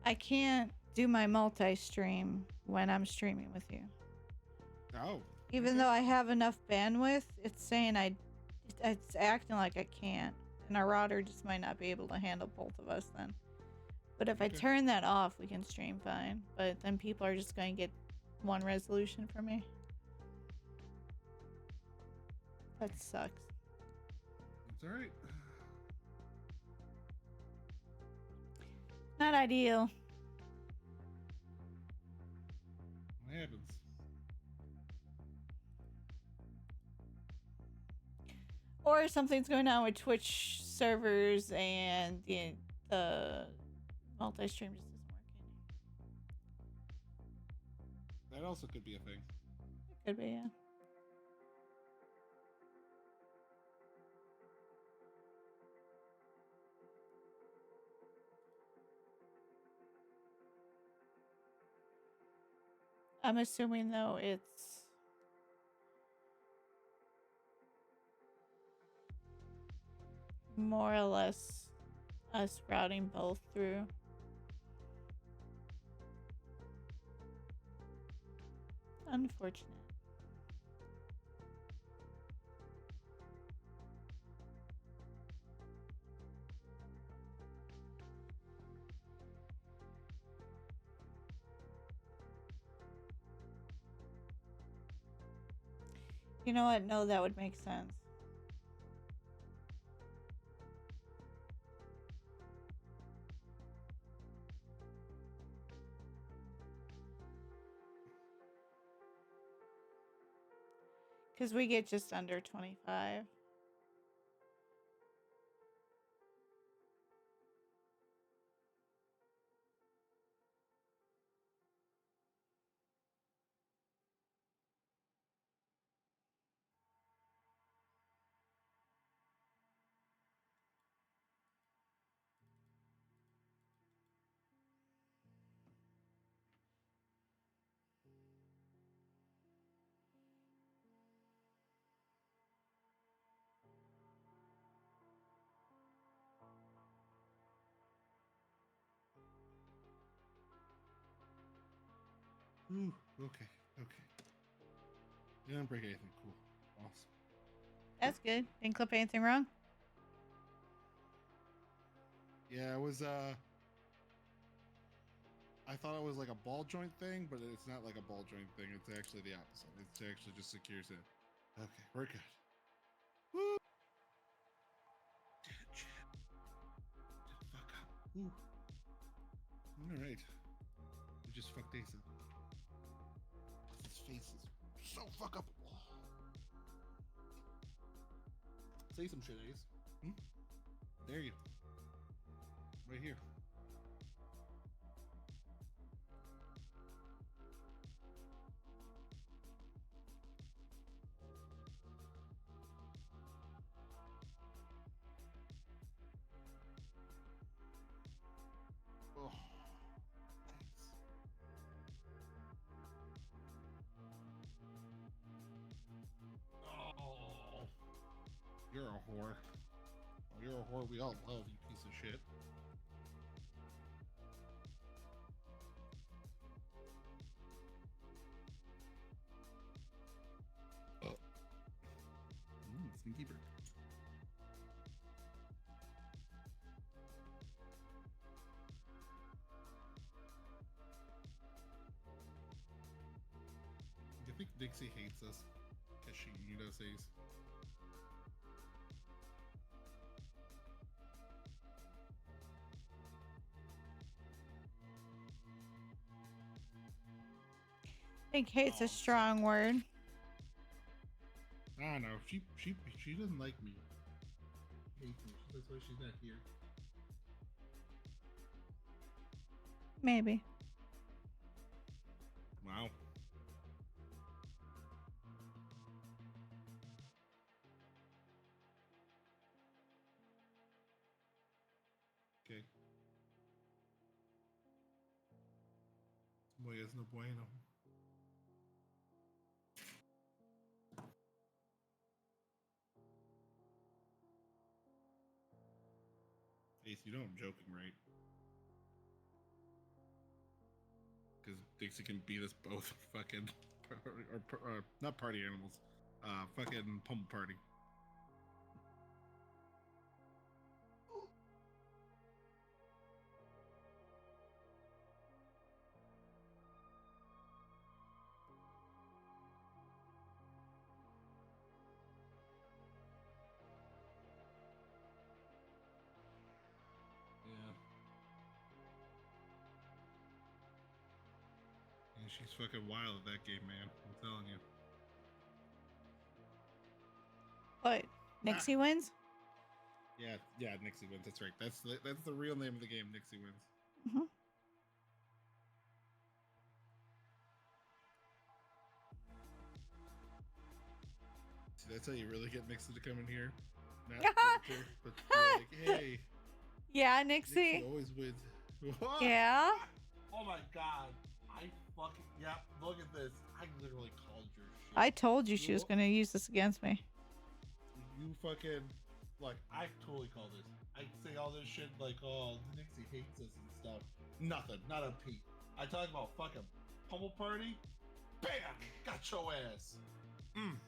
I can't do my multi-stream when I'm streaming with you. Oh. Even though I have enough bandwidth, it's saying it's acting like I can't. And our router just might not be able to handle both of us then. But if I turn that off, we can stream fine. But then people are just going to get one resolution from me. That sucks. It's alright. Not ideal. What happens? Or something's going on with Twitch servers and the multi-stream just isn't working. That also could be a thing. It could be, yeah. I'm assuming, though, it's more or less us routing both through. Unfortunate. You know what? No, that would make sense. Because we get just under 25. Ooh, okay. You didn't break anything. Cool. Awesome. That's good. Didn't clip anything wrong? Yeah, it was I thought it was like a ball joint thing, but it's not like a ball joint thing. It's actually the opposite. It's actually just secures it. Okay, we're good. Woo! Shut the fuck up. Woo. Alright. We just fucked Ace up. His face is so fuck up. Say some shit, Ace. There you. Right here. Oh, thanks. Oh, you're a whore. Oh, you're a whore we all love, you piece of shit. Sneaky bird. I think Dixie hates us because she knew us, Ace. I think hate's a strong word. I don't know. She doesn't like me. Hates me. That's why she's not here. Maybe. Wow. Okay. Boy, es no bueno. Ace, you know I'm joking, right? because Dixie can beat us both fucking or not party animals, fucking pummel party. Yeah, she's fucking wild at that game, man. I'm telling you. What? Nixie wins? Yeah, Nixie wins. That's right. That's the real name of the game. Nixie wins. Mm-hmm. See, that's how you really get Nixie to come in here. Not filter, but be like, hey. Yeah, Nixie. Nixie always wins. Yeah. Oh my god. I fucking look at this. I literally called your shit. I told you she was gonna use this against me. You fucking like I totally call this. I say all this shit like, oh, Nixie hates us and stuff. Nothing, not a peep. I talk about fucking pummel party. Bam! Got your ass. I'm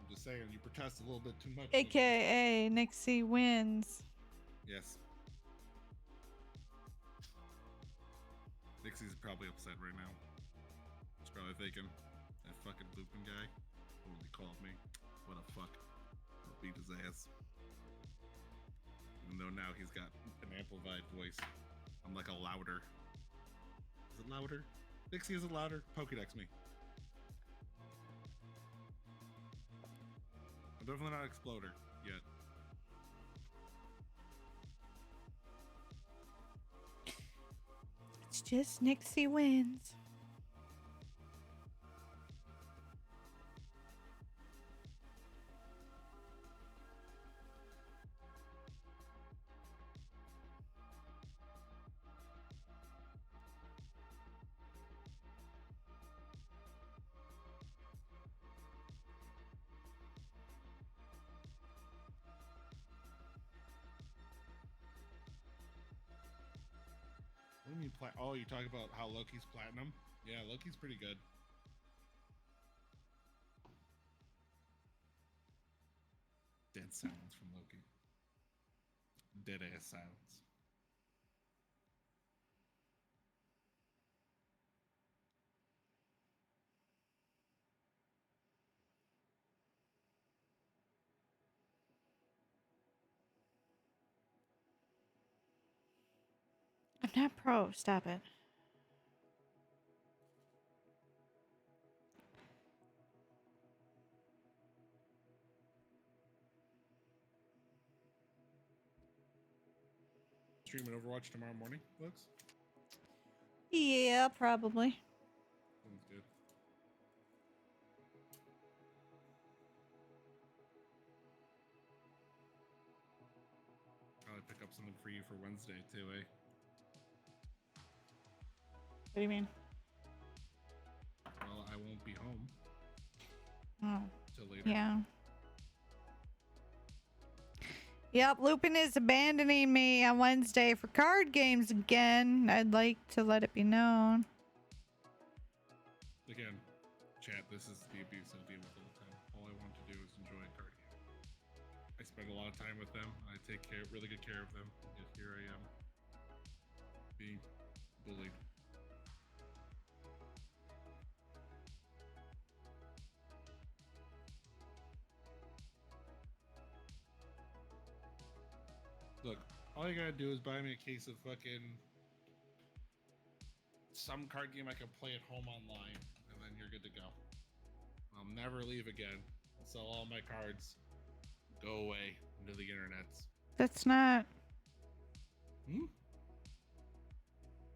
just saying, you protest a little bit too much. AKA Nixie wins. Yes. Nixie's probably upset right now. He's probably thinking, that fucking Lupin guy totally called me. What a fuck. I'll beat his ass. Even though now he's got an amplified voice. I'm like a louder. Is it louder? Nixie, is it louder? Pokédex me. I'm definitely not Exploder yet. It's just Nixie wins. What do you mean oh, you talk about how Loki's platinum? Yeah, Loki's pretty good. Dead silence from Loki. Dead ass silence. I'm not pro. Stop it. Streaming Overwatch tomorrow morning, Lux? Yeah, probably. Sounds good. Probably pick up something for you for Wednesday too, eh? What do you mean? Well, I won't be home. Oh. Till later. Yeah. Yep, Lupin is abandoning me on Wednesday for card games again. I'd like to let it be known. Again, chat, this is the abuse I deal with all the time. All I want to do is enjoy a card game. I spend a lot of time with them. I take really good care of them. Yet here I am, being bullied. Look, all you gotta do is buy me a case of fucking some card game I can play at home online, and then you're good to go. I'll never leave again. I'll sell all my cards. Go away into the internets. That's not. Hmm?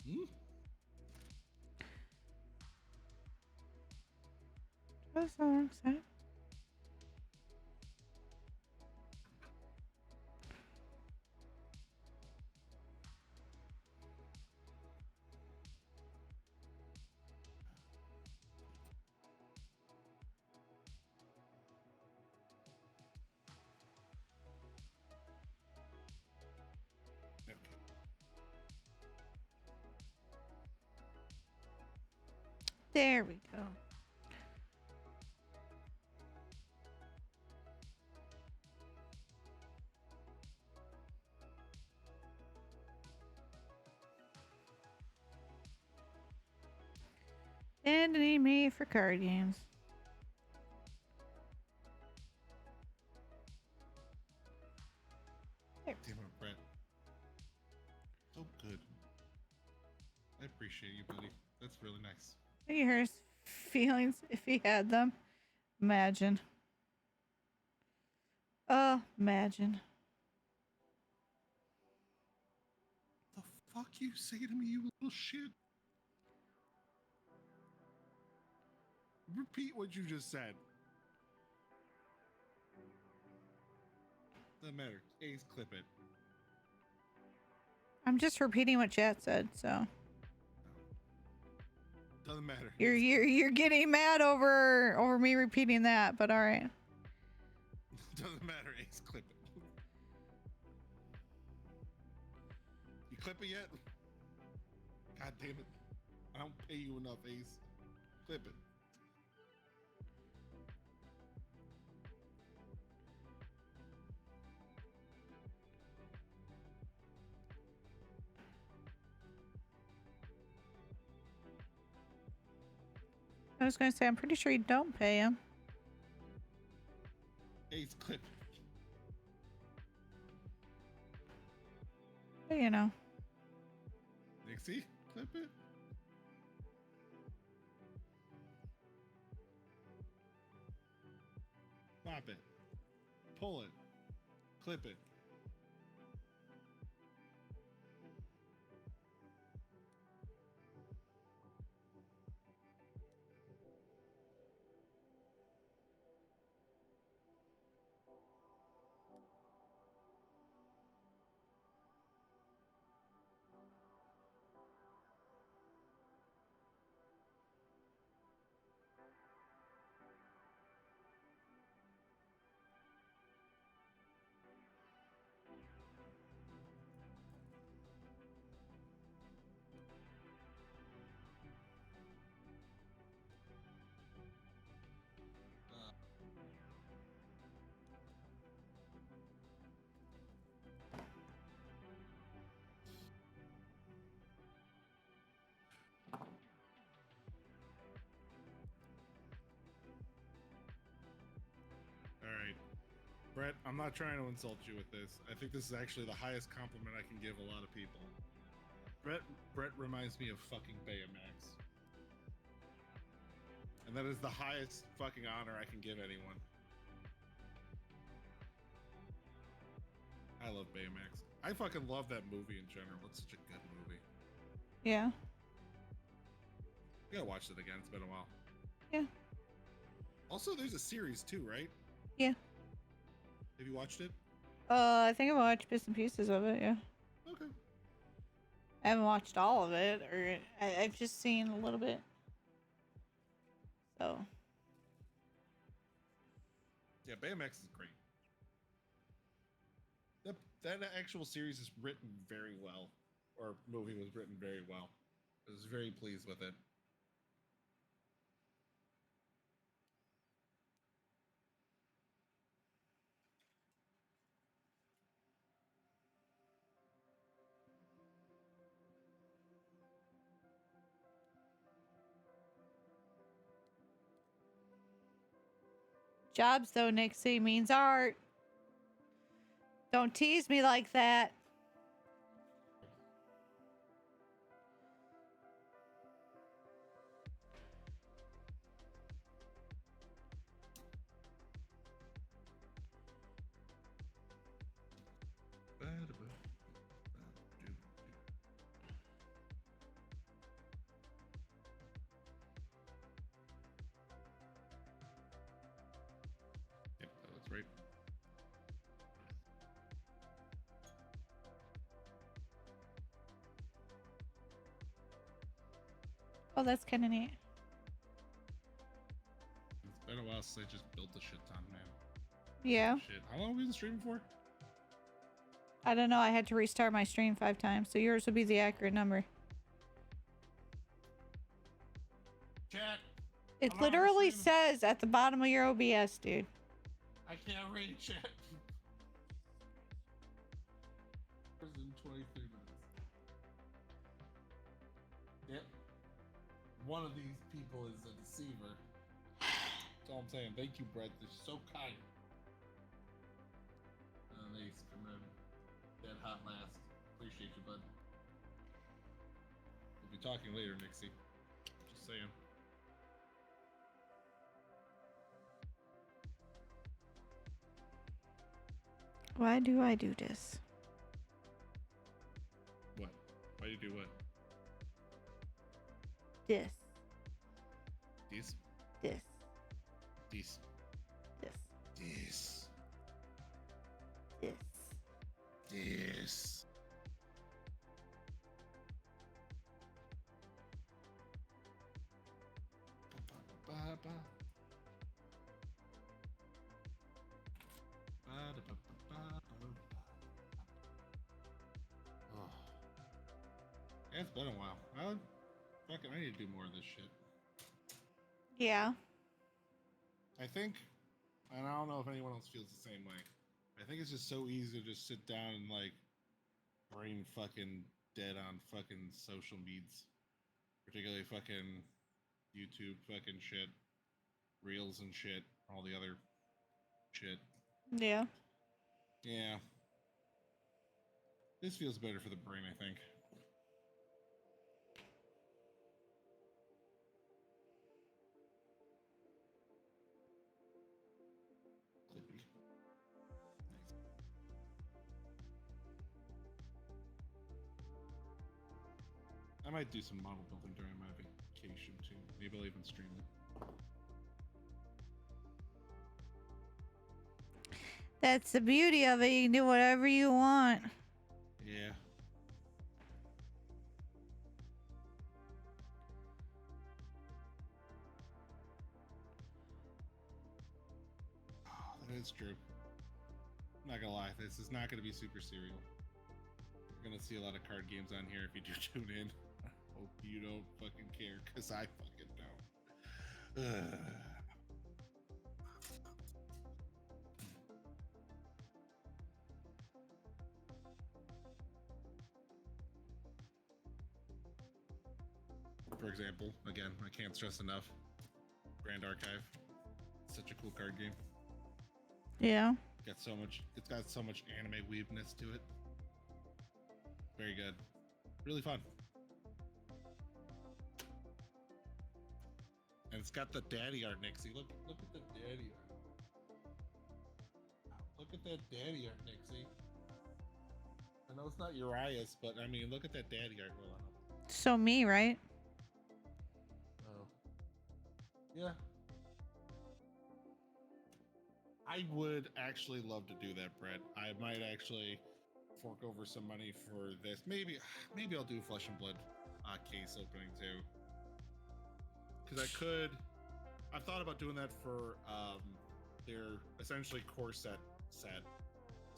Hmm? That's not what I'm saying. There we go. Abandoning me for card games. There. Damn it, Brett. So good. I appreciate you, buddy. That's really nice. Look at her feelings if he had them. Imagine. Imagine. The fuck you say to me, you little shit? Repeat what you just said. Doesn't matter. Ace, clip it. I'm just repeating what chat said, so. Doesn't matter. You're getting mad over me repeating that, but all right. Doesn't matter. Ace, clip it. You clip it yet? God damn it! I don't pay you enough, Ace. Clip it. I was gonna say I'm pretty sure you don't pay him. Ace, clip. But you know. Nixie, clip it. Pop it. Pull it. Clip it. Alright. Brett, I'm not trying to insult you with this. I think this is actually the highest compliment I can give a lot of people. Brett reminds me of fucking Baymax. And that is the highest fucking honor I can give anyone. I love Baymax. I fucking love that movie in general. It's such a good movie. Yeah. You gotta watch it again. It's been a while. Yeah. Also, there's a series too, right? Yeah. Have you watched it? I think I watched bits and pieces of it, yeah. Okay. I haven't watched all of it, or I've just seen a little bit. So. Yeah, Baymax is great. That actual series is written very well, or movie was written very well. I was very pleased with it. Jobs, though, Nixie, means art. Don't tease me like that. Yep, that looks right. Oh, that's kind of neat. It's been a while since I just built a shit ton, man. Yeah. Shit. How long have we been streaming for? I don't know. I had to restart my stream 5 times, so yours would be the accurate number. Chat. It I'm on the literally stream. says at the bottom of your OBS, dude. I can't read chat. In 23 minutes. Yep. One of these people is a deceiver. That's all I'm saying. Thank you, Brett. They're so kind. Thanks for coming in. Dead hot last. Appreciate you, bud. We'll be talking later, Nixie. Just saying. Why do I do this? What? Why do you do what? This. These? This. These. This. This. This. This. Ba-ba-ba. Oh. Yeah, it's been a while. I need to do more of this shit. Yeah. I think, and I don't know if anyone else feels the same way. I think it's just so easy to just sit down and like brain fucking dead on fucking social medias, particularly fucking YouTube fucking shit, reels and shit, all the other shit. Yeah. Yeah. This feels better for the brain, I think. Clippy. Nice. I might do some model building during my vacation too. Maybe I'll even stream it. That's the beauty of it. You can do whatever you want. Yeah. Oh, that is true. I'm not gonna lie, this is not gonna be super serial. You're gonna see a lot of card games on here if you do tune in. I hope you don't fucking care, because I fucking don't. For example, again, I can't stress enough. Grand Archive. Such a cool card game. Yeah. It's got so much anime weebness to it. Very good. Really fun. And it's got the daddy art, Nixie. Look at the daddy art. Look at that daddy art, Nixie. I know it's not Urias, but I mean, look at that daddy art going on. So me, right? Oh. Yeah. I would actually love to do that, Brett. I might actually fork over some money for this. Maybe I'll do Flesh and Blood case opening too. Because I've thought about doing that for their essentially core set. So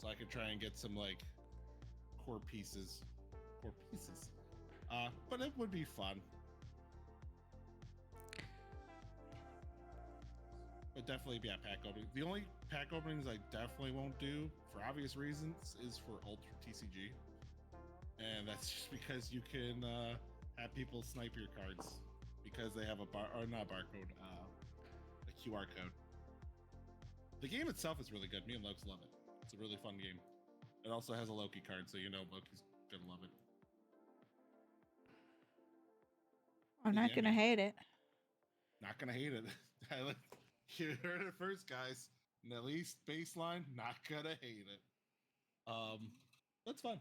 I could try and get some like core pieces. But it would be fun. But definitely, yeah, pack opening. The only pack openings I definitely won't do, for obvious reasons, is for Ultra TCG. And that's just because you can have people snipe your cards because they have a QR code. The game itself is really good. Me and Lokes love it. It's a really fun game. It also has a Loki card, so you know Loki's gonna love it. I'm not gonna hate it. Not gonna hate it. You heard it first, guys. And at least baseline, not gonna hate it. That's fun.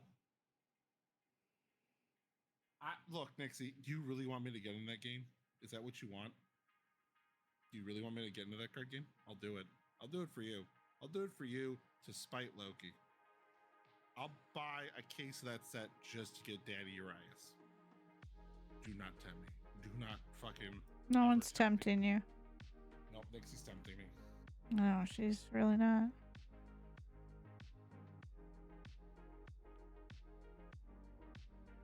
Look, Nixie, do you really want me to get in that game? Is that what you want? Do you really want me to get into that card game? I'll do it. I'll do it for you. I'll do it for you to spite Loki. I'll buy a case of that set just to get Daddy Urias. Do not tempt me. Do not fucking. No one's tempting you. Nope, Nixie's tempting me. No, she's really not.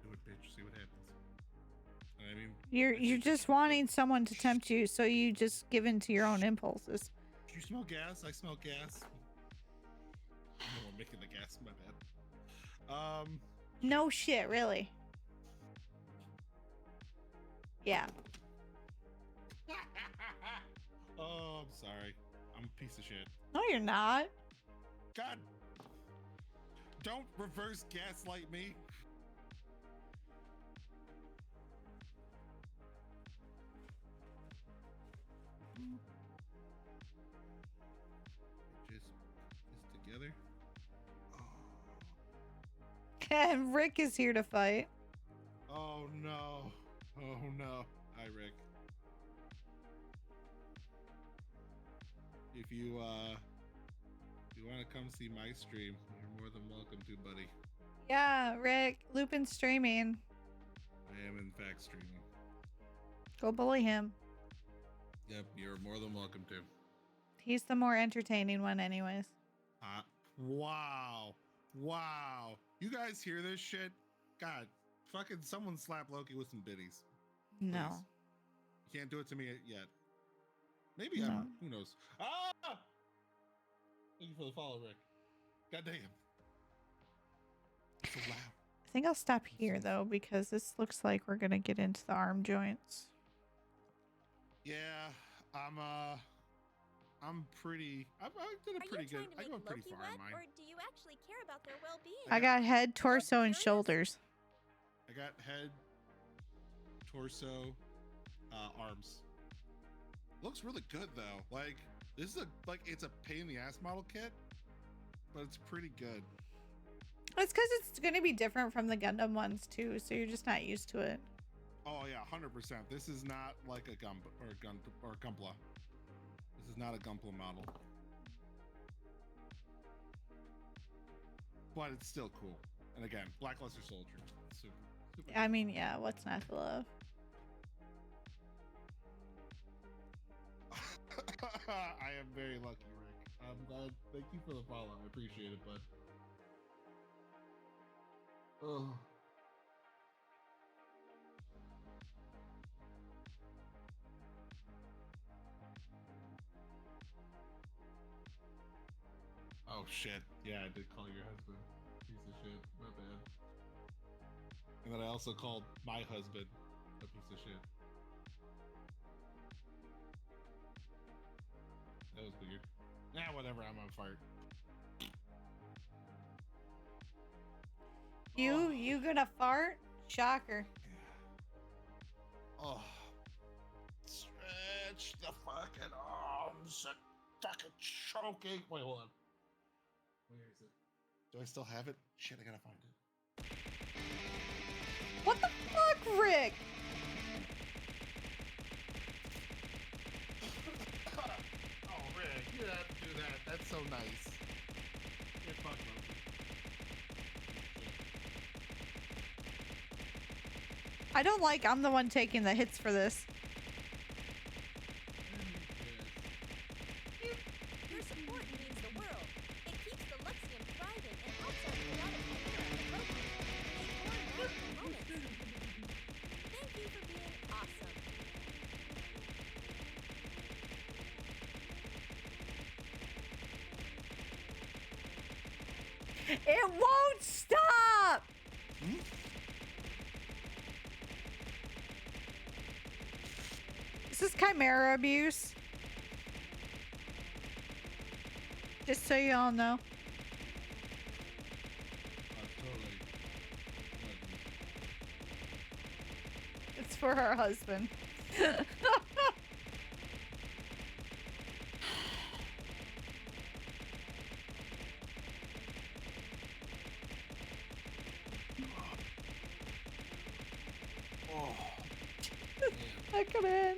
Do it, bitch. See what happens. And I mean, You're just wanting someone to tempt you, so you just give in to your own impulses. Do you smell gas? I smell gas. No, I'm making the gas. My bad. No shit, really. Yeah. Oh, I'm sorry. I'm a piece of shit. No, you're not. God, don't reverse gaslight me. Just together. And Rick is here to fight. Oh no. Oh no. Hi, Rick. If you want to come see my stream, you're more than welcome to, buddy. Yeah, Rick. Lupin's streaming. I am in fact streaming. Go bully him. Yep, you're more than welcome to. He's the more entertaining one anyways. Wow. Wow. You guys hear this shit? God, fucking someone slap Loki with some biddies. No. Please. You can't do it to me yet. Maybe No. I'm. Who knows? Ah! Thank you for the follow, Rick. God damn. So loud. I think I'll stop here though, because this looks like we're gonna get into the arm joints. Yeah, I'm pretty. I've done a pretty good. I go pretty far in mine. Or do you actually care about their well-being? I got head, torso, and shoulders. I got head, torso, arms. Looks really good though. Like this is it's a pain in the ass model kit, but it's pretty good. It's because it's gonna be different from the Gundam ones too, so you're just not used to it. Oh yeah, 100%. This is not like a gunpla. This is not a gunpla model, but it's still cool. And again, Blackluster Soldier. Super I mean, yeah, what's not to love? I am very lucky, Rick. I'm glad. Thank you for the follow. I appreciate it, bud. Oh. Oh shit. Yeah, I did call your husband. Piece of shit. My bad. And then I also called my husband a piece of shit. That was weird. Nah, whatever. I'm on fart. You gonna fart? Shocker. Oh. Stretch the fucking arms and fucking choking. Wait, hold on. Where is it? Do I still have it? Shit, I gotta find it. What the fuck, Rick? Oh, Rick, you didn't have to do that. That's so nice. Get fucked, Loki. I don't like I'm the one taking the hits for this. Your support means the world. It keeps the Luxium thriving and helps us without a Chimera and Loki. Make more magical moments. Thank you for being awesome. It won't stop! Hmm? This is Chimera abuse. Just so you all know. Totally. It's for her husband. Oh. I come in.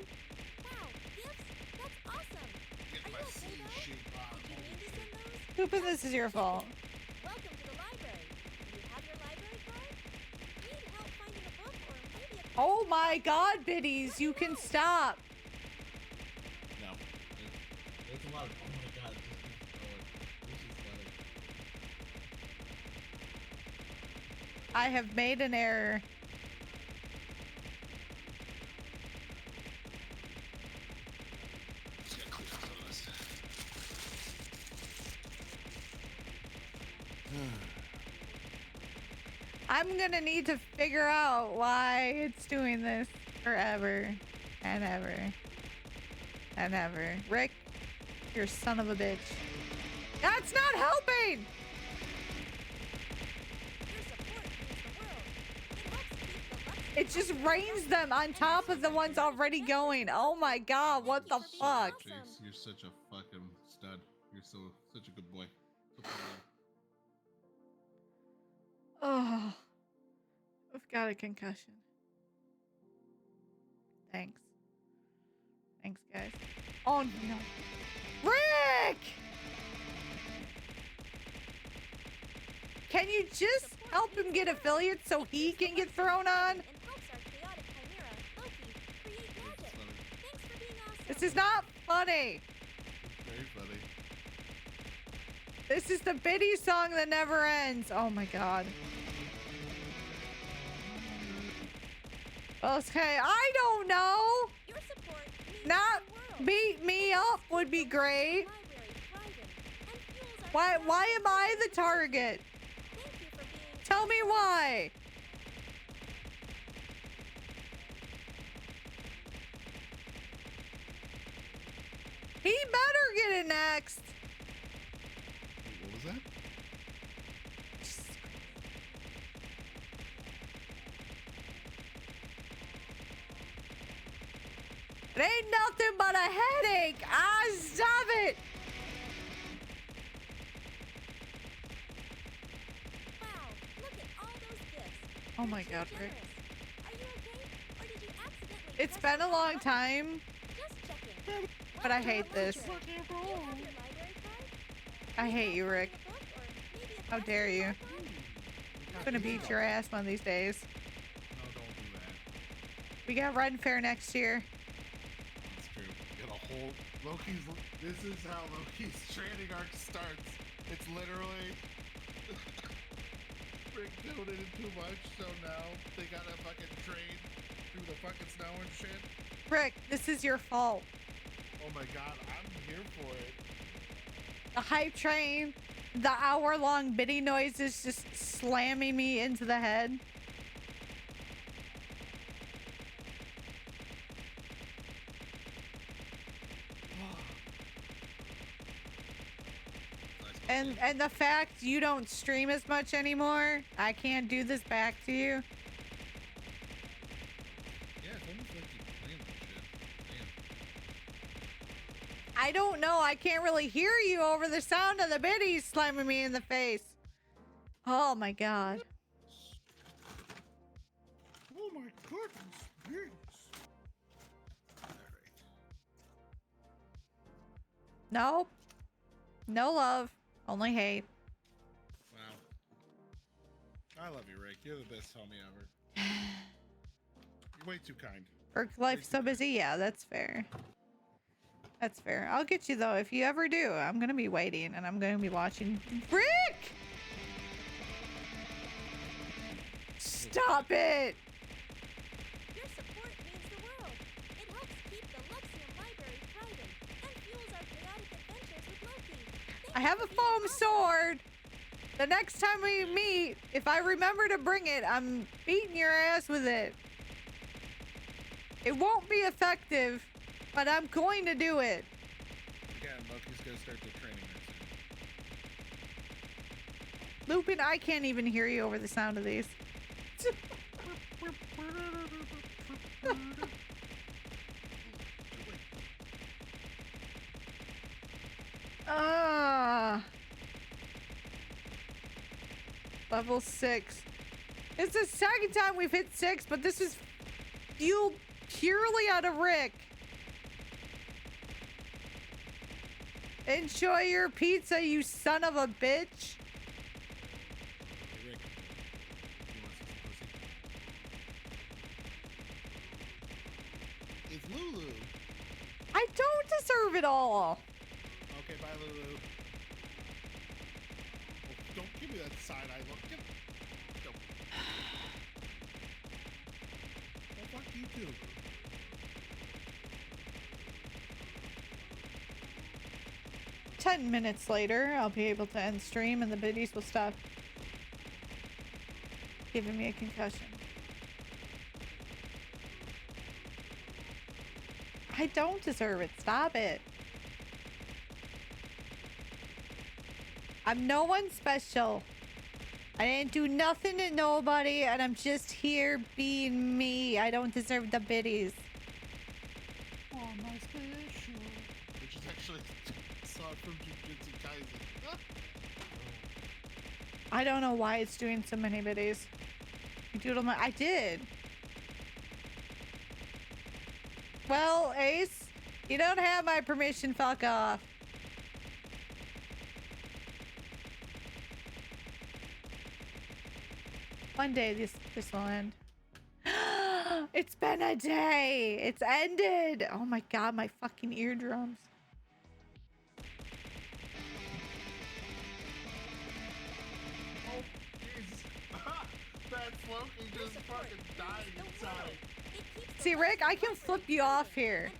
Wow, gifts? That's awesome. Get Are my you seed okay though? shape on. Did you mean to send those? Poopin', this is your fault. Welcome to the library. Do you have your library card? Need help finding a book or maybe a Oh my god, biddies, you can stop. No. It's a lot of. Oh my god. Just keep going. This is funny. I have made an error. I'm gonna need to figure out why it's doing this forever and ever and ever. Rick, you're a son of a bitch. That's not helping! Your support means the world. It helps keep the Luxie It just vibrant and rains healthy, them on and top of fuels the our ones chaotic already adventures. going. Oh my god, what the Thank you for being fuck? awesome. Jace, you're such a fucking stud. You're such a good boy. So proud of you. Oh, I've got a concussion. Thanks. Thanks, guys. Oh no. Rick! Can you just Support help him means get the world. affiliates so It he keeps the can get Luxie thrown on? thriving and helps our chaotic chimera, Loki, create This is magic. funny. Thanks for being awesome. This is not funny. It's very funny. This is the Biddy song that never ends. Oh my god. Okay, I don't know. Your support means Not the world. beat me up would be great. Why am I the target? Thank you for being Tell me why. He better get it next. Wait, what was that? It ain't nothing but a headache. Ah, stop it. Wow, look at all those gifts. Oh You're my too God, Rick. generous. Are you okay? Or did you accidentally It's press been the a wrong long button? time, Just checking. but I Welcome to hate the this. library. Do you have your library card? I Need hate help you, Rick. finding a book or maybe a How class dare to you. qualify? I'm gonna beat your ass one of these days. No, don't do that. We got Run Fair next year. That's true. We got a whole Loki's. This is how Loki's training arc starts. It's literally Rick donated too much, so now they gotta fucking train through the fucking snow and shit. Rick, this is your fault. Oh my god, I'm here for it. The hype train, the hour-long Biddy noises just slamming me into the head. And the fact you don't stream as much anymore, I can't do this back to you. Yeah, it's almost like you planned that shit. Damn. I don't know. I can't really hear you over the sound of the biddies slamming me in the face. Oh my god. Oh my goodness, yes. Alright. Nope. No love. Only hate. Wow. I love you, Rick. You're the best homie ever. You're way too kind. Work life's so busy. Yeah, that's fair. That's fair. I'll get you though. If you ever do, I'm gonna be waiting and I'm gonna be watching. Rick! Stop it! Your support means the world. It helps keep the Luxium library thriving and fuels our chaotic adventures with Loki. I have a foam sword. The next time we meet, if I remember to bring it, I'm beating your ass with it. It won't be effective, but I'm going to do it. Again, Loki's gonna start the training next Lupin, I can't even hear you over the sound of these. Ah. Level 6. It's the second time we've hit 6, but this is fueled purely out of Rick. Enjoy your pizza, you son of a bitch. Hey, Rick. You want some pussy? It's Lulu. I don't deserve it all. Okay, bye, Lulu. Oh, don't give me that side eye look. Don't. Well, fuck you too. 10 minutes later, I'll be able to end stream and the biddies will stop giving me a concussion. I don't deserve it. Stop it. I'm no one special. I didn't do nothing to nobody, and I'm just here being me. I don't deserve the biddies. Oh, my special. Which is actually a song from Jujutsu Kaisen. I don't know why it's doing so many biddies. You doodle my... I did. Well, Ace, you don't have my permission. Fuck off. One day this will end. It's been a day. It's ended. Oh my god, my fucking eardrums. Oh, Jesus. That Loki just fucking died inside. See, Rick, I can flip you off here.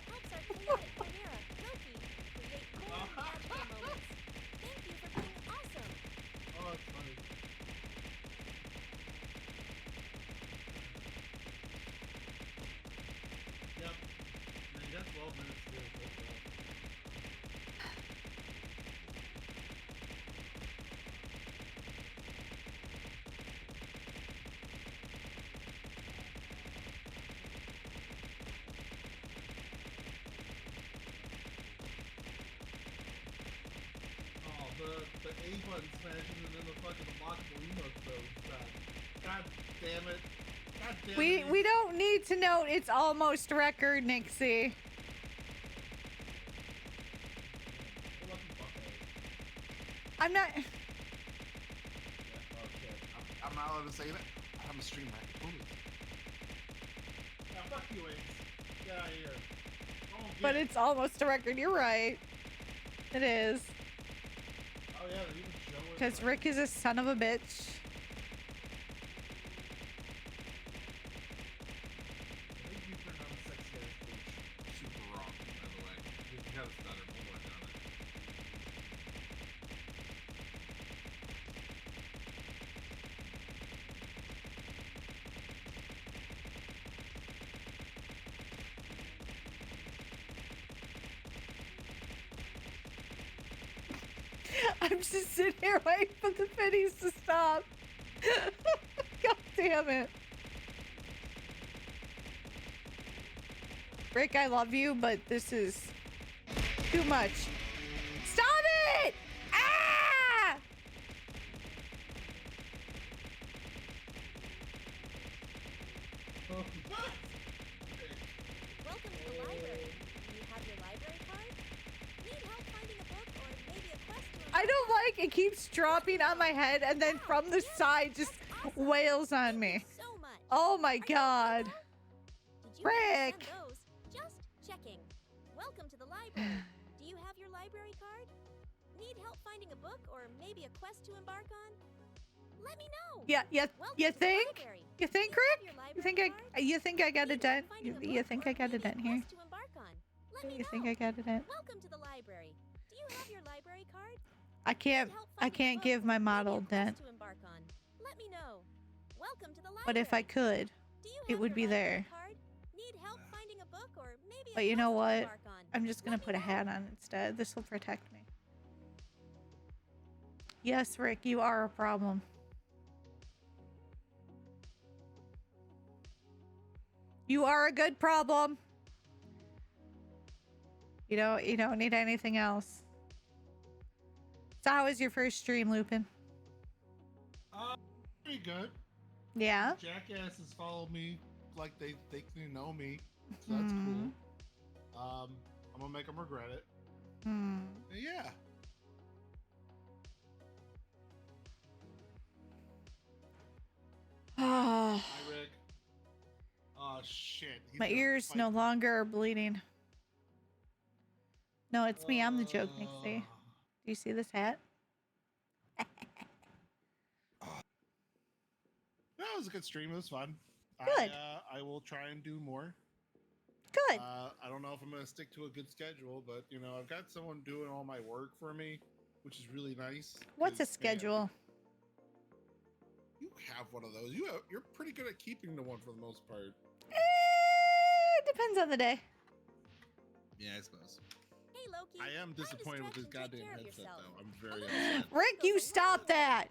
Oh, it's funny. Yep. Man, you got 12 minutes to do it. Oh, the A button smashing and then the fucking unlockable emote though. God damn it. God damn it. We don't need to know it's almost record, Nixie. Good luck, you fuckhead. I'm not... Yeah, oh shit. I'm not allowed to say that. I'm a streamer. I can totally. Yeah, fuck you, Ace. Get out of here. But it's almost a record. You're right. It is. Oh yeah, they even show it. Because Rick is a son of a bitch. I think you pronounce sexy ass bitch super wrong, by the way. You gotta stutter. We'll work on it. I'm just sitting here waiting for the biddies to stop. God damn it. Rick, I love you, but this is too much. Stop it! Ah! Welcome to the library. Do you have your library card? Need help finding a book or maybe a quest to I don't like it keeps dropping on my head and then from the side just wails on me. so much. Oh my god. Did you Rick. send those? Just checking. Welcome to the library. Do you have your library card? Need help finding a book or maybe a quest to embark on? Let me know. Yeah, Welcome you to the think? library. You think, Do you have Rick? your You think library card? you think I got a Need help dent? finding a You book think or I got a maybe dent here? quest to embark on? Let me You think know. I got a dent? Welcome to the library. Do you have your library card? I can't Need help I finding a can't book give or my maybe a model quest dent. to embark on? Let me know. Welcome to the library. But if I could, Do you it have would your be library there. card? Need help finding a book or maybe a But you know quest to what? embark on? I'm just gonna Let me put a know. hat on instead. This will protect me. Yes, Rick, you are a problem. You are a good problem. You don't need anything else. So how was your first stream, Lupin? Pretty good. Yeah? Jackasses follow me like they think they know me, so that's Hmm. cool. I'm gonna make them regret it. Hmm. Yeah. Oh, Hi, Rick. Oh shit. He's my gonna ears fight no me. longer are bleeding. No, it's me. I'm the joke, Nixie. Do you see this hat? That was a good stream. It was fun. Good. I will try and do more. Good. I don't know if I'm gonna stick to a good schedule, but you know, I've got someone doing all my work for me, which is really nice. What's a 'cause, man, schedule? you have one of those. You're pretty good at keeping the one for the most part. Depends on the day. Yeah, I suppose. Hey, Loki. I am find a disappointed with this stretch and take goddamn care of headset, yourself. though. I'm very little upset. help Rick, goes you a long stop way. that.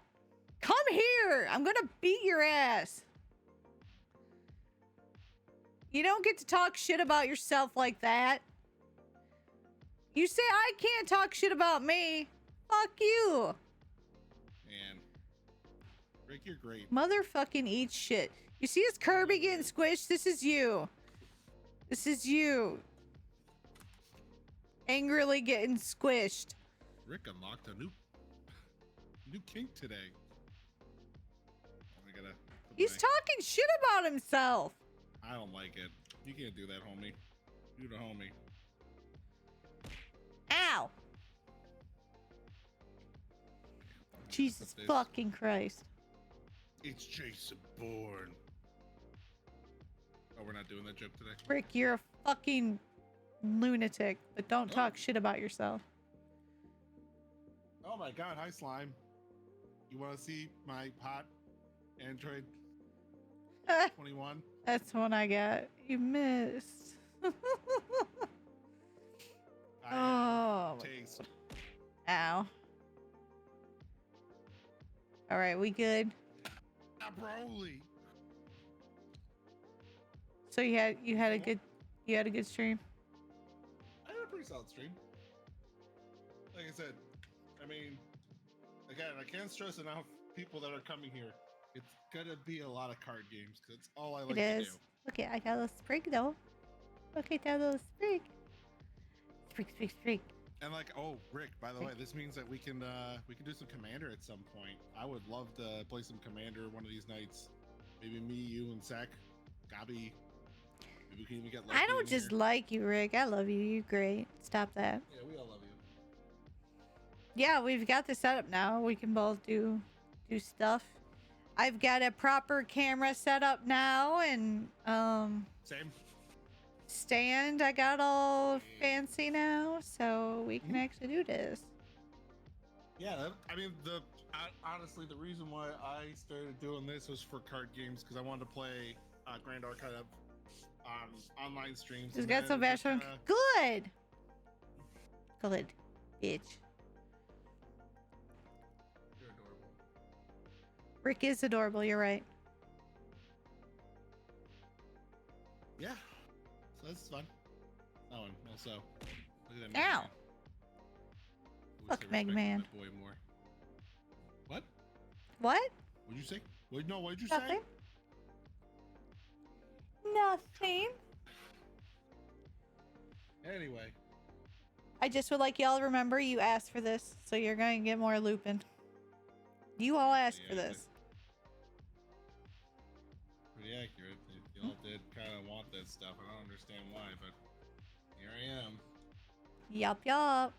Come here. I'm going to beat your ass. You don't get to talk shit about yourself like that. You say I can't talk shit about me. Fuck you. Man, Rick, you're great. Motherfucking eat shit. You see his Kirby getting squished? This is you. This is you. Angrily getting squished. Rick unlocked a new kink today. I gotta. He's talking shit about himself. I don't like it. You can't do that, homie. You the homie. Ow. Jesus What's this? fucking Christ. It's Jason Bourne. Oh, we're not doing that joke today. Rick, you're a fucking lunatic, but don't talk shit about yourself. Oh my God! Hi, slime. You want to see my hot Android 21? That's one I got. You missed. I Oh. taste. Ow. All right, we good? Broly. So you had a good stream. I had a pretty solid stream. Like I said, I mean, again, I can't stress enough people that are coming here. It's gonna be a lot of card games because it's all I like It to is. do. Look at I got a little sprig though. Look at that little sprig. Sprig. And like, oh, Rick, by the way, this means that we can do some Commander at some point. I would love to play some Commander one of these nights. Maybe me, you, and Zach, Gabi. Maybe we can even get. Loki I don't in just here. like you, Rick. I love you. You're great. Stop that. Yeah, we all love you. Yeah, we've got the setup now. We can both do stuff. I've got a proper camera set up now, and Same. stand I got all fancy now, so we can actually do this. Yeah, I mean, honestly, the reason why I started doing this was for card games because I wanted to play Grand Archive online streams. Just and got then some it just fashion. kinda- Good, bitch. You're adorable. Rick is adorable. You're right. Yeah, so this is fun. Oh, and also, look at that. Ow. Mega Man. Wish Fuck they Mega respected Man. that boy more. What? What? What'd you say? What did you Nothing. say? Nothing. Anyway, I just would like y'all to remember you asked for this, so you're going to get more Lupin. You all asked for Yeah, this. pretty accurate. Y'all did kind of want that stuff. I don't understand why, but here I am. Yup. I'm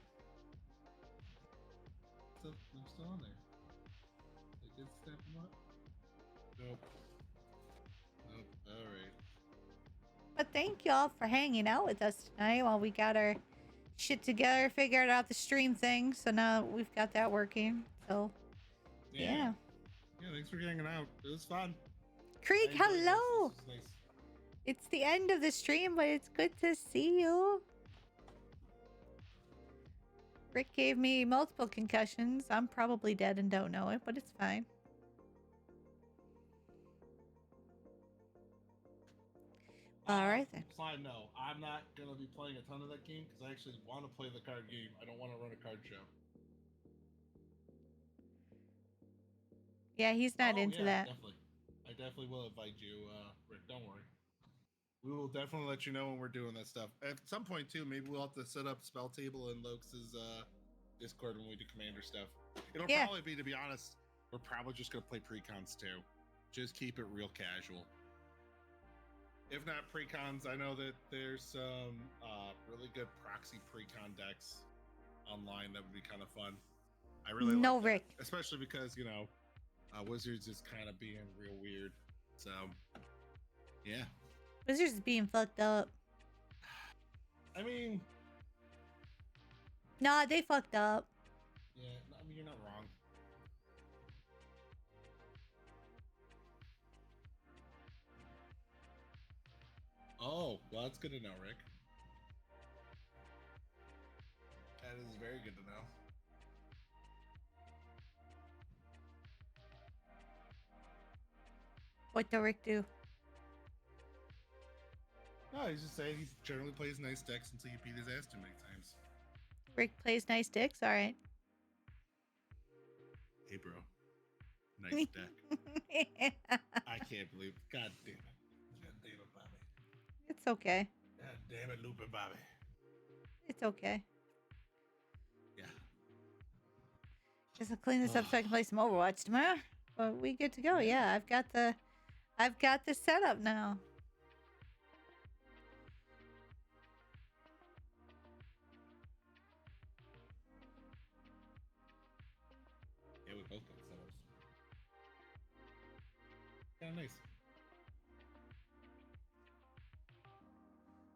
still on there. They did step him up? Nope. Alright. But thank y'all for hanging out with us tonight while we got our shit together, figured out the stream thing. So now we've got that working. So, yeah. Yeah, thanks for hanging out. It was fun. Creek, I enjoyed this. hello. This was nice. It's the end of the stream, but it's good to see you. Rick gave me multiple concussions. I'm probably dead and don't know it, but it's fine. All right then. Slime, no. I'm not going to be playing a ton of that game because I actually want to play the card game. I don't want to run a card show. Yeah, he's not into that. Definitely. I definitely will invite you, Rick. Don't worry. We will definitely let you know when we're doing that stuff. At some point, too, maybe we'll have to set up Spell Table in Lokes' Discord when we do Commander stuff. It'll probably be, to be honest, we're probably just going to play Precons, too. Just keep it real casual. If not Precons, I know that there's some really good proxy Precon decks online that would be kind of fun. I really like that, Rick. especially because, you know, Wizards is kind of being real weird. So, yeah. Wizards is being fucked up. I mean, Nah, they fucked up. yeah, I mean, you're not wrong. Oh, well, that's good to know, Rick. That is very good to know. What did Rick do? No, he's just saying he generally plays nice decks until you beat his ass too many times. Rick plays nice dicks. All right. Hey, bro. Nice deck. I can't believe. God damn it. God damn it, Bobby. It's okay. God damn it, Lupin Bobby. It's okay. Yeah. Just to clean this up so I can play some Overwatch tomorrow. But we good to go. Yeah, I've got the setup now. Yeah, we both got setups. Kind of nice.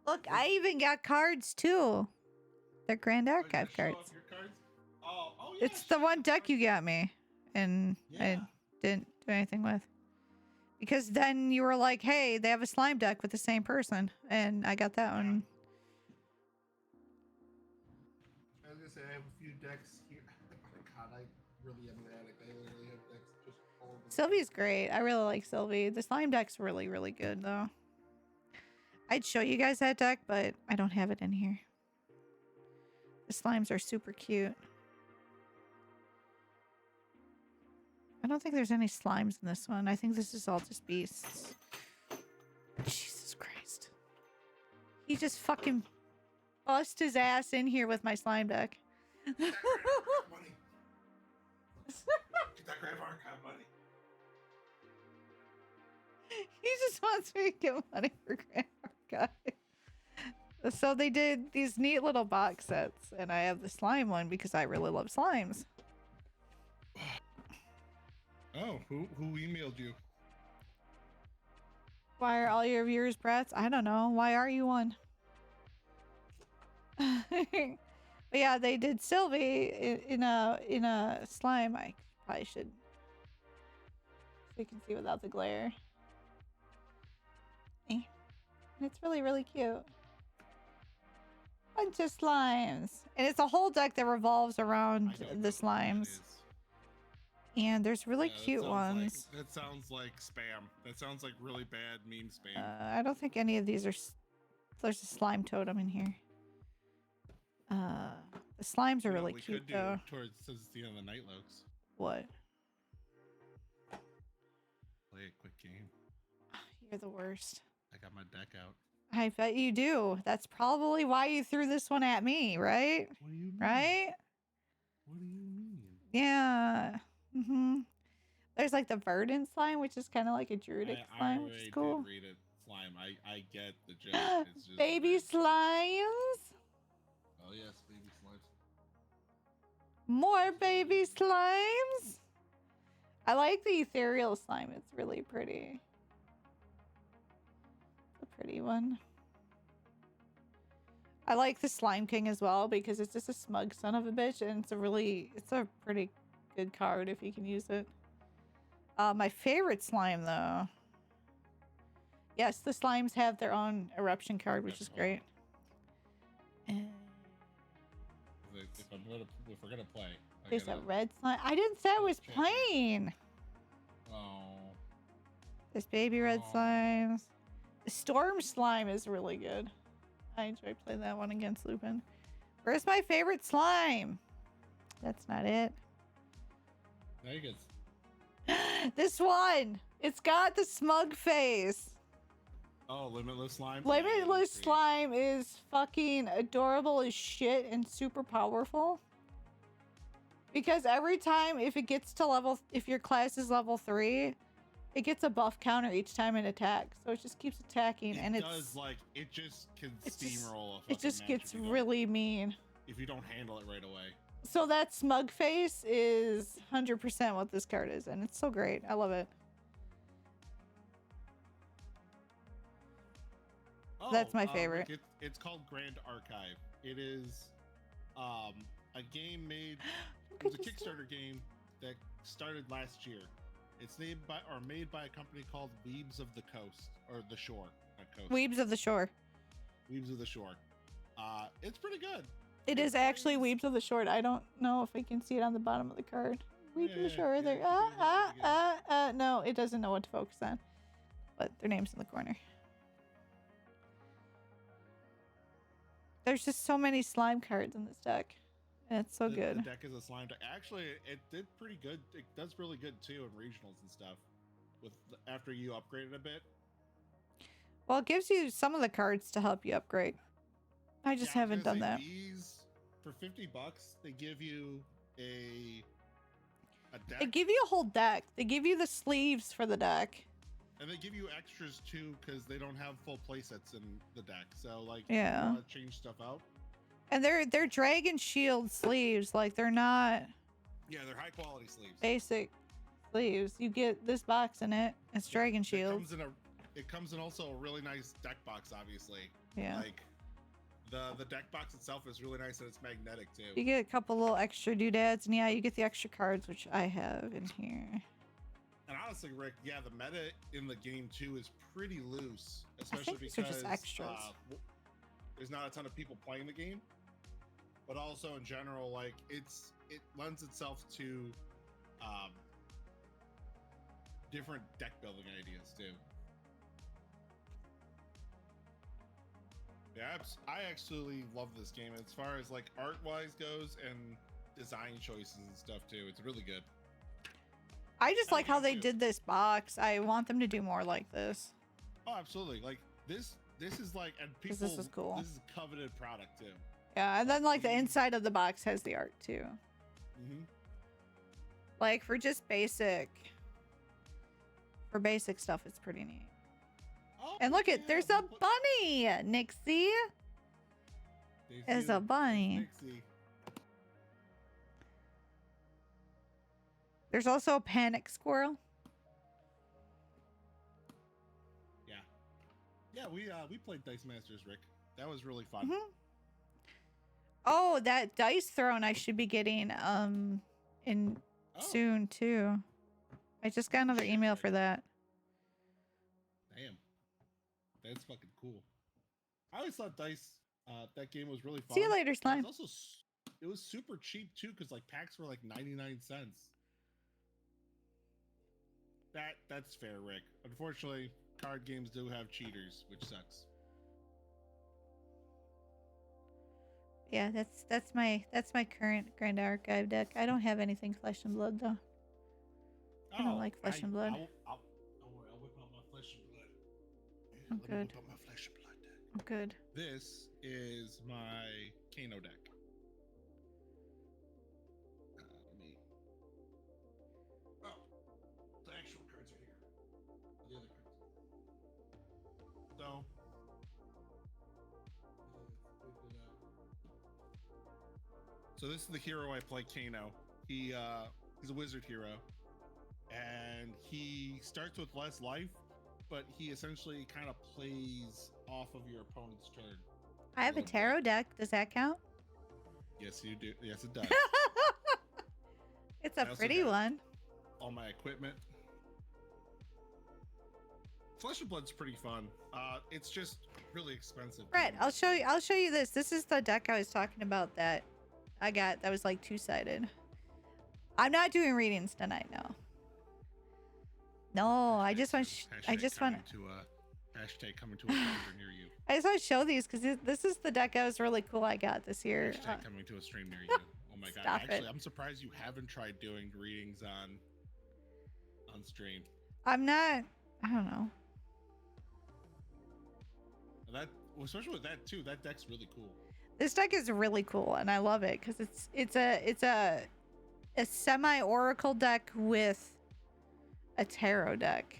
Look, I even got cards too. They're Grand Archive cards. Your cards? Oh, yeah. It's the one deck you got me, and Yeah. I didn't do anything with. Because then you were like, hey, they have a slime deck with the same person. And I got that one. I was gonna say I have a few decks here. Oh God, I really am an addict. I literally have decks just all over. Sylvie's great. I really like Sylvie. The slime deck's really, really good though. I'd show you guys that deck, but I don't have it in here. The slimes are super cute. I don't think there's any slimes in this one. I think this is all just beasts. Jesus Christ. He just fucking bust his ass in here with my slime deck. Get that Grand Archive money. He just wants me to get money for Grand Archive. So they did these neat little box sets, and I have the slime one because I really love slimes. Oh, who emailed you? Why are all your viewers brats? I don't know. Why are you one? But yeah, they did Sylvie in a slime. I probably should, so you can see without the glare. And it's really, really cute. Bunch of slimes. And it's a whole deck that revolves around the slimes. And there's really cute ones. That sounds like spam. That sounds like really bad meme spam. I don't think any of these are... There's a slime totem in here. The slimes are really cute, though. Towards since it's the end of the night, Lokes. What? Play a quick game. You're the worst. I got my deck out. I bet you do. That's probably why you threw this one at me, right? What do you mean? Right? What do you mean? Yeah. There's like the verdant slime, which is kind of like a druidic slime, which is cool. Did read it. Slime. I get the joke. It's just baby slimes. Oh yes, baby slimes. More baby slimes. I like the ethereal slime. It's really pretty. It's a pretty one. I like the Slime King as well because it's just a smug son of a bitch, and it's a pretty good card if you can use it. My favorite slime though. Yes, the slimes have their own eruption card, which is great. And If we're gonna play, there's a red slime. I didn't say I was playing. Oh. There's baby red slimes. The storm slime is really good. I enjoy playing that one against Lupin. Where's my favorite slime? That's not it. Now you get This one. It's got the smug face. Oh, Limitless Slime? Limitless Slime is fucking adorable as shit and super powerful. Because every time if your class is level 3, it gets a buff counter each time it attacks. So it just keeps attacking and it just can steamroll a it just gets really mean. If you don't handle it right away. So that smug face is 100% what this card is, and it's so great. I love it. That's my Rick, favorite. it's called Grand Archive. It is a game made. It was a Kickstarter game that started last year. It's made by a company called Weebs of the Coast or the Shore, not Coast. Weebs of the Shore. Weebs of the Shore. It's pretty good. It is actually Weebs of the Shore. I don't know if I can see it on the bottom of the card. Weebs of the Shore. yeah, There. No, it doesn't know what to focus on. But their name's in the corner. There's just so many slime cards in this deck. And it's so good. The deck is a slime deck. Actually, it did pretty good. It does really good too in regionals and stuff. After you upgrade it a bit. Well, it gives you some of the cards to help you upgrade. I just haven't done that. These, for $50, they give you a deck. They give you a whole deck. They give you the sleeves for the deck. And they give you extras too, because they don't have full playsets in the deck. So like, Yeah. you want to change stuff out. And they're dragon shield sleeves. Like they're not Yeah, they're high quality sleeves. basic sleeves. You get this box in it. It's dragon shield. It comes in also a really nice deck box, obviously. Yeah. Like the deck box itself is really nice and it's magnetic too. You get a couple little extra doodads, and yeah, you get the extra cards, which I have in here. And honestly, Rick, yeah, the meta in the game too is pretty loose, especially think these are because just extras. There's not a ton of people playing the game, but also in general, like it lends itself to different deck building ideas too. Yeah, I absolutely love this game as far as like art wise goes and design choices and stuff too. It's really good. I just like how they too. did this box. I want them to do more like this. Oh, absolutely. Like this is like, and people, This is cool. This is a coveted product too. Yeah, and then like the inside of the box has the art too. Mm-hmm. Like for just basic stuff, it's pretty neat. Oh, And look at, yeah, there's we a put- bunny, Nixie. There's a bunny. Nixie. There's also a panic squirrel. Yeah, we played Dice Masters, Rick. That was really fun. Mhm. Oh, that dice throne I should be getting in Oh, soon too. I just got another email for that. damn. That's fucking cool. I always thought Dice, that game was really fun. See you later, It slime. was also it was super cheap too, because like packs were like 99 cents. That's fair, Rick. Unfortunately, card games do have cheaters, which sucks. Yeah, that's my current Grand Archive deck. I don't have anything Flesh and Blood though. I don't like Flesh and Blood. Don't worry, I'll whip out my Flesh and Blood. I'm Let me good. whip out my Flesh and Blood deck. I'm good. This is my Kano deck. Let me. Oh, the actual cards are here. The other cards. So. So this is the hero I play, Kano. He's a wizard hero, and he starts with less life, but he essentially kind of plays off of your opponent's turn. I have a tarot deck. Does that count? Yes, you do. Yes, it does. It's I a also pretty got- one. All my equipment. Flesh and Blood's pretty fun. It's just really expensive. Brett, I'll show you this. This is the deck I was talking about that I got that was like two-sided. I'm not doing readings tonight, no. No, I just want Hashtag coming to a stranger near you. I just want to show these because this is the deck I was really cool I got this year. Hashtag coming to a stream near you. Oh my god! Stop Actually, it. I'm surprised you haven't tried doing readings on stream. I'm not. I don't know. Especially with that too. That deck's really cool. This deck is really cool, and I love it because it's a semi-oracle deck with a tarot deck.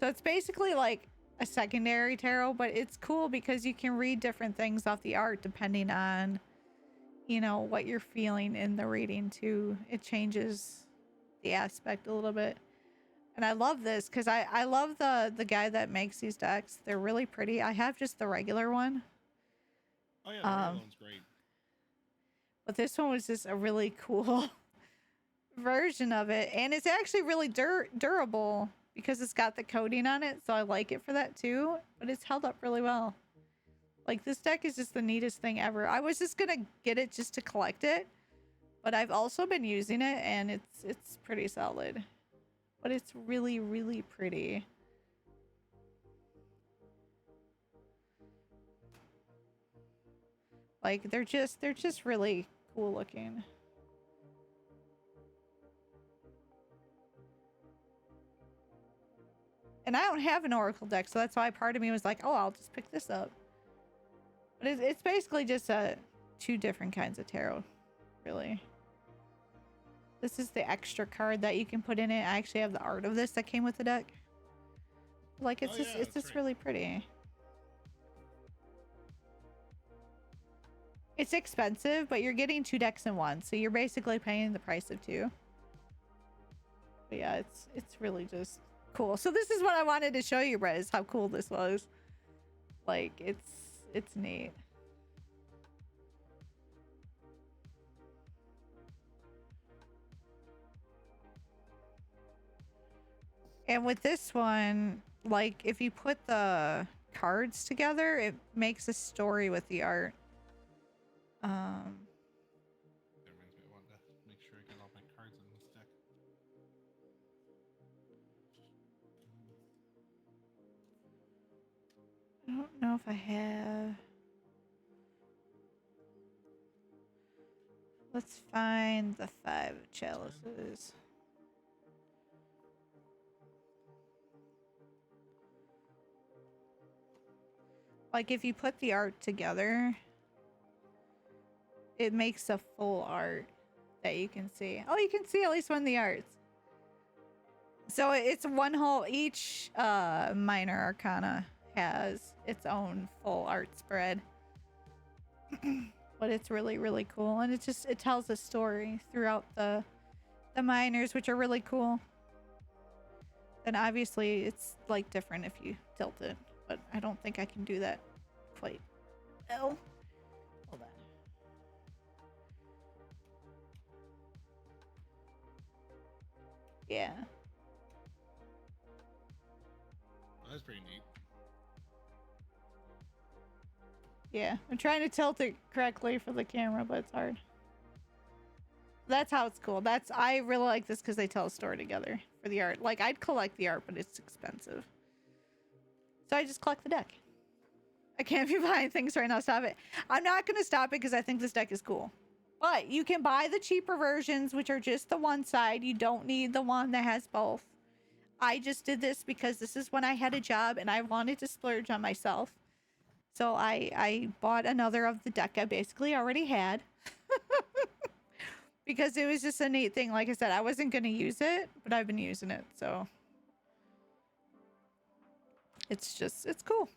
So it's basically like a secondary tarot, but it's cool because you can read different things off the art depending on, you know, what you're feeling in the reading too. It changes the aspect a little bit. And I love this because I love the guy that makes these decks. They're really pretty. I have just the regular one. Oh yeah, the regular one's great. But this one was just a really cool version of it. And it's actually really durable because it's got the coating on it. So I like it for that too. But it's held up really well. Like, this deck is just the neatest thing ever. I was just gonna get it just to collect it. But I've also been using it and it's pretty solid. But it's really, really pretty. Like, they're just really cool looking. And I don't have an Oracle deck, so that's why part of me was like, oh, I'll just pick this up. But it's basically just two different kinds of tarot, really. This is the extra card that you can put in it. I actually have the art of this that came with the deck. Like, it's just really pretty. It's expensive, but you're getting 2 decks in one, so you're basically paying the price of 2. But yeah, it's really just cool. So this is what I wanted to show you, Brett, is how cool this was. Like, it's neat. And with this one, like, if you put the cards together, it makes a story with the art. That reminds me, I wanted to make sure I get all my cards in this deck. I don't know if I have. Let's find the 5 chalices. Like, if you put the art together, it makes a full art that you can see. Oh, you can see at least one of the arts. So it's one whole, each minor arcana has its own full art spread. But it's really, really cool. And it tells a story throughout the minors, which are really cool. And obviously it's like different if you tilt it, but I don't think I can do that quite well. Hold on. Yeah. That's pretty neat. Yeah, I'm trying to tilt it correctly for the camera, but it's hard. That's how it's cool. I really like this because they tell a story together for the art. Like, I'd collect the art, but it's expensive. So I just collect the deck. I can't be buying things right now. Stop it. I'm not going to stop it because I think this deck is cool. But you can buy the cheaper versions, which are just the one side. You don't need the one that has both. I just did this because this is when I had a job and I wanted to splurge on myself. So I bought another of the deck I basically already had. Because it was just a neat thing. Like I said, I wasn't going to use it, but I've been using it. So it's cool.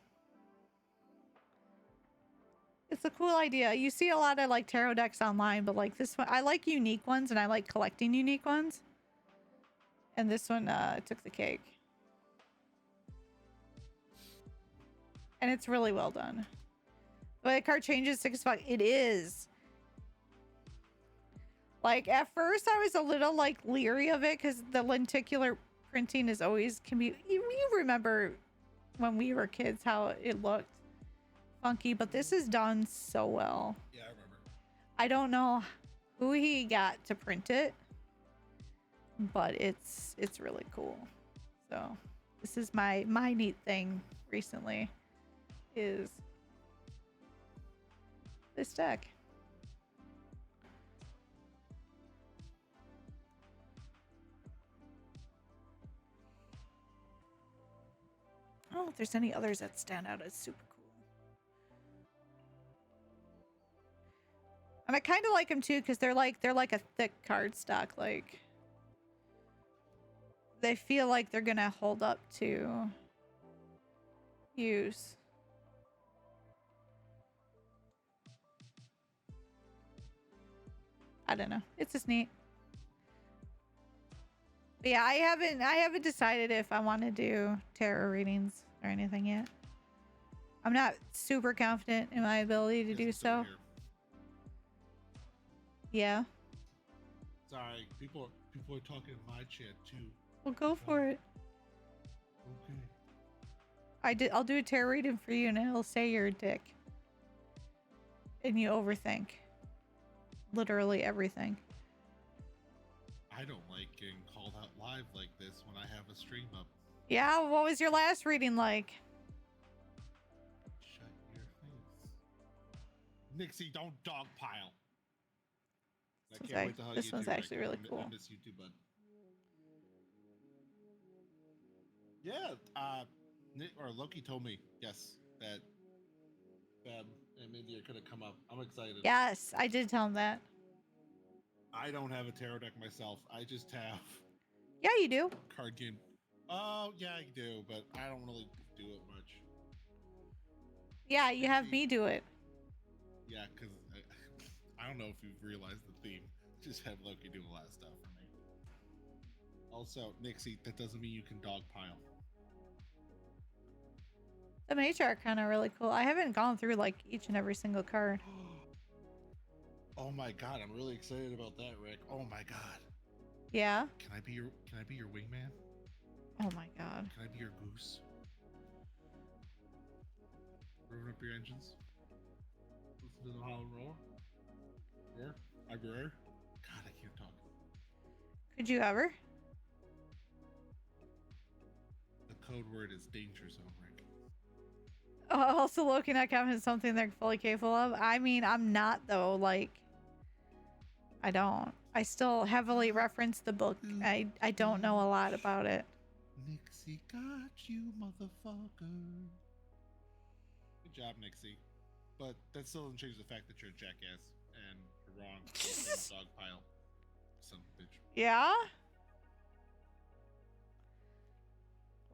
It's a cool idea. You see a lot of like tarot decks online, but like this one, I like unique ones and I like collecting unique ones. And this one took the cake. And it's really well done. But the card changes 6 bucks. It is. Like, at first I was a little like leery of it because the lenticular printing is always can be. You remember when we were kids how it looked funky, but this is done so well. Yeah, I remember. I don't know who he got to print it, but it's really cool. So this is my neat thing recently is this deck. Oh, if there's any others that stand out as super cool. And I kind of like them too because they're like a thick cardstock. Like, they feel like they're gonna hold up to use. I don't know. It's just neat. But yeah, I haven't decided if I want to do tarot readings or anything yet. I'm not super confident in my ability to Yes, do I'm still so. here. Yeah. Sorry, people are talking in my chat too. Well, go for it. Okay. I'll do a tarot reading for you and it'll say you're a dick. And you overthink. Literally everything. I don't like getting called out live like this when I have a stream up. Yeah, what was your last reading like? Shut your face. Nixie, don't dogpile. I can't wait to hug This you one's too, Rick. actually really I cool. miss you too, bud. Yeah, Nick or Loki told me, yes, that Fab and Mindy are gonna come up. I'm excited. Yes, I did tell him that. I don't have a tarot deck myself. I just have Yeah, you do. card game. Oh yeah, I do, but I don't really do it much. Yeah, you have me do it. Yeah, because I don't know if you've realized the theme. Just have Loki do a lot of stuff for me. Also, Nixie, that doesn't mean you can dogpile. The mage are kind of really cool. I haven't gone through like each and every single card. Oh my god, I'm really excited about that, Rick. Oh my god. Yeah. Can I be your wingman? Oh my god. Can I be your goose? Revving up your engines. Listen to the hollow roar. Roar. I roar. God, I can't talk. Could you ever? The code word is danger zone, Rick. Also, Loki not confident something they're fully capable of. I mean, I'm not though. Like, I don't. I still heavily reference the book. I don't know a lot about it. Nixie got you, motherfucker. Good job, Nixie. But that still doesn't change the fact that you're a jackass and you're wrong. Dog pile. Son of a bitch. Yeah?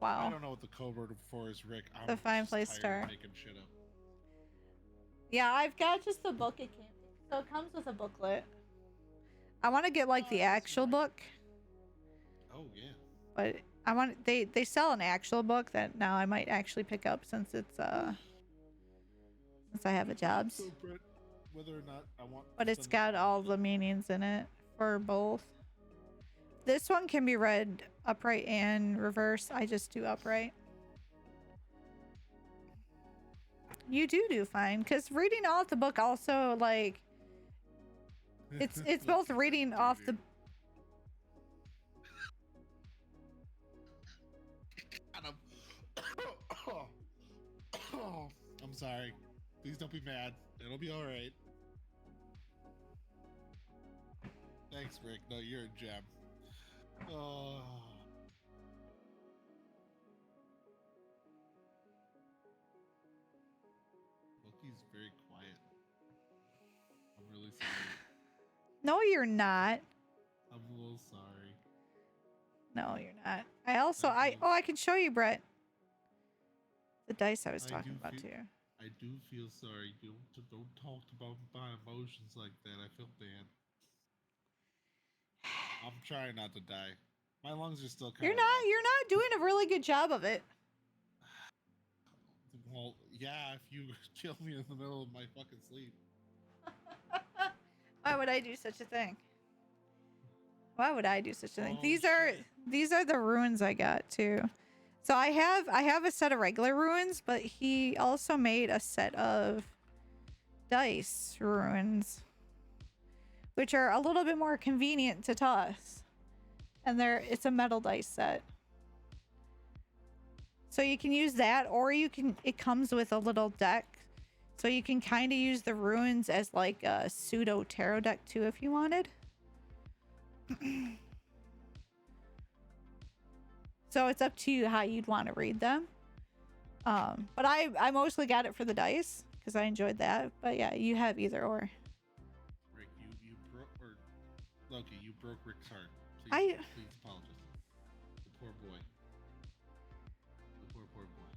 I Wow. don't know what the code word for is, Rick. I'm The fireplace just star. tired of making shit up. Yeah, I've got just the book it came. So it comes with a booklet. I want to get like the actual book, Oh yeah. but I want they sell an actual book that now I might actually pick up since it's since I have a job. So, Brett, whether or not I want. But it's got all the meanings in it for both. This one can be read upright and reverse. I just do upright. You do fine, because reading off the book also like it's both reading off the. I'm sorry. Please don't be mad. It'll be all right. Thanks, Rick. No, you're a gem. Oh. Loki's very quiet. I'm really sorry. No, you're not. I'm a little sorry. No, you're not. I can show you, Brett. The dice I was I talking do about feel- too. I do feel sorry. Don't talk about my emotions like that. I feel bad. I'm trying not to die. My lungs are still kind You're not doing a really good job of it. Well, yeah, if you kill me in the middle of my fucking sleep. Why would I do such a thing? Why would I do such a thing? Oh, These are the runes I got too. So I have a set of regular runes, but he also made a set of dice runes, which are a little bit more convenient to toss. And it's a metal dice set. So you can use that, or it comes with a little deck. So you can kind of use the runes as like a pseudo tarot deck too if you wanted. So it's up to you how you'd want to read them. But I mostly got it for the dice because I enjoyed that. But yeah, you have either or. Rick, you broke, or Loki, you broke Rick's heart. I- Please apologize. The poor boy. The poor boy.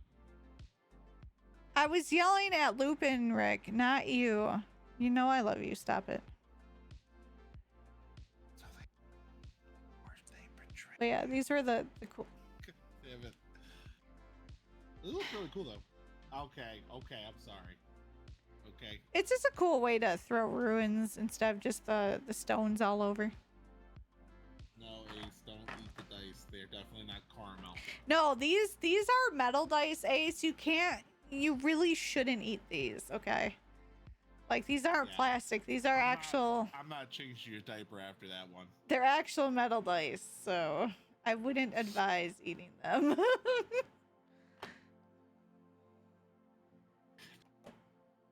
I was yelling at Lupin, Rick, not you. You know I love you. Stop it. So they betrayed But yeah, these were the cool. Damn it. It looks really cool though. Okay, I'm sorry. Okay. It's just a cool way to throw ruins instead of just the stones all over. No, Ace, don't eat the dice. They're definitely not caramel. No, these are metal dice, Ace. You really shouldn't eat these, okay? Like, these aren't plastic. These are actual... I'm not changing your diaper after that one. They're actual metal dice, so I wouldn't advise eating them.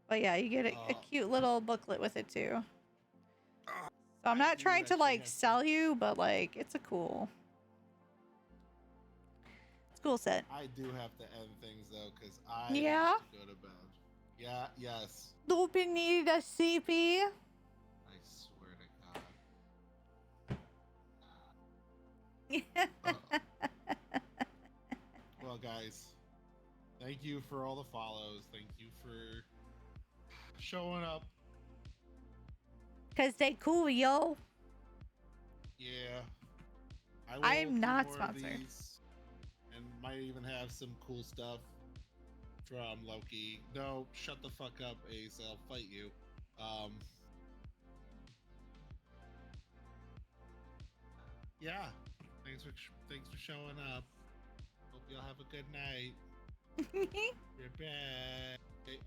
But yeah, you get a cute little booklet with it, too. So I'm not trying to, like, sell you, but, like, it's a cool set. I do have to end things, though, because I Yeah? have to go to bed. Yeah, yes. Lupin needed a CP. I swear to God. Well, guys, thank you for all the follows. Thank you for showing up. Cause they cool, yo. Yeah. I am do not more of sponsored. these, and might even have some cool stuff from Loki. No, shut the fuck up, Ace. I'll fight you. Yeah. Thanks for showing up. Hope y'all have a good night. You're back.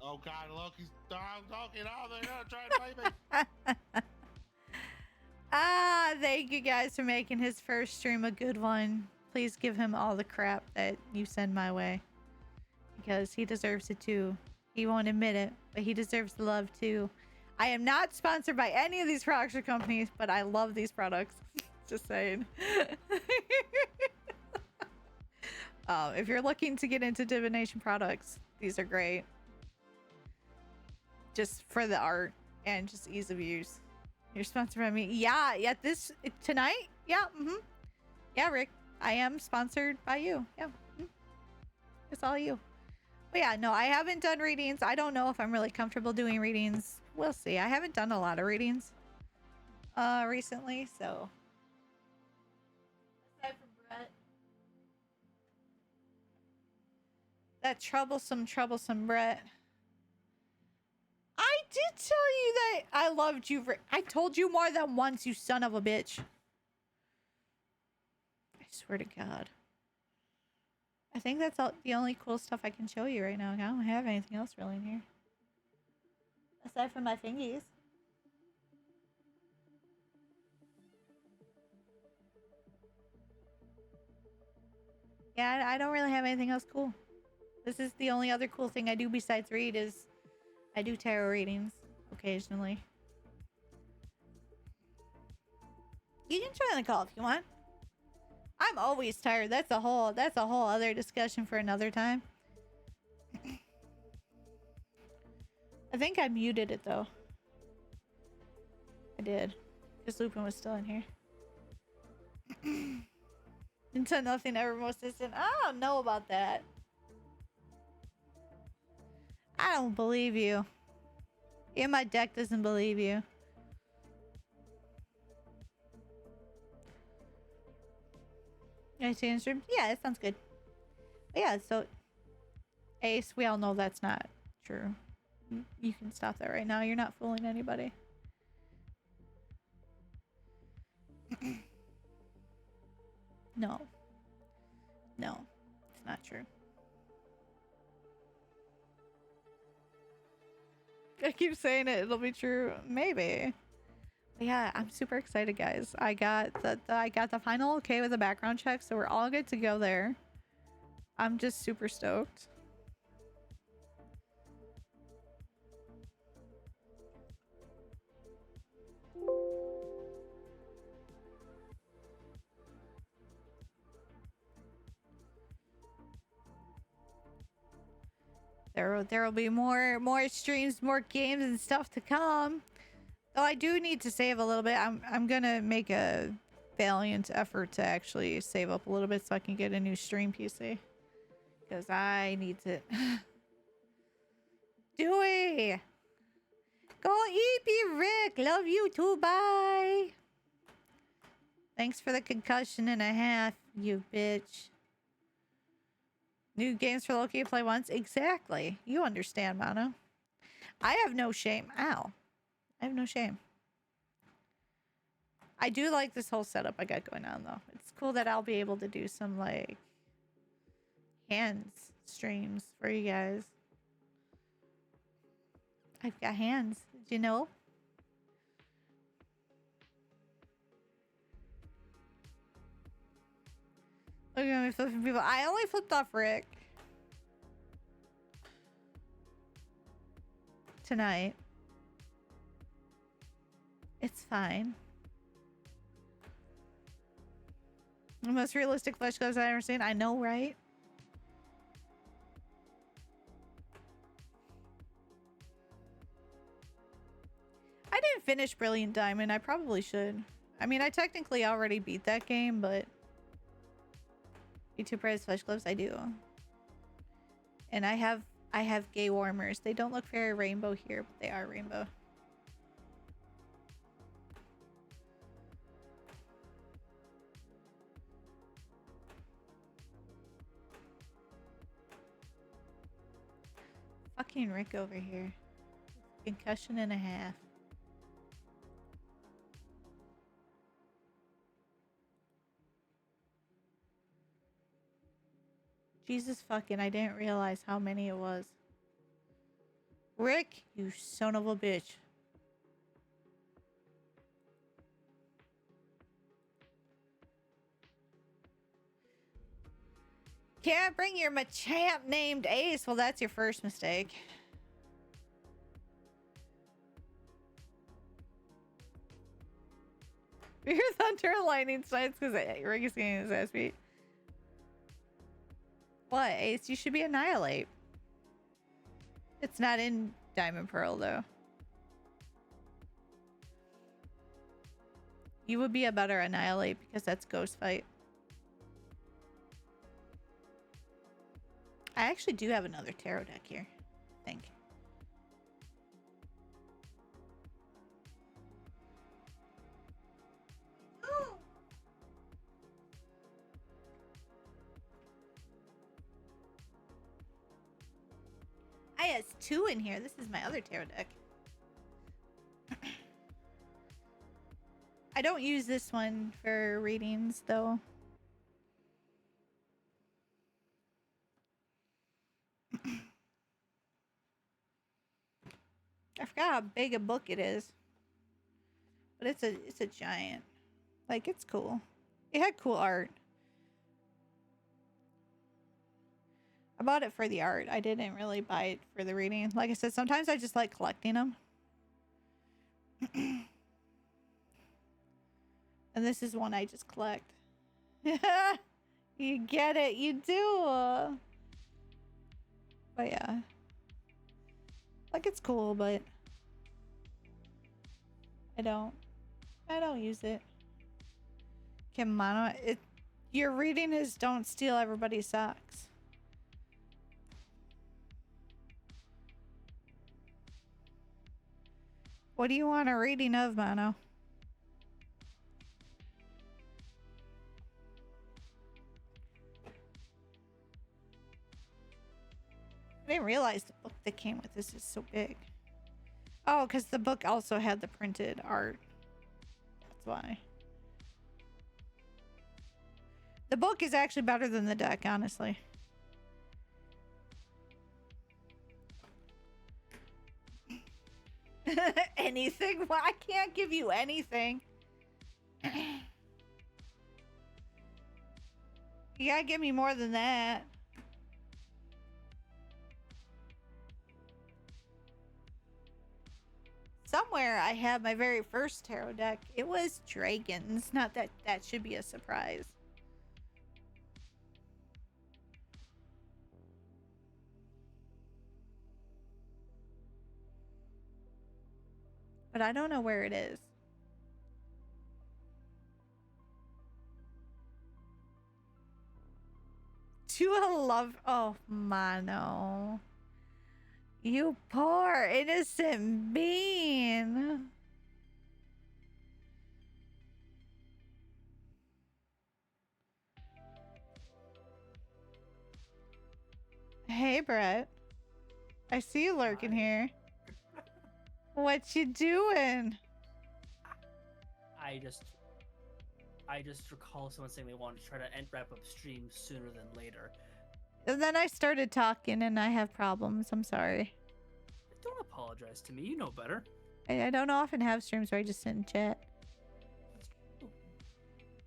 Oh God, Loki's down. Loki, no, they're gonna try and fight me. Thank you guys for making his first stream a good one. Please give him all the crap that you send my way. Because he deserves it too. He won't admit it, but he deserves the love too. I am not sponsored by any of these products or companies, but I love these products. Just saying. If you're looking to get into divination products, these are great. Just for the art and just ease of use. You're sponsored by me. Yeah, tonight? Yeah, Yeah, Rick. I am sponsored by you. Yeah. It's all you. But yeah, no, I haven't done readings. I don't know if I'm really comfortable doing readings. We'll see. I haven't done a lot of readings recently, so. Aside from Brett. That troublesome Brett. I did tell you that I loved you. I told you more than once, you son of a bitch. I swear to God. I think that's the only cool stuff I can show you right now. I don't have anything else really in here. Aside from my fingies. Yeah, I don't really have anything else cool. This is the only other cool thing I do besides read is I do tarot readings occasionally. You can join the call if you want. I'm always tired. That's a whole other discussion for another time. I think I muted it though. I did. Because Lupin was still in here. Until nothing ever most distant. I don't know about that. I don't believe you. Even my deck doesn't believe you. I see in stream? Yeah, it sounds good. But yeah, so Ace, we all know that's not true. You can stop that right now. You're not fooling anybody. No. No, it's not true. I keep saying it, it'll be true. Maybe. But yeah, I'm super excited, guys. I got the final okay with the background check, so we're all good to go there. I'm just super stoked. There will be more streams, more games and stuff to come. Though I do need to save a little bit. I'm gonna make a valiant effort to actually save up a little bit so I can get a new stream PC. Because I need to. Dewey! Go EP Rick! Love you too, bye! Thanks for the concussion and a half, you bitch. New games for Loki to play once? Exactly. You understand, Mono. I have no shame. Ow. I have no shame. I do like this whole setup I got going on, though. It's cool that I'll be able to do some, like, hands streams for you guys. I've got hands. Did you know? Look at me flipping people. I only flipped off Rick. Tonight. It's fine. The most realistic flesh gloves I've ever seen. I know, right? I didn't finish Brilliant Diamond. I probably should. I mean, I technically already beat that game, but... YouTube Prize Flesh Gloves, I do. And I have gay warmers. They don't look very rainbow here, but they are rainbow. Fucking Rick over here. Concussion and a half. Jesus fucking, I didn't realize how many it was. Rick, you son of a bitch. Can't bring your Machamp named Ace. Well, that's your first mistake. Your Thunder Lightning Strikes because Rick is getting his ass beat. What, Ace? You should be Annihilate. It's not in Diamond Pearl, though. You would be a better Annihilate because that's Ghost Fight. I actually do have another tarot deck here, I think. I has two in here. This is my other tarot deck. I don't use this one for readings, though. I forgot how big a book it is. But it's a giant. Like, it's cool. It had cool art. I bought it for the art. I didn't really buy it for the reading. Like I said, sometimes I just like collecting them. And this is one I just collect. You get it. You do. But yeah. Like, it's cool, but I don't use it. Come on. Your reading is don't steal everybody's socks. What do you want a reading of, Mono? I didn't realize the book that came with this is so big. Oh, because the book also had the printed art. That's why. The book is actually better than the deck, honestly. Anything? Well, I can't give you anything. You gotta give me more than that. Somewhere I have my very first tarot deck. It was dragons. Not that that should be a surprise. But I don't know where it is. To a love. Oh, Mono. You poor innocent bean. Hey, Brett. I see you lurking Hi. here. What you doing? I just I just recall someone saying they wanted to try to wrap up streams sooner than later. And then I started talking and I have problems. I'm sorry. Don't apologize to me. You know better. I don't often have streams where I just sit and chat. That's true.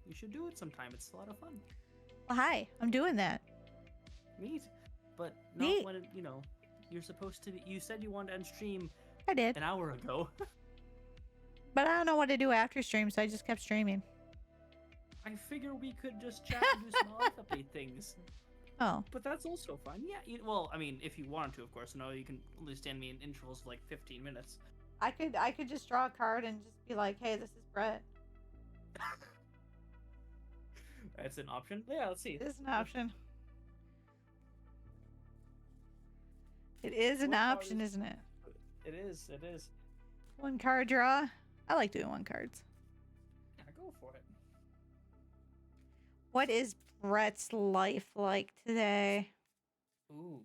You should do it sometime. It's a lot of fun. Well, hi. I'm doing that. Neat. But not Neat. when, you're supposed to be. You said you wanted to end stream I did. an hour ago. But I don't know what to do after stream, so I just kept streaming. I figure we could just chat and do some life update things. Oh. But that's also fun. Yeah, well, I mean, if you wanted to, of course. No, you can understand me in intervals of like 15 minutes. I could just draw a card and just be like, hey, this is Brett. That's an option. Yeah, let's see. It is an option. It is an What card option, isn't it? It is. It is. One card draw. I like doing one cards. Yeah, go for it. What is Brett's life like today? Ooh,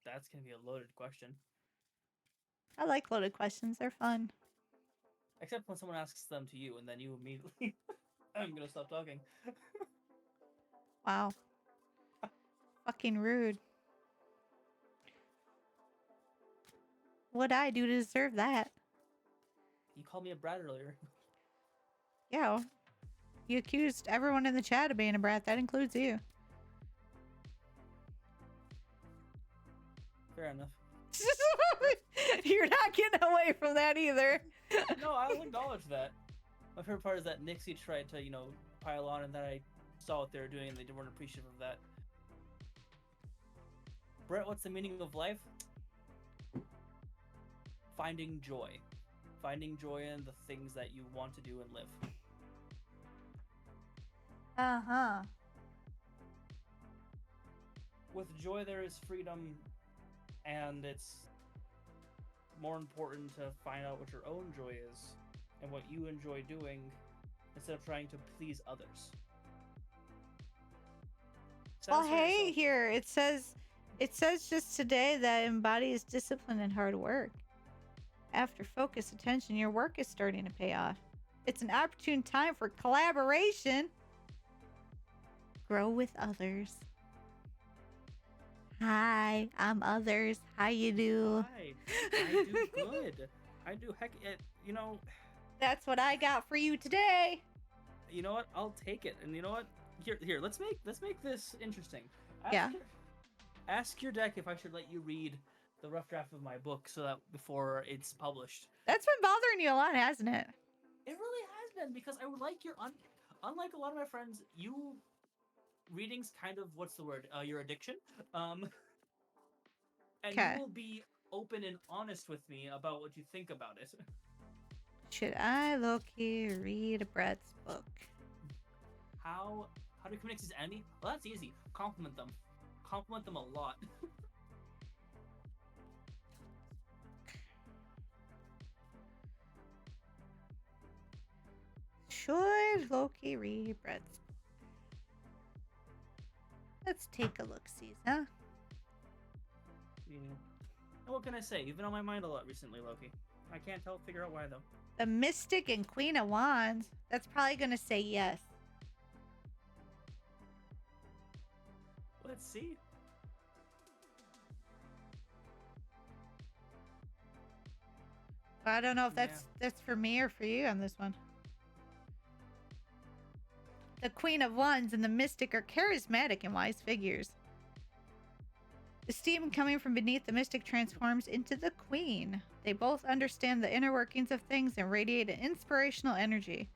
that's gonna be a loaded question. I like loaded questions. They're fun. Except when someone asks them to you, and then you immediately. I'm gonna stop talking. Wow. Fucking rude. What'd I do to deserve that? You called me a brat earlier. Yeah. You accused everyone in the chat of being a brat. That includes you. Fair enough. You're not getting away from that either. No, I'll acknowledge that. My favorite part is that Nixie tried to, pile on, and that I saw what they were doing, and they weren't appreciative of that. Brett, what's the meaning of life? Finding joy. Finding joy in the things that you want to do and live. Uh-huh. With joy, there is freedom, and it's more important to find out what your own joy is and what you enjoy doing instead of trying to please others. Well, Satisfy hey, yourself. here it says just today that embodies discipline and hard work. After focused attention, your work is starting to pay off. It's an opportune time for collaboration. Grow with others. Hi, I'm others. How you do? Hi, I do good. I do heck it. That's what I got for you today. You know what? I'll take it. And you know what? Here. Let's make this interesting. Yeah. Ask your deck if I should let you read the rough draft of my book so that before it's published. That's been bothering you a lot, hasn't it? It really has been, because I would like unlike a lot of my friends, you reading's kind of, what's the word? Your addiction. And Okay. you will be open and honest with me about what you think about it. Should I low-key read Brett's book? How do Phoenix's enemy? Well, that's easy. Compliment them. Compliment them a lot. Should Loki read Brett's book? Let's take a look-see, huh? Yeah. And what can I say? You've been on my mind a lot recently, Loki. I can't figure out why though. The Mystic and Queen of Wands. That's probably gonna say yes. Let's see. I don't know if that's for me or for you on this one. The Queen of Wands and the Mystic are charismatic and wise figures. The steam coming from beneath the Mystic transforms into the Queen. They both understand the inner workings of things and radiate an inspirational energy.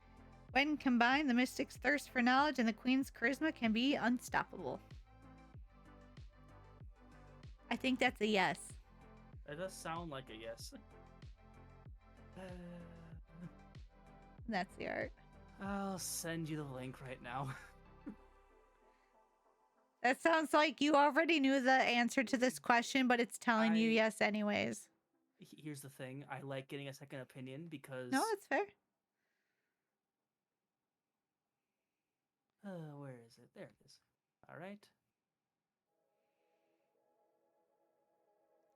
When combined, the Mystic's thirst for knowledge and the Queen's charisma can be unstoppable. I think that's a yes. That does sound like a yes. That's the art. I'll send you the link right now. That sounds like you already knew the answer to this question, but it's telling you yes anyways. Here's the thing. I like getting a second opinion because... No, it's fair. Where is it? There it is. All right.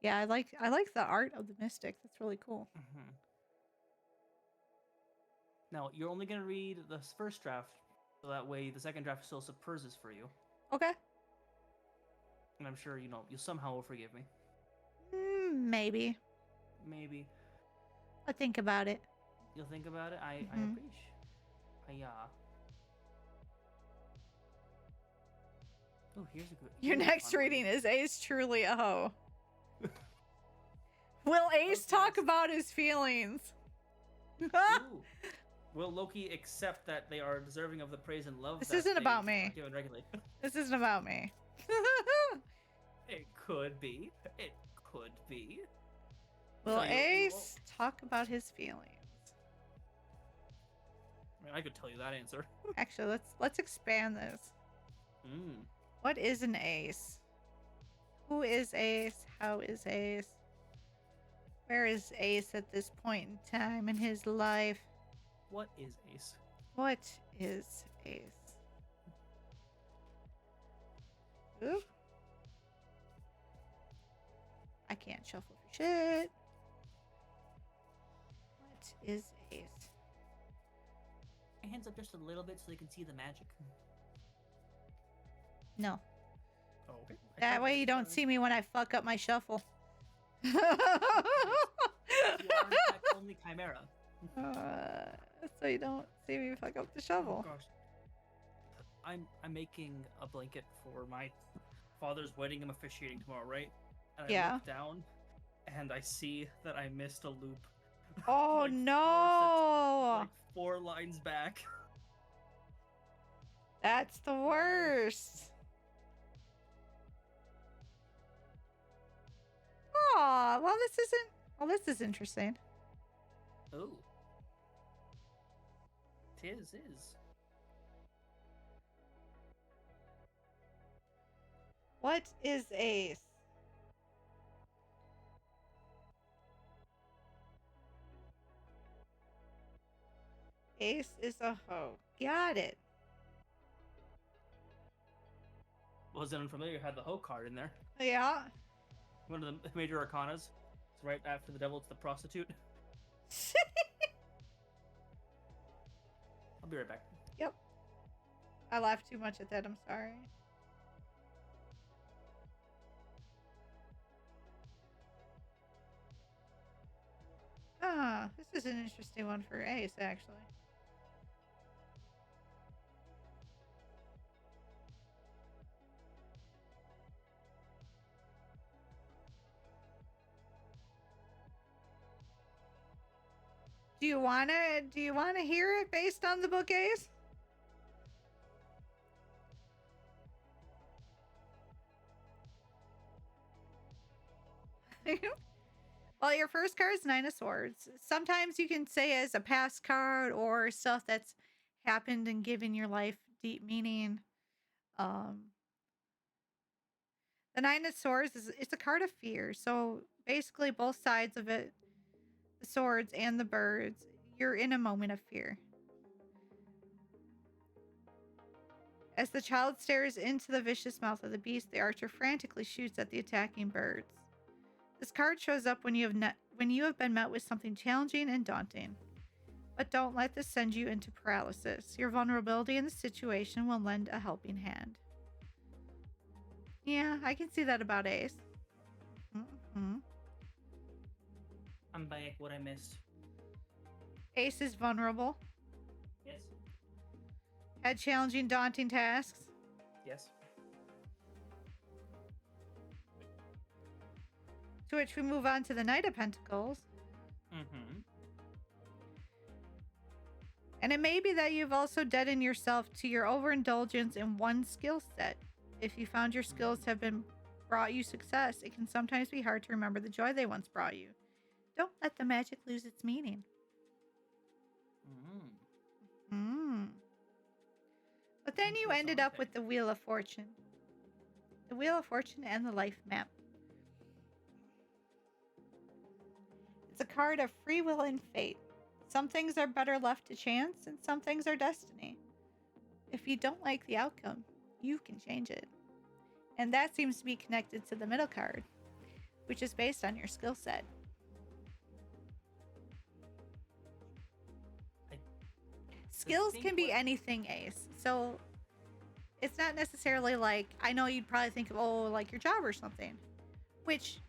Yeah, I like the art of the mystic. That's really cool. Mm-hmm. Now, you're only going to read the first draft, so that way the second draft still surprises for you. Okay. And I'm sure, you somehow will forgive me. Maybe. Maybe. I'll think about it. You'll think about it? I Mhm. appreciate. Oh, here's a good. Your here's a next fun one. reading is Ace truly a hoe. Will Ace Okay. talk about his feelings? Ooh. Will Loki accept that they are deserving of the praise and love This that isn't they about are me. given regularly? This isn't about me. It could be. It could be. Will So you Ace talk about his feelings? I mean, I could tell you that answer. Actually, let's expand this. What is an ace? Who is Ace? How is Ace? Where is Ace at this point in time in his life? What is Ace? What is Ace? Oop. I can't shuffle for shit. What is Ace? Hands up just a little bit so they can see the magic. No. Oh, okay. That way you don't see me when I fuck up my shuffle. You are in fact only Chimera. So you don't see me fuck up the Oh shovel. gosh. I'm making a blanket for my father's wedding. I'm officiating tomorrow, right? And I Yeah. look down and I see that I missed a loop. Oh Like, no! like 4 lines back. That's the worst. Oh, well, this isn't. Well, this is interesting. Oh. Tis is. What is Ace? Ace is a hoe. Got it. Was it unfamiliar? Had the hoe card in there. Yeah. One of the major arcanas. It's right after the devil. It's the prostitute. I'll be right back. Yep. I laughed too much at that. I'm sorry. Ah, this is an interesting one for Ace, actually. Do you wanna hear it based on the book, Ace? Well, your first card is Nine of Swords. Sometimes you can say as a past card or stuff that's happened and given your life deep meaning. The Nine of Swords it's a card of fear. So basically, both sides of it, the swords and the birds, you're in a moment of fear. As the child stares into the vicious mouth of the beast, the archer frantically shoots at the attacking birds. This card shows up when you have been met with something challenging and daunting. But don't let this send you into paralysis. Your vulnerability in the situation will lend a helping hand. Yeah, I can see that about Ace. Mm-hmm. I'm back. What I missed. Ace is vulnerable. Yes. Had challenging, daunting tasks. Yes. To which we move on to the Knight of Pentacles. Mm-hmm. And it may be that you've also deadened yourself to your overindulgence in one skill set. If you found your skills have brought you success, it can sometimes be hard to remember the joy they once brought you. Don't let the magic lose its meaning. But then you ended up with the Wheel of Fortune. The Wheel of Fortune and the Life Map. It's a card of free will and fate. Some things are better left to chance, and some things are destiny. If you don't like the outcome, you can change it. And that seems to be connected to the middle card. which is based on your skill set. I Skills think can be what- anything, Ace. So it's not necessarily like, I know you'd probably think of, oh, like your job or something, which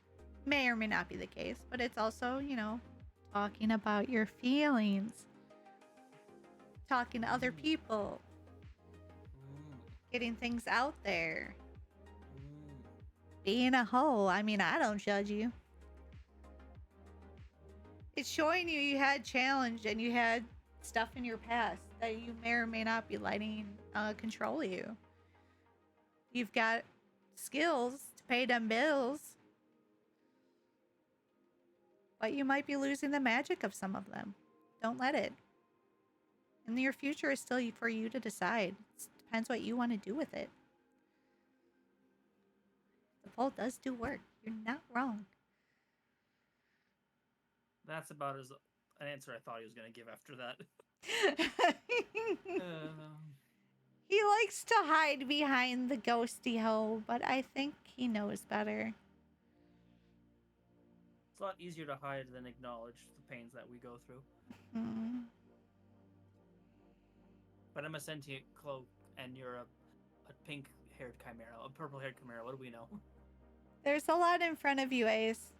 may or may not be the case, but it's also, you know, talking about your feelings, talking to other people, Mm, getting things out there, mm. being a hoe. I mean, I don't judge you. It's showing you had challenge and you had stuff in your past that you may or may not be letting control you. You've got skills to pay them bills, but you might be losing the magic of some of them. Don't let it. And your future is still for you to decide. It depends what you want to do with it. The poll does do work. You're not wrong. That's about as an answer I thought he was gonna give after that. He likes to hide behind the ghosty hoe, but I think he knows better. It's a lot easier to hide than acknowledge the pains that we go through. Hmm. But I'm a sentient cloak, and you're a pink-haired chimera, a purple-haired chimera. What do we know? There's a lot in front of you, Ace.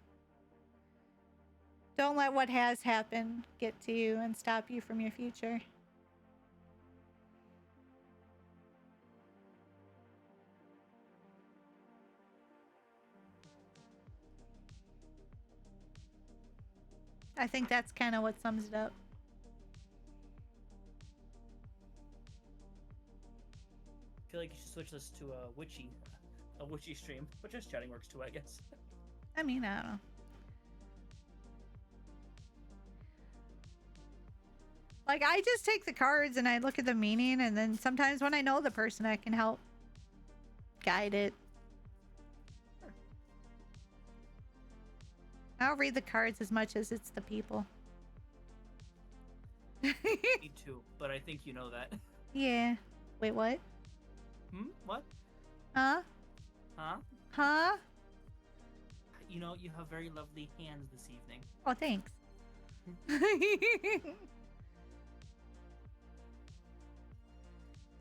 Don't let what has happened get to you and stop you from your future. I think that's kind of what sums it up. I feel like you should switch this to a witchy stream, but just chatting works too, I guess. I mean, I don't know. Like, I just take the cards and I look at the meaning, and then sometimes when I know the person, I can help guide it. I don't read the cards as much as it's the people. Me too, but I think you know that. Yeah. Wait, what? What? Huh? Huh? Huh? You know, you have very lovely hands this evening. Oh, thanks.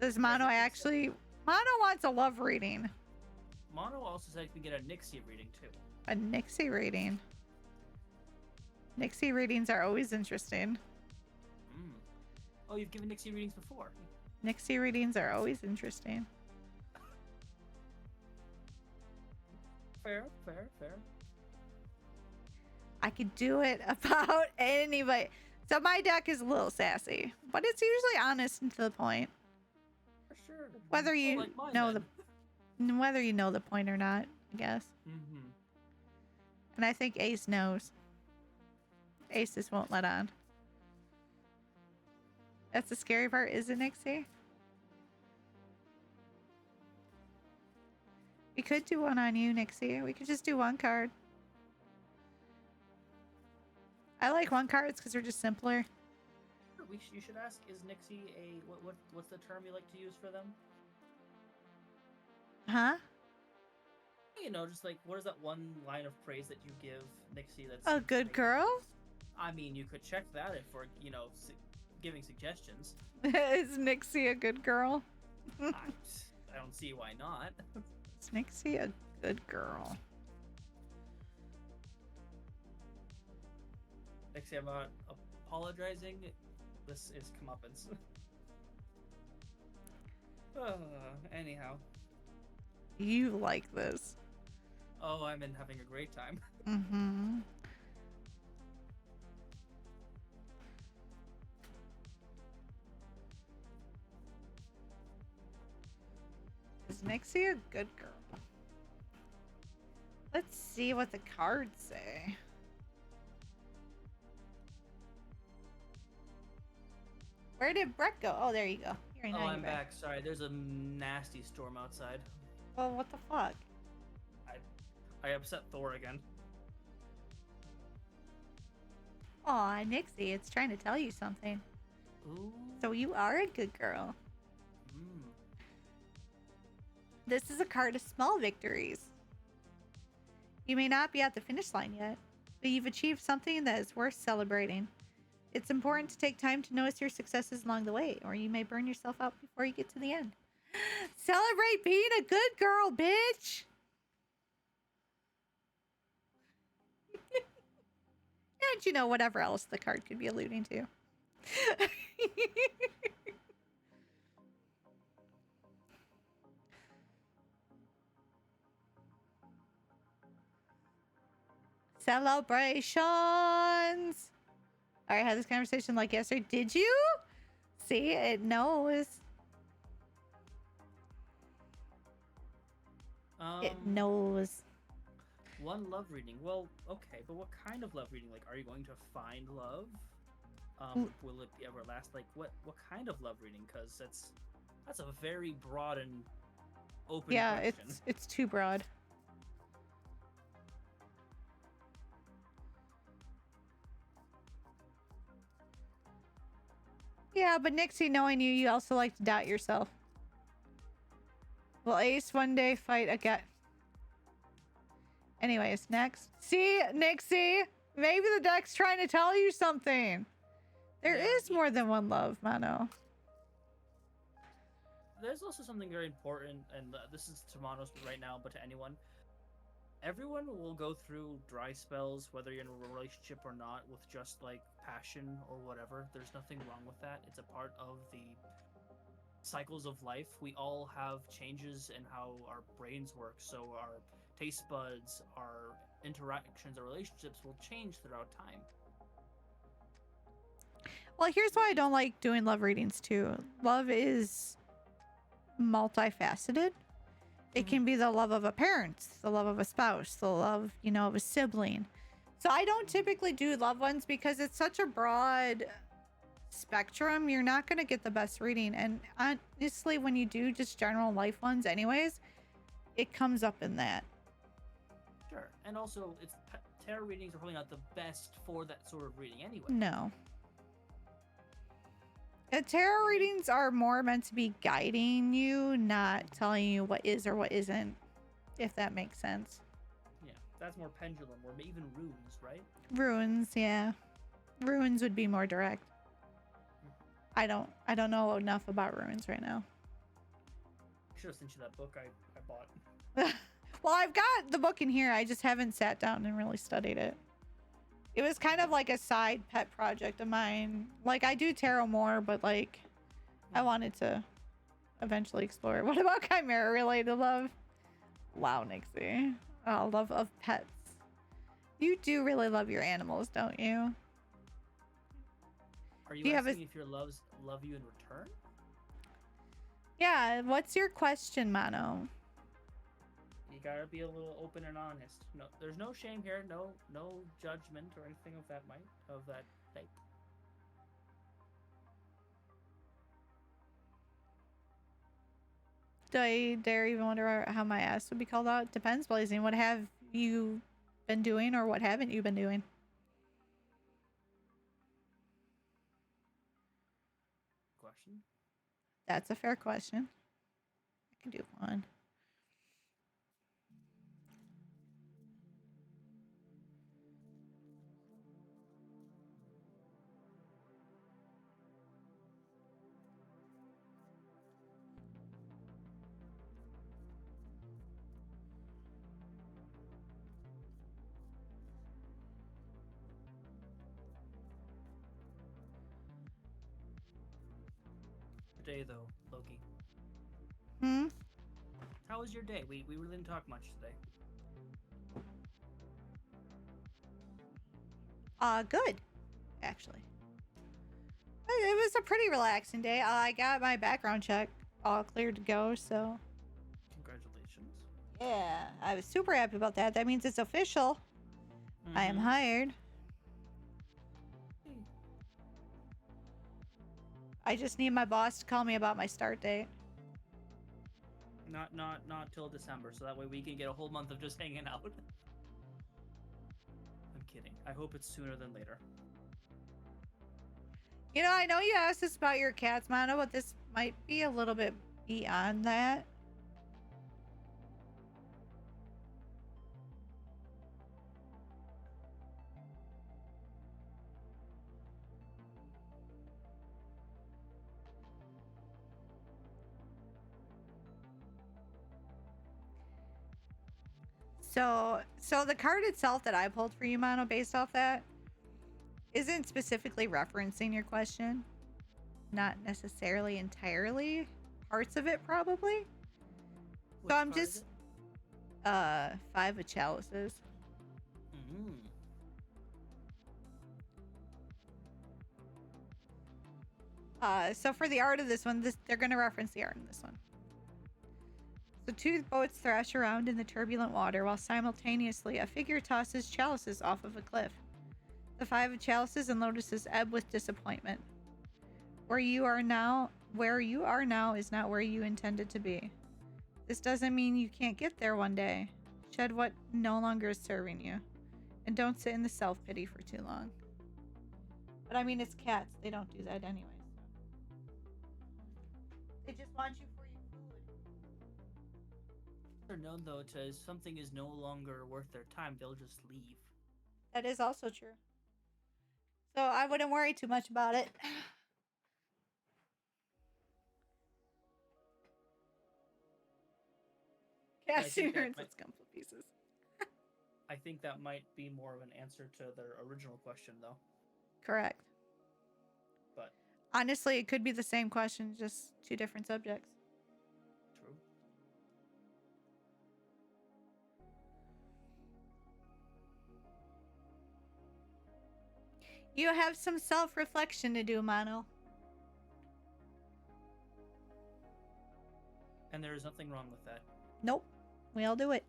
Does Mono actually... Mono wants a love reading. Mono also said we get a Nixie reading too. A Nixie reading. Nixie readings are always interesting. Oh, you've given Nixie readings before. Nixie readings are always interesting. Fair. I could do it about anybody. So my deck is a little sassy, but it's usually honest and to the point. For sure. Whether you like mine, know then. whether you know the point or not, I guess. Mm-hmm. And I think Ace knows. Ace just won't let on. That's the scary part, isn't it, Nixie? We could do one on you, Nixie. We could just do one card. I like one cards because they're just simpler. You should ask: is Nixie a what's the term you like to use for them? Huh? You know, just like what is that one line of praise that you give Nixie? That's A good girl? I mean, you could check that if we're giving suggestions. Is Nixie a good girl? I don't see why not. Is Nixie a good girl? Nixie, I'm not apologizing. This is comeuppance. Anyhow. You like this. Oh, I'm having a great time. Mm-hmm. Is Nixie a good girl? Let's see what the cards say. Where did Brett go? Oh, there you go. You're Oh, I'm back. Sorry, there's a nasty storm outside. Well, what the fuck? I upset Thor again. Aw, Nixie, it's trying to tell you something. Ooh. So you are a good girl. This is a card of small victories. You may not be at the finish line yet, but you've achieved something that is worth celebrating. It's important to take time to notice your successes along the way, or you may burn yourself out before you get to the end. Celebrate being a good girl, bitch! And you know, whatever else the card could be alluding to. Celebrations! I had this conversation like yesterday. Did you? See, it knows. It knows. One love reading. Well, okay, but what kind of love reading? Like, are you going to find love? Will it be everlasting? Like, what kind of love reading? Because that's a very broad and open question. it's too broad. Yeah, but Nixie, knowing you, you also like to doubt yourself. Will Ace one day fight again? Anyways, next. See, Nixie? Maybe the deck's trying to tell you something. There is more than one love, Mano. There's also something very important, and this is to Monos right now, but to anyone. Everyone will go through dry spells, whether you're in a relationship or not, with just like passion or whatever. There's nothing wrong with that. It's a part of the cycles of life. We all have changes in how our brains work, so our taste buds, our interactions, our relationships will change throughout time. Well, here's why I don't like doing love readings too. Love is multifaceted. It can be the love of a parent, the love of a spouse, the love, you know, of a sibling. So I don't typically do loved ones because it's such a broad spectrum. You're not going to get the best reading. And honestly, when you do just general life ones anyways, it comes up in that. Sure. And also, tarot readings are probably not the best for that sort of reading anyway. No. Tarot readings are more meant to be guiding you, not telling you what is or what isn't, if that makes sense. Yeah, that's more pendulum, or even runes, right? Runes, yeah. Runes would be more direct. I don't know enough about runes right now. I should have sent you that book I bought. Well, I've got the book in here. I just haven't sat down and really studied it. It was kind of like a side pet project of mine. Like, I do tarot more, but like, I wanted to eventually explore it. What about chimera related love? Wow, Nixie. Oh, love of pets. You do really love your animals, don't you? Are you asking if your loves love you in return? Yeah, what's your question, Mano? You gotta be a little open and honest. No, there's no shame here. No judgment or anything of that type. Do I dare even wonder how my ass would be called out? Depends, Blazing. What have you been doing, or what haven't you been doing? Question? That's a fair question. I can do one. Day though, Loki. Hmm? How was your day? We really didn't talk much today. Good, actually. It was a pretty relaxing day. I got my background check all cleared to go, so. Congratulations. Yeah, I was super happy about that. That means it's official. I am hired. I just need my boss to call me about my start date. Not till December, so that way we can get a whole month of just hanging out. I'm kidding. I hope it's sooner than later. You know, I know you asked us about your cats, Mano, but this might be a little bit beyond that. So the card itself that I pulled for you, Mono, based off that, isn't specifically referencing your question. Not necessarily entirely. Parts of it, probably. Which I'm card is just- it? 5 of chalices. Mm. So for the art of this one, they're going to reference the art in this one. So 2 boats thrash around in the turbulent water while simultaneously a figure tosses chalices off of a cliff. The 5 of chalices and lotuses ebb with disappointment. Where you are now is not where you intended to be. This doesn't mean you can't get there one day. Shed what no longer is serving you. And don't sit in the self-pity for too long. But I mean, it's cats. They don't do that anyway. They just want you for your food. They're known though to if something is no longer worth their time, they'll just leave. That is also true. So I wouldn't worry too much about it. I think that Cashmere and might- gunpla pieces. I think that might be more of an answer to their original question, though. Correct. But Honestly, it could be the same question, just 2 different subjects. true. You have some self-reflection to do, Mano. And there is nothing wrong with that. Nope. We all do it.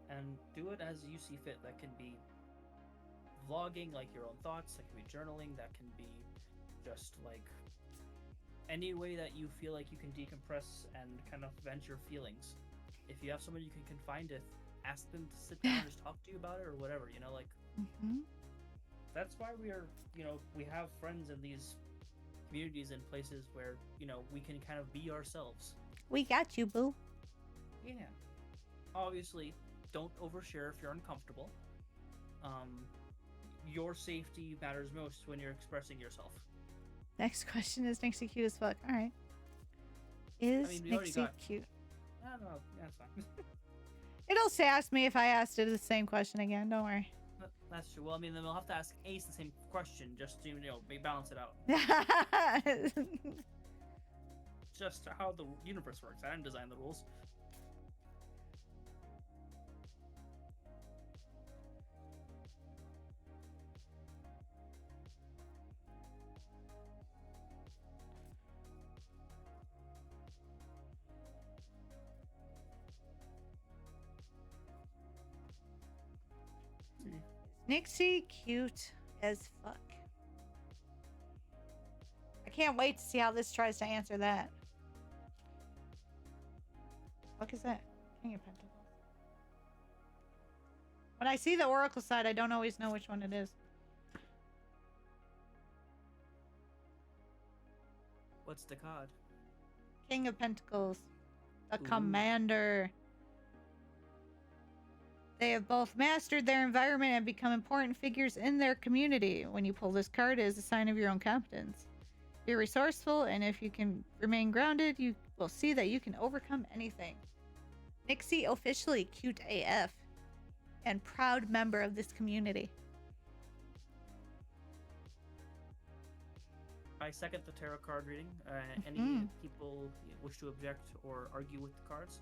And do it as you see fit. That can be vlogging, like your own thoughts. That can be journaling. That can be just like any way that you feel like you can decompress and kind of vent your feelings. If you have someone you can confide to, ask them to sit down and just talk to you about it or whatever. You know, like Mm-hmm. that's why we are. You know, we have friends in these communities and places where we can kind of be ourselves. We got you, boo. Yeah. Obviously, don't overshare if you're uncomfortable. Your safety matters most when you're expressing yourself. Next question is Nixie cute as fuck. Alright. Is we already Nixie got- cute? I don't know. That's fine. It'll say ask me if I asked it the same question again. Don't worry. That's true. Well, I mean, then we'll have to ask Ace the same question just to, balance it out. Just how the universe works. I didn't design the rules. Nixie cute as fuck. I can't wait to see how this tries to answer that. What is that? King of Pentacles. When I see the Oracle side, I don't always know which one it is. What's the card? King of Pentacles. The Ooh. commander. They have both mastered their environment and become important figures in their community. When you pull this card, it is a sign of your own competence. Be resourceful, and if you can remain grounded, you will see that you can overcome anything. Nixie officially cute AF and proud member of this community. I second the tarot card reading. Any Mhm. people wish to object or argue with the cards?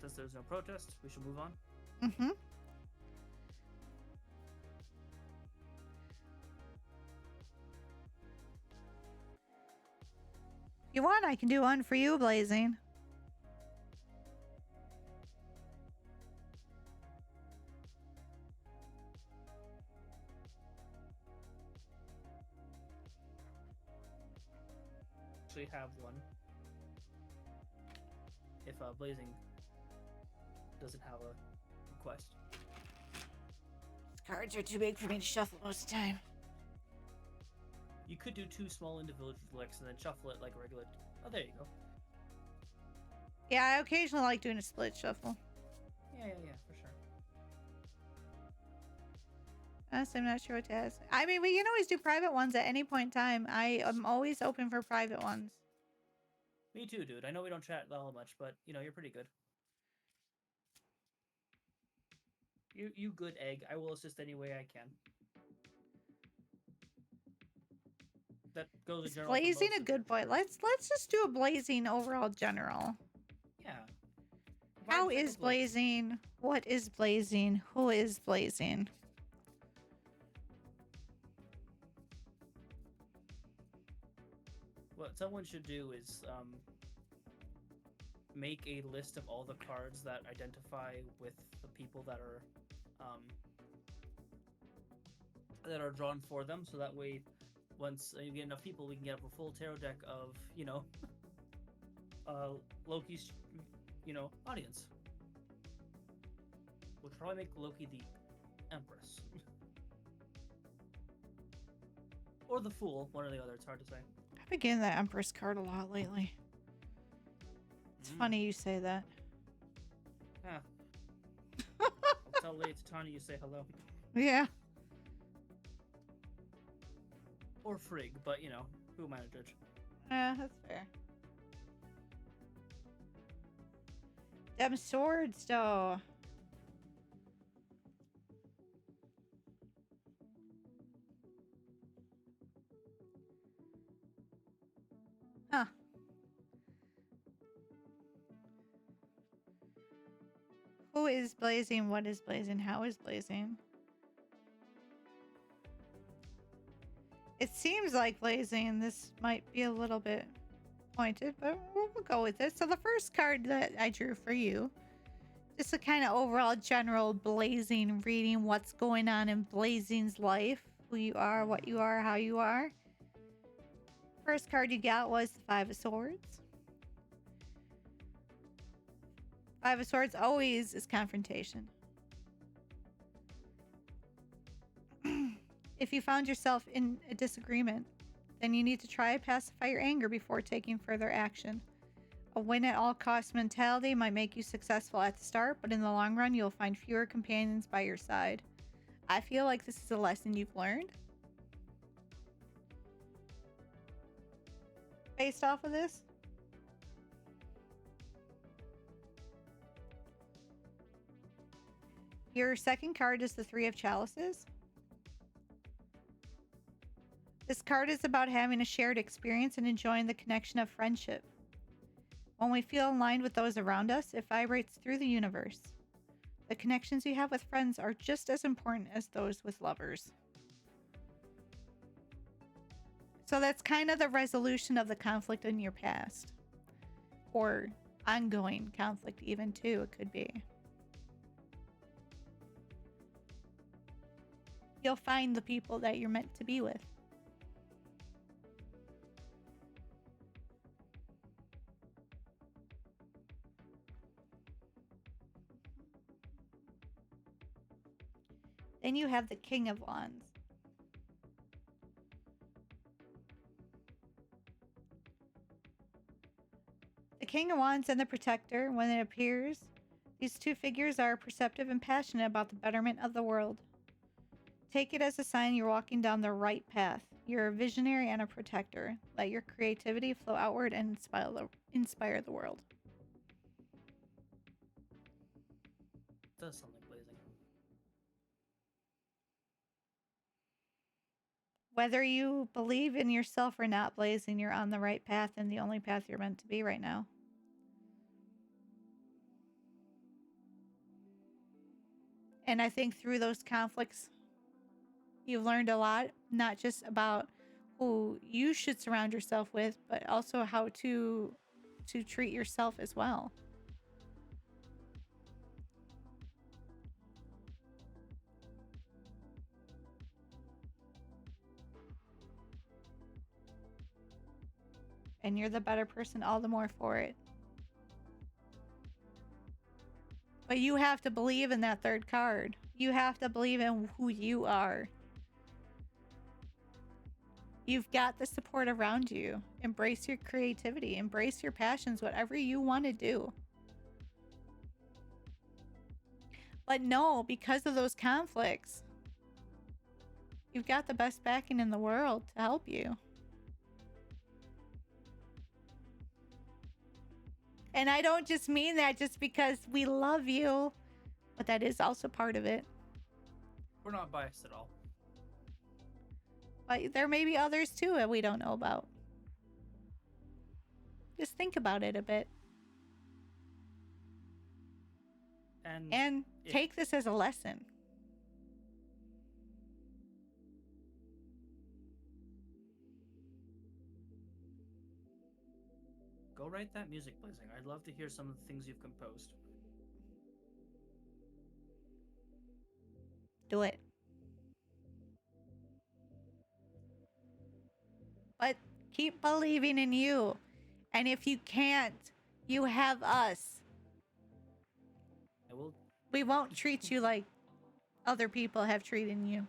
Since there's no protest, we should move on. Mm-hmm. If you want, I can do one for you, Blazing. Actually have one. If Blazing doesn't have a request. These cards are too big for me to shuffle most of the time. You could do 2 small individual licks and then shuffle it like a regular. Oh, there you go. Yeah, I occasionally like doing a split shuffle. Yeah, for sure. Honestly, I'm not sure what to ask. I mean, we can always do private ones at any point in time. I am always open for private ones. Me too, dude. I know we don't chat all much, but you know you're pretty good. You good egg. I will assist any way I can. That goes in Is general. for blazing most a of your good boy? chat. Let's just do a blazing overall general. Yeah. How Vibe check is of blazing. blazing? What is blazing? Who is blazing? What someone should do is make a list of all the cards that identify with the people that are drawn for them, so that way, once you get enough people, we can get up a full tarot deck of Loki's audience, which probably make Loki the Empress or the Fool, one or the other. It's hard to say. I've been getting that Empress card a lot lately. It's funny you say that. Yeah. I'll tell Lady Titania you say hello. Yeah. Or Frigg, but who am I to judge? Yeah, that's fair. Them swords, though. Huh. Who is blazing? What is blazing? How is blazing? It seems like blazing. This might be a little bit pointed, but we'll go with it. So the first card that I drew for you, just a kind of overall general blazing reading, what's going on in blazing's life, who you are, what you are, how you are. First card you got was the Five of Swords. Five of Swords always is confrontation. If you found yourself in a disagreement, then you need to try to pacify your anger before taking further action. A win at all costs mentality might make you successful at the start, but in the long run, you'll find fewer companions by your side. I feel like this is a lesson you've learned. Based off of this. Your second card is the Three of Chalices. This card is about having a shared experience and enjoying the connection of friendship. When we feel aligned with those around us, it vibrates through the universe. The connections you have with friends are just as important as those with lovers. So that's kind of the resolution of the conflict in your past. Or ongoing conflict even too, it could be. You'll find the people that you're meant to be with. Then you have the King of Wands. The King of Wands and the Protector, when it appears, these two figures are perceptive and passionate about the betterment of the world. Take it as a sign you're walking down the right path. You're a visionary and a protector. Let your creativity flow outward and inspire the world. Does sound like blazing. Whether you believe in yourself or not, blazing, you're on the right path and the only path you're meant to be right now. And I think through those conflicts, you've learned a lot, not just about who you should surround yourself with, but also how to treat yourself as well. And you're the better person all the more for it. But you have to believe in that third card. You have to believe in who you are. You've got the support around you. Embrace your creativity. Embrace your passions, whatever you want to do. But no, because of those conflicts, You've got the best backing in the world to help you. And I don't just mean that just because we love you, but that is also part of it. We're not biased at all. But there may be others too that we don't know about. Just think about it a bit. And take this as a lesson. Go write that music, Blazing. I'd love to hear some of the things you've composed. Do it. But keep believing in you. And if you can't, you have us. I will. We won't treat you like other people have treated you.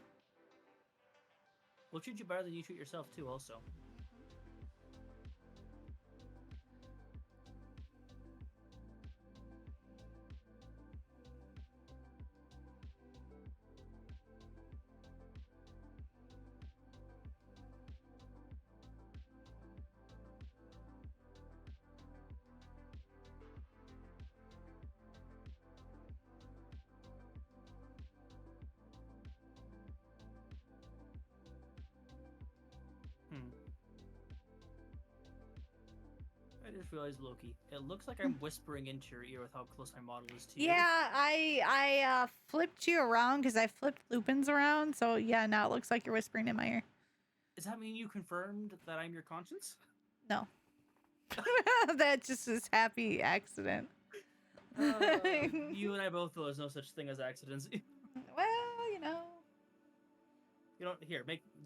We'll treat you better than you treat yourself too, also. I just realized, Loki, it looks like I'm whispering into your ear with how close my model is to you. Yeah, I flipped you around because I flipped Lupin's around. So yeah, now it looks like you're whispering in my ear. Does that mean you confirmed that I'm your conscience? No. That just is happy accident. You and I both know there's no such thing as accidents. Well, you know. You don't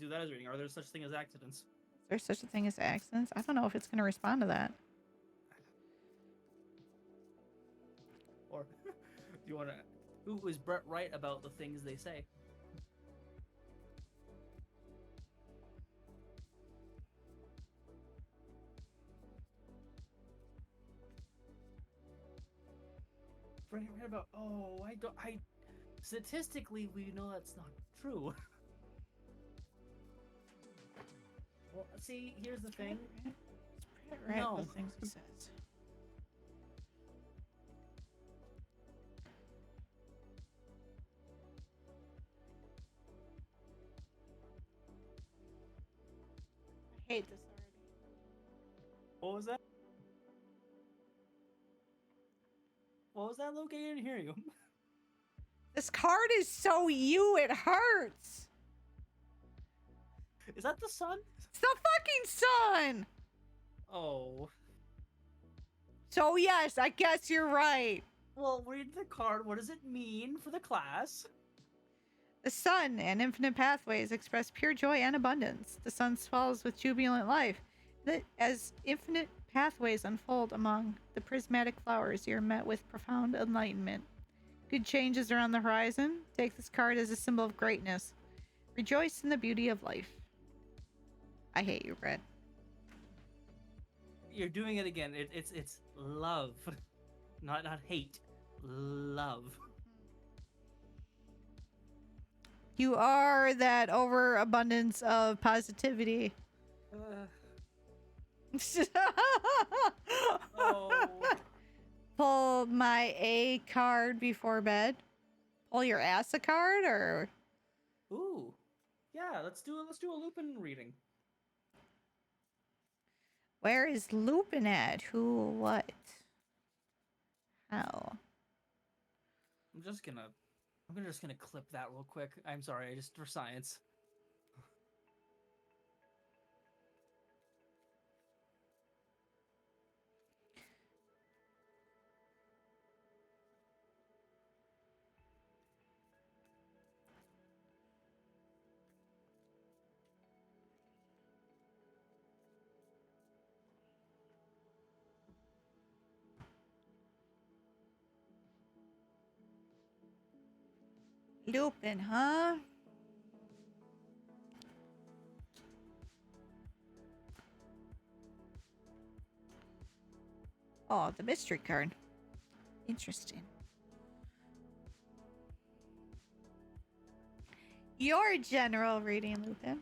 do that as a reading. Are there such thing as accidents? Is there such a thing as accidents? I don't know if it's going to respond to that. Or do you want to? Who is Brett right about the things they say? Right about. Oh, I statistically, we know that's not true. Well, see, here's the thing. Right, No. the things he says. I hate this already. What was that? What was that, Loki? I didn't hear you. This card is so you, it hurts. Is that the sun? It's the fucking sun. Oh. So yes, I guess you're right. Well, read the card. What does it mean for the class? The sun and infinite pathways express pure joy and abundance. The sun swells with jubilant life. As infinite pathways unfold among the prismatic flowers, you're met with profound enlightenment. Good changes are on the horizon. Take this card as a symbol of greatness. Rejoice in the beauty of life. I hate you, Brett. You're doing it again. It's love, not hate. Love. You are that overabundance of positivity. Oh. Pull my A card before bed. Pull your ass a card, or Ooh. Yeah, let's do a Lupin reading. where is Lupin at? Who? What? How? I'm just gonna clip that real quick. I'm sorry, just for science. Lupin, huh? Oh, the mystery card. Interesting. Your general reading, Lupin.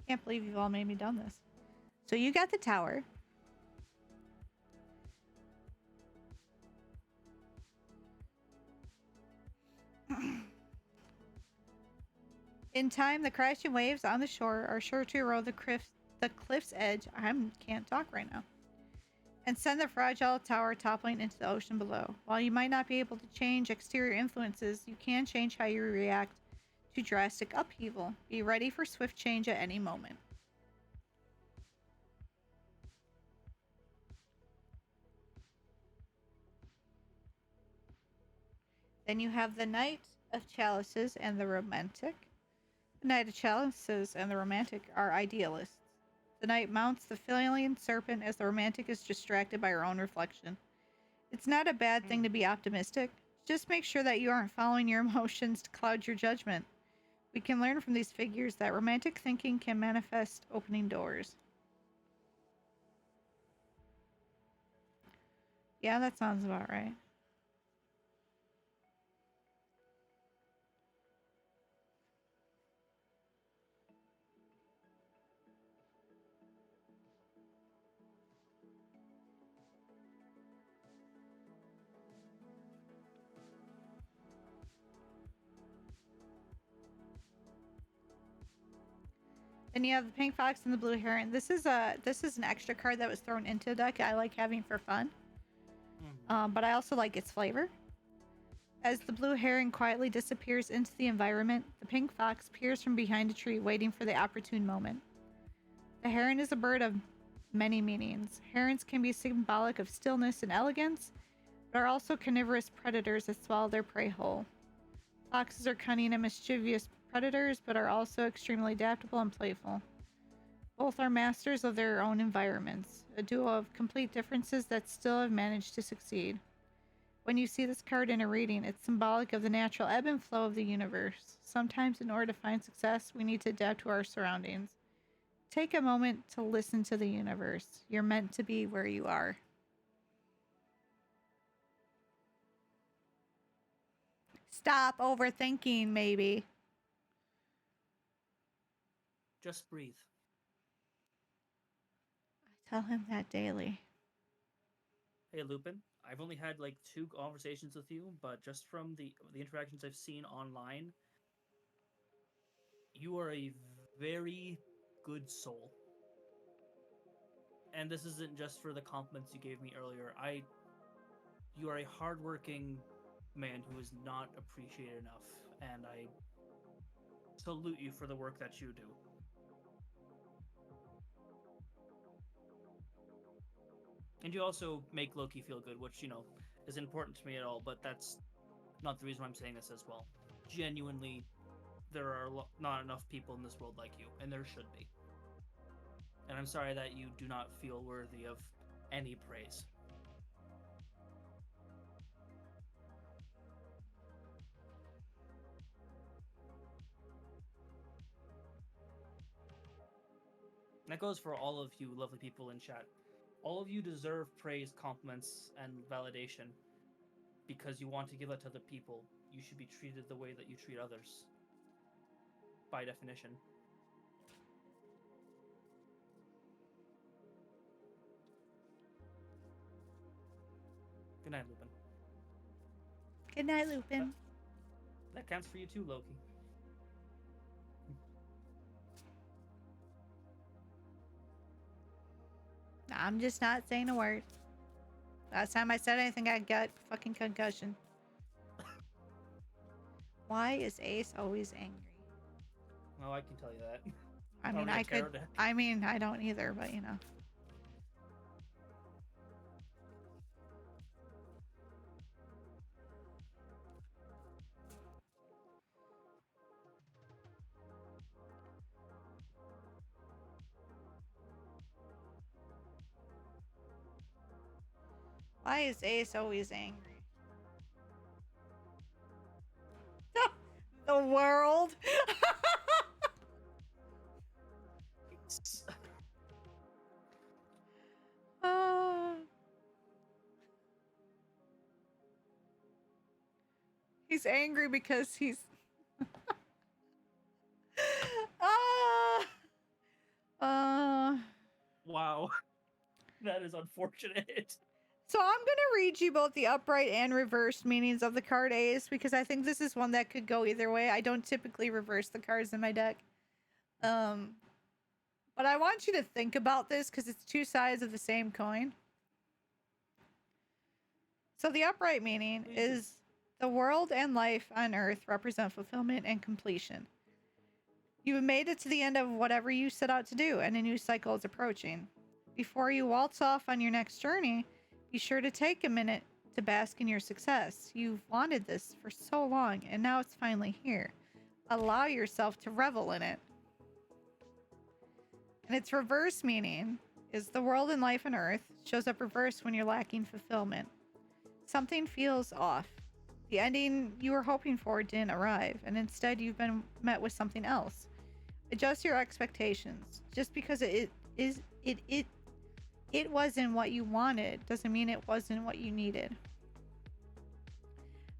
Can't believe you've all made me done this. So you got the tower. In time, the crashing waves on the shore are sure to erode the cliff's edge. I can't talk right now. And send the fragile tower toppling into the ocean below. While you might not be able to change exterior influences, you can change how you react to drastic upheaval. Be ready for swift change at any moment. Then you have the Knight of Chalices and the Romantic. The Knight of Chalices and the Romantic are idealists. The Knight mounts the Phalian serpent as the Romantic is distracted by her own reflection. It's not a bad thing to be optimistic. Just make sure that you aren't following your emotions to cloud your judgment. We can learn from these figures that romantic thinking can manifest opening doors. Yeah, that sounds about right. Then you have the pink fox and the blue heron. This is an extra card that was thrown into the deck. I like having for fun, but I also like its flavor. As the blue heron quietly disappears into the environment, the pink fox peers from behind a tree, waiting for the opportune moment. The heron is a bird of many meanings. Herons can be symbolic of stillness and elegance, but are also carnivorous predators that swallow their prey whole. Foxes are cunning and mischievous predators, but are also extremely adaptable and playful. Both are masters of their own environments, a duo of complete differences that still have managed to succeed. When you see this card in a reading, it's symbolic of the natural ebb and flow of the universe. Sometimes, in order to find success, we need to adapt to our surroundings. Take a moment to listen to the universe. You're meant to be where you are. Stop overthinking, maybe. Just breathe. I tell him that daily. Hey Lupin, I've only had like 2 conversations with you, but just from the interactions I've seen online, you are a very good soul. And this isn't just for the compliments you gave me earlier. You are a hardworking man who is not appreciated enough, and I salute you for the work that you do. And you also make Loki feel good, which, is important to me at all, but that's not the reason why I'm saying this as well. Genuinely, there are not enough people in this world like you, and there should be. And I'm sorry that you do not feel worthy of any praise. That goes for all of you lovely people in chat. All of you deserve praise, compliments, and validation because you want to give that to other people. You should be treated the way that you treat others, by definition. Good night, Lupin. Good night, Lupin. That counts for you too, Loki. I'm just not saying a word. Last time I said anything, I got fucking concussion. Why is Ace always angry? Oh, I can tell you that. I mean, Already I a tarot could. deck. I mean, I don't either, but you know. Why is Ace always angry? The world. He's angry because he's. Ah. Wow. That is unfortunate. So I'm gonna read you both the upright and reversed meanings of the card Ace because I think this is one that could go either way. I don't typically reverse the cards in my deck. But I want you to think about this because it's two sides of the same coin. So the upright meaning is the world and life on Earth represent fulfillment and completion. You have made it to the end of whatever you set out to do, and a new cycle is approaching. Before you waltz off on your next journey, be sure to take a minute to bask in your success. You've wanted this for so long, and now it's finally here. Allow yourself to revel in it. And its reverse meaning is the world and life on Earth shows up reversed when you're lacking fulfillment. Something feels off. The ending you were hoping for didn't arrive, and instead you've been met with something else. Adjust your expectations. Just because it wasn't what you wanted doesn't mean it wasn't what you needed.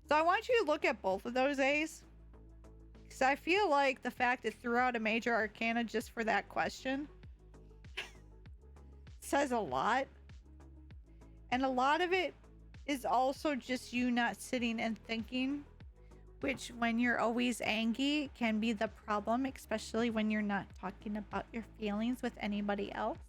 So I want you to look at both of those A's. Because I feel like the fact it threw out a major arcana just for that question says a lot. And a lot of it is also just you not sitting and thinking, which when you're always angry can be the problem, especially when you're not talking about your feelings with anybody else.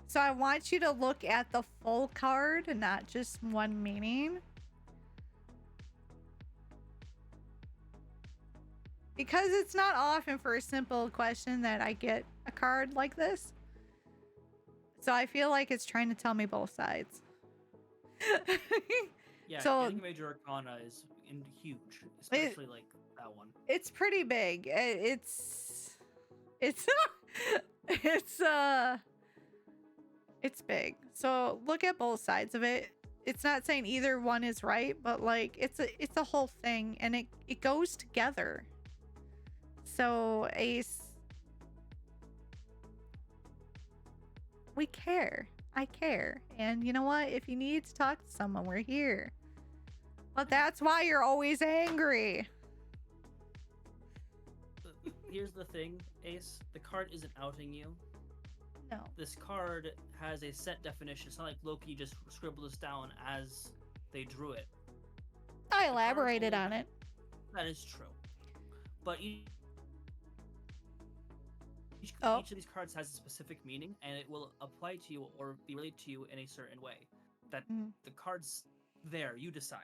So I want you to look at the full card, not just one meaning. Because it's not often for a simple question that I get a card like this. So I feel like it's trying to tell me both sides. Yeah, So- getting major arcana is huge, especially like that one. It's pretty big. It's it's big. So look at both sides of it. It's not saying either one is right, but like it's a whole thing, and it goes together. So Ace, we care. I care. And you know what? If you need to talk to someone, we're here. But that's why you're always angry. Here's the thing, Ace. The card isn't outing you. No. This card has a set definition. It's not like Loki just scribbled this down as they drew it. I elaborated on it. That is true. But each of these cards has a specific meaning, and it will apply to you or be related to you in a certain way. That the card's there, you decide.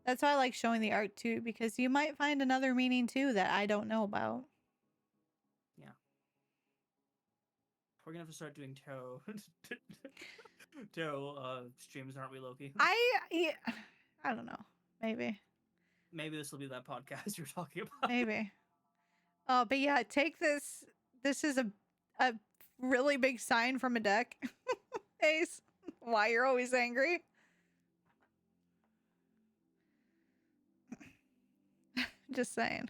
That's why I like showing the art too, because you might find another meaning too that I don't know about. Yeah. We're gonna have to start doing tarot streams, aren't we, Loki? I don't know. Maybe Maybe this will be that podcast you're talking about. maybe. Oh, but yeah, take this. This is a really big sign from a deck. Ace, why you're always angry. Just saying.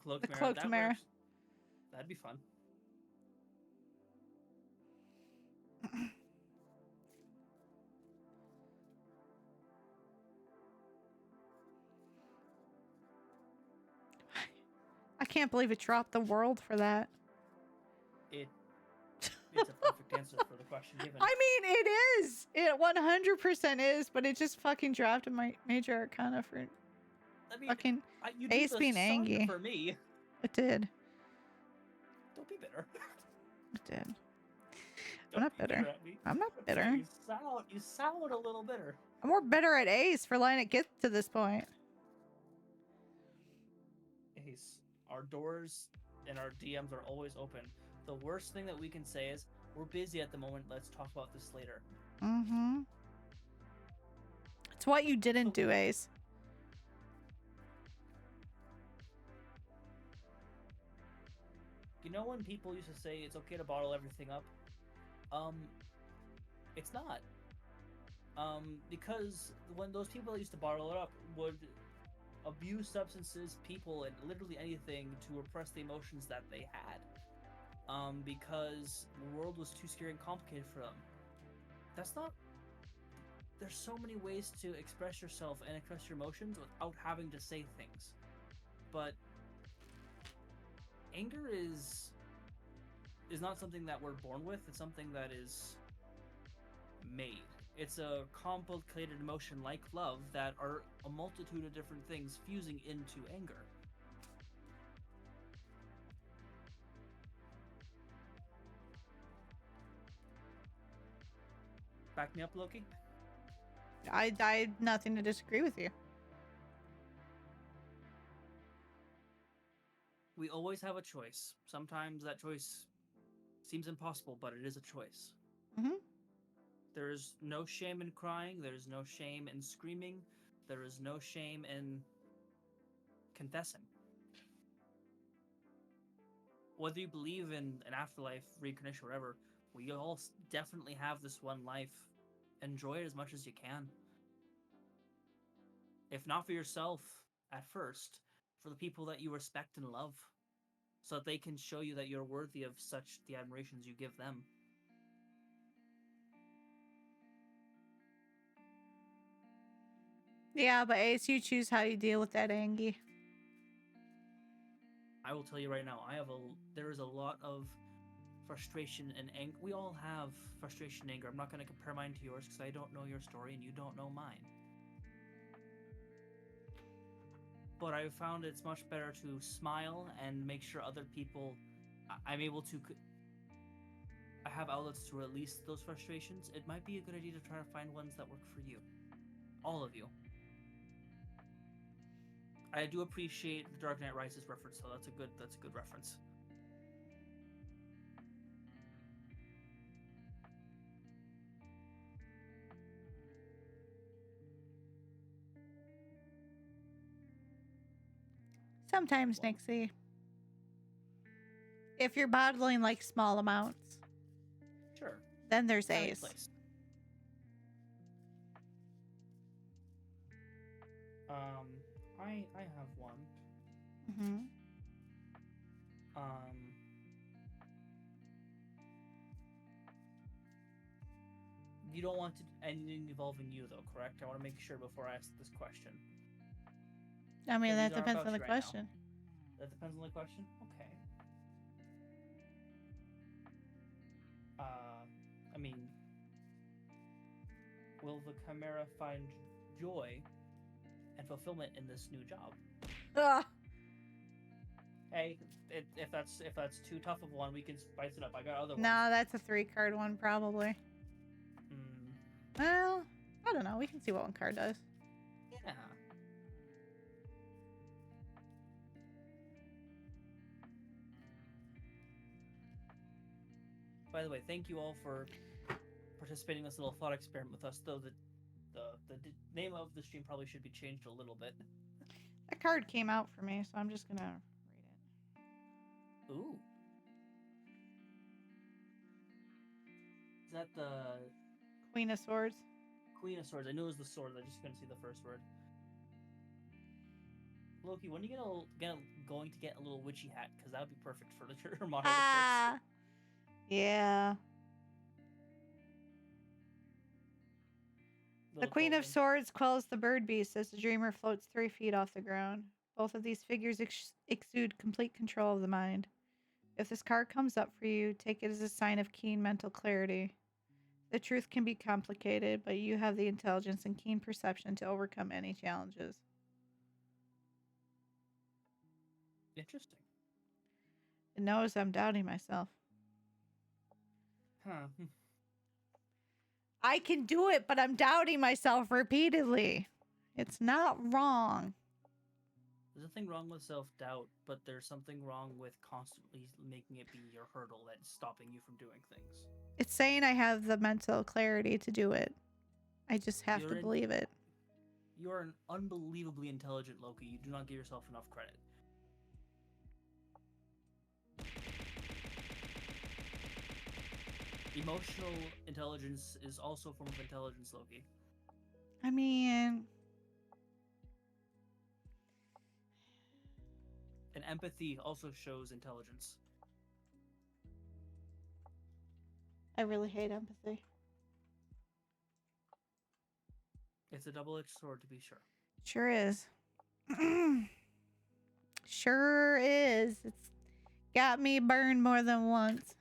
Cloaked The mirror. cloaked That mirror. works. That'd be fun. I can't believe it dropped the world for that. It's a perfect answer for the question given. I mean, it is. It 100% is, but it just fucking dropped in my major arcana for I mean, fucking. you do Ace the being sun angry. for me. It did. Don't be bitter. It did. Don't not be bitter. at me. I'm not I'm bitter. sorry, You sound a little bitter. I'm more bitter at Ace for letting it get to this point. Ace, our doors and our DMs are always open. The worst thing that we can say is, we're busy at the moment, let's talk about this later. It's what you didn't do, Ace. You know when people used to say it's okay to bottle everything up? It's not. Because when those people that used to bottle it up would abuse substances, people, and literally anything to repress the emotions that they had. because the world was too scary and complicated for them. That's not. There's so many ways to express yourself and express your emotions without having to say things. But anger is not something that we're born with. It's something that is made. It's a complicated emotion like love that are a multitude of different things fusing into anger. Back me up, Loki. I have nothing to disagree with you. We always have a choice. Sometimes that choice seems impossible, but it is a choice. Mhm. There is no shame in crying. There is no shame in screaming. There is no shame in confessing. Whether you believe in an afterlife, reincarnation, whatever, we all definitely have this one life. Enjoy it as much as you can. If not for yourself at first, for the people that you respect and love, so that they can show you that you're worthy of such the admirations you give them. Yeah, but Ace, you choose how you deal with that, Angie. I will tell you right now, there is a lot of frustration and anger. We all have frustration and anger. I'm not going to compare mine to yours because I don't know your story and you don't know mine. But I've found it's much better to smile and make sure other people, I'm able to, I have outlets to release those frustrations. It might be a good idea to try to find ones that work for you. All of you. I do appreciate the Dark Knight Rises reference, though. That's a good reference. Sometimes, Well, Nixie. If you're bottling like small amounts, sure. then there's Time and Ace. place. I have one. Mm-hmm. You don't want to anything involving you, though, correct? I want to make sure before I ask this question. I mean, So that these aren't depends about on the you right now. question. That depends on the question? Okay. I mean, will the Chimera find joy and fulfillment in this new job? Ugh. Hey, if that's too tough of one, we can spice it up. I got other ones. No, that's a 3-card one, probably. Well, I don't know. We can see what one card does. Yeah. By the way, thank you all for participating in this little thought experiment with us. Though the name of the stream probably should be changed a little bit. That card came out for me, so I'm just gonna read it. Ooh. Is that the Queen of Swords? Queen of Swords? I knew it was the sword. I just couldn't see the first word. Loki, when are you going to get a little witchy hat? Because that would be perfect for your model Ah, yeah. The Queen of Swords quells the bird beast as the dreamer floats 3 feet off the ground. Both of these figures exude complete control of the mind. If this card comes up for you, take it as a sign of keen mental clarity. The truth can be complicated, but you have the intelligence and keen perception to overcome any challenges. Interesting. It knows I'm doubting myself. Huh. I can do it, but I'm doubting myself repeatedly. It's not wrong. There's nothing wrong with self-doubt, but there's something wrong with constantly making it be your hurdle that's stopping you from doing things. It's saying I have the mental clarity to do it. I just have to believe it. You are an unbelievably intelligent Loki. You do not give yourself enough credit. Emotional intelligence is also a form of intelligence, Loki. I mean... And empathy also shows intelligence. I really hate empathy. It's a double-edged sword, to be sure. Sure is. Sure is. It's got me burned more than once.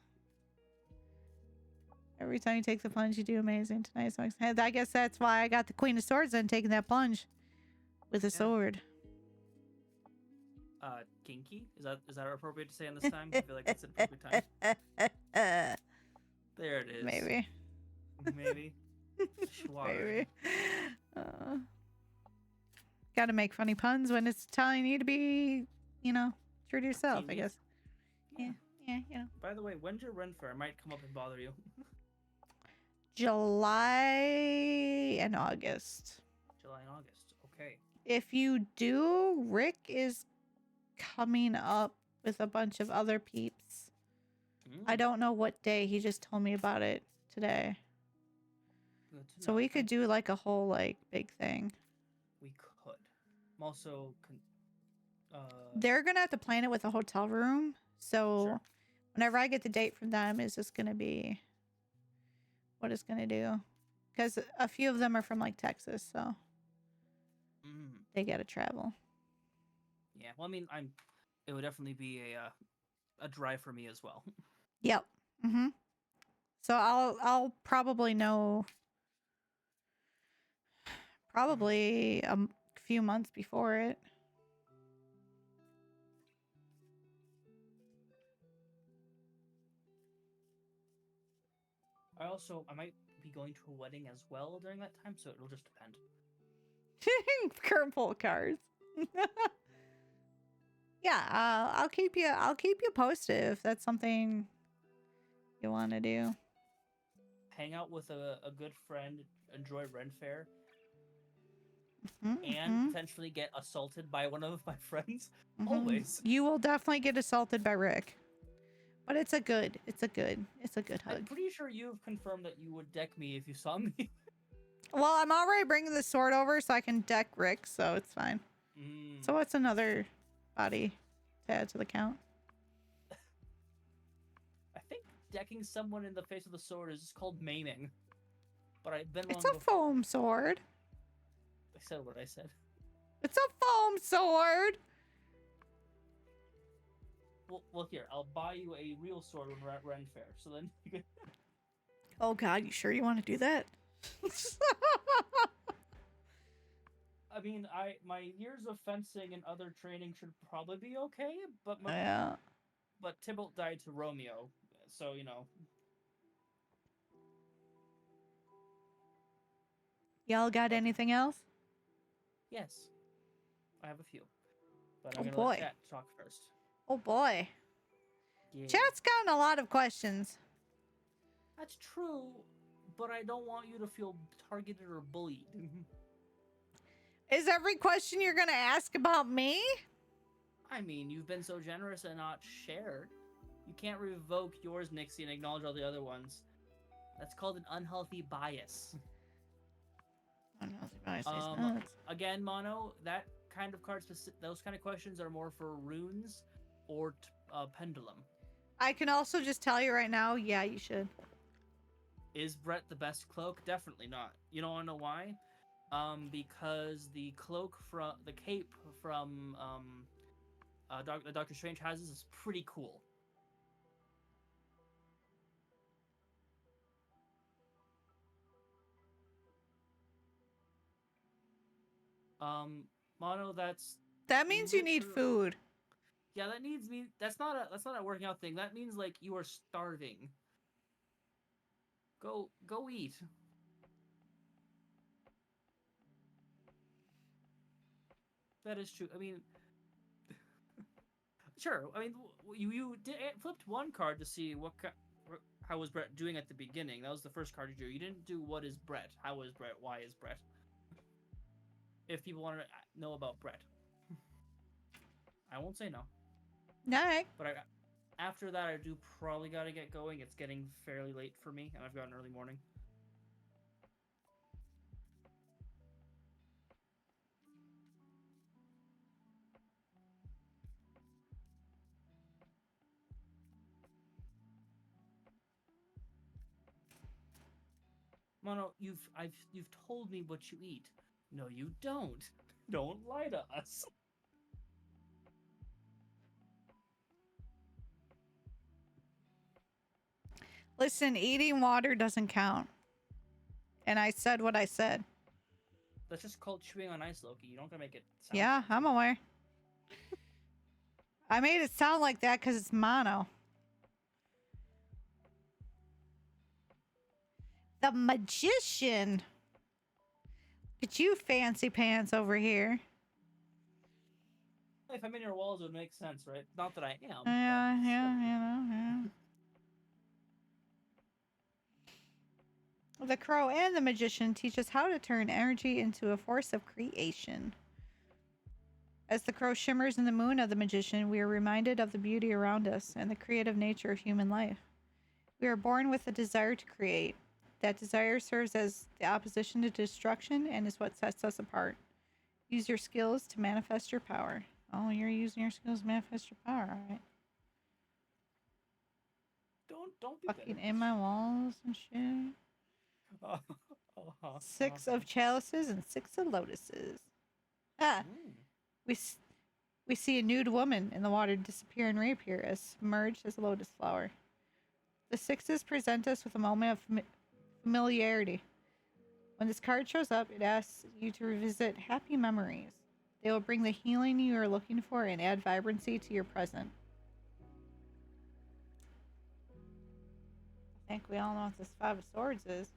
Every time you take the plunge, you do amazing tonight. So excited. I guess that's why I got the Queen of Swords and taking that plunge with a sword. Kinky? Is that appropriate to say on this time? I feel like it's an appropriate time. There it is. Maybe. Maybe. Schwarg. Maybe. Gotta make funny puns when it's telling you to be, true to yourself, I guess. Yeah, By the way, when's your Ren Fair? I might come up and bother you. July and August. July and August. Okay. If you do, Rick is coming up with a bunch of other peeps. I don't know what day. He just told me about it today. Good to So know. we could do like a whole like big thing. We could. I'm also. They're gonna have to plan it with a hotel room. So Sure. whenever I get the date from them, is just gonna be what it's gonna do. Because a few of them are from like Texas, so they gotta travel. Yeah. Well, I mean, It would definitely be a drive for me as well. Yep. So I'll probably know a few months before it. I might be going to a wedding as well during that time, so it'll just depend. Purple cards. Yeah, I'll keep you posted if that's something you want to do. Hang out with a good friend, enjoy Ren Fair, Mm-hmm. and potentially get assaulted by one of my friends. Always. You will definitely get assaulted by Rick. But it's a good hug. I'm pretty sure you've confirmed that you would deck me if you saw me. Well, I'm already bringing the sword over so I can deck Rick, so it's fine. So what's another body to add to the count? I think decking someone in the face with a sword is just called maiming. But I've been wrong. It's a foam sword. I said what I said. It's a foam sword. Well, here, I'll buy you a real sword when we're at Ren Fair. So then you can... Oh God, you sure you want to do that? I mean, my years of fencing and other training should probably be okay, but Yeah. But Tybalt died to Romeo, so Y'all got anything else? Yes, I have a few, but Oh, I'm gonna boy. let chat talk first. Oh boy. Yeah. Chat's gotten a lot of questions. That's true, but I don't want you to feel targeted or bullied. Is every question you're gonna ask about me? I mean, you've been so generous and not shared. You can't revoke yours, Nixie, and acknowledge all the other ones. That's called an unhealthy bias. Unhealthy bias is nuts. Again, Mono, that kind of those kind of questions are more for runes or pendulum. I can also just tell you right now, yeah, you should. Is Brett the best cloak? Definitely not. You don't want to know why? Because the cape from Doctor Strange has is pretty cool. Mono, That means you need food. Yeah, that needs me. That's not a working out thing. That means like you are starving. Go eat. That is true. I mean, sure. I mean, you flipped one card to see how was Brett doing at the beginning. That was the first card you drew. You didn't do what is Brett, how is Brett, why is Brett. If people want to know about Brett, I won't say no. No. But after that, I do probably got to get going. It's getting fairly late for me, and I've got an early morning. Mono, you've told me what you eat. No, you don't. Don't lie to us. Listen, eating water doesn't count. And I said what I said. That's just called chewing on ice, Loki. You don't gotta make it sound. Yeah, I'm aware. I made it sound like that because it's mono. The magician. Look at you, fancy pants over here. If I'm in your walls, it would make sense, right? Not that I am. Yeah, but yeah, you know, yeah. The crow and the magician teach us how to turn energy into a force of creation. As the crow shimmers in the moon of the magician, we are reminded of the beauty around us and the creative nature of human life. We are born with a desire to create. That desire serves as the opposition to destruction and is what sets us apart. Use your skills to manifest your power. Oh, you're using your skills to manifest your power, alright. don't be Fucking bitter. in my walls and shit. Uh-huh, 6 of chalices and 6 of lotuses. Ah, Ooh. we see a nude woman in the water disappear and reappear as submerged as a lotus flower. The sixes present us with a moment of familiarity. When this card shows up, it asks you to revisit happy memories. They will bring the healing you are looking for and add vibrancy to your present. I think we all know what this Five of Swords is.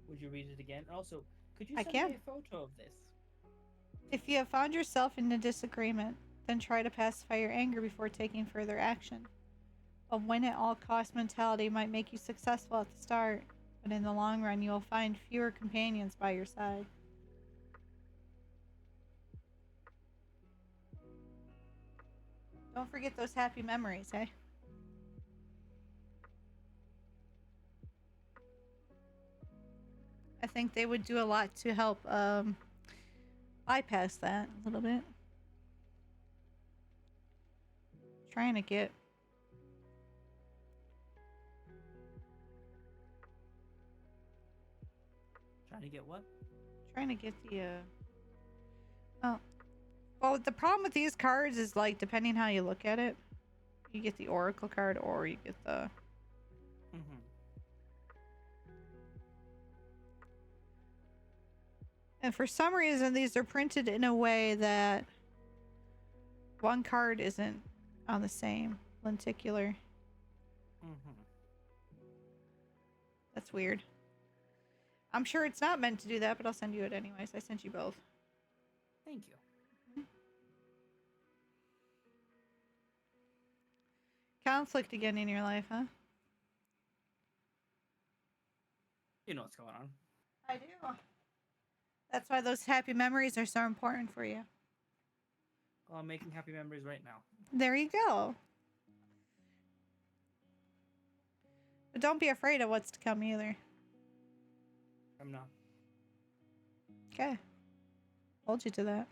Would you read it again? Also, could you I send can. me a photo of this? If you have found yourself in a disagreement, then try to pacify your anger before taking further action. A win at all cost mentality might make you successful at the start, but in the long run you will find fewer companions by your side. Don't forget those happy memories, eh? I think they would do a lot to help bypass that a little bit. Trying to get Trying to get what? the oh, well, the problem with these cards is like depending how you look at it, you get the oracle card or you get the Mm-hmm. and for some reason these are printed in a way that one card isn't on the same lenticular. Mm-hmm. That's weird. I'm sure it's not meant to do that, but I'll send you it anyways. I sent you both. Thank you. Conflict again in your life, huh? You know what's going on. I do. That's why those happy memories are so important for you. Well, I'm making happy memories right now. There you go. But don't be afraid of what's to come either. I'm not. Okay. Hold you to that.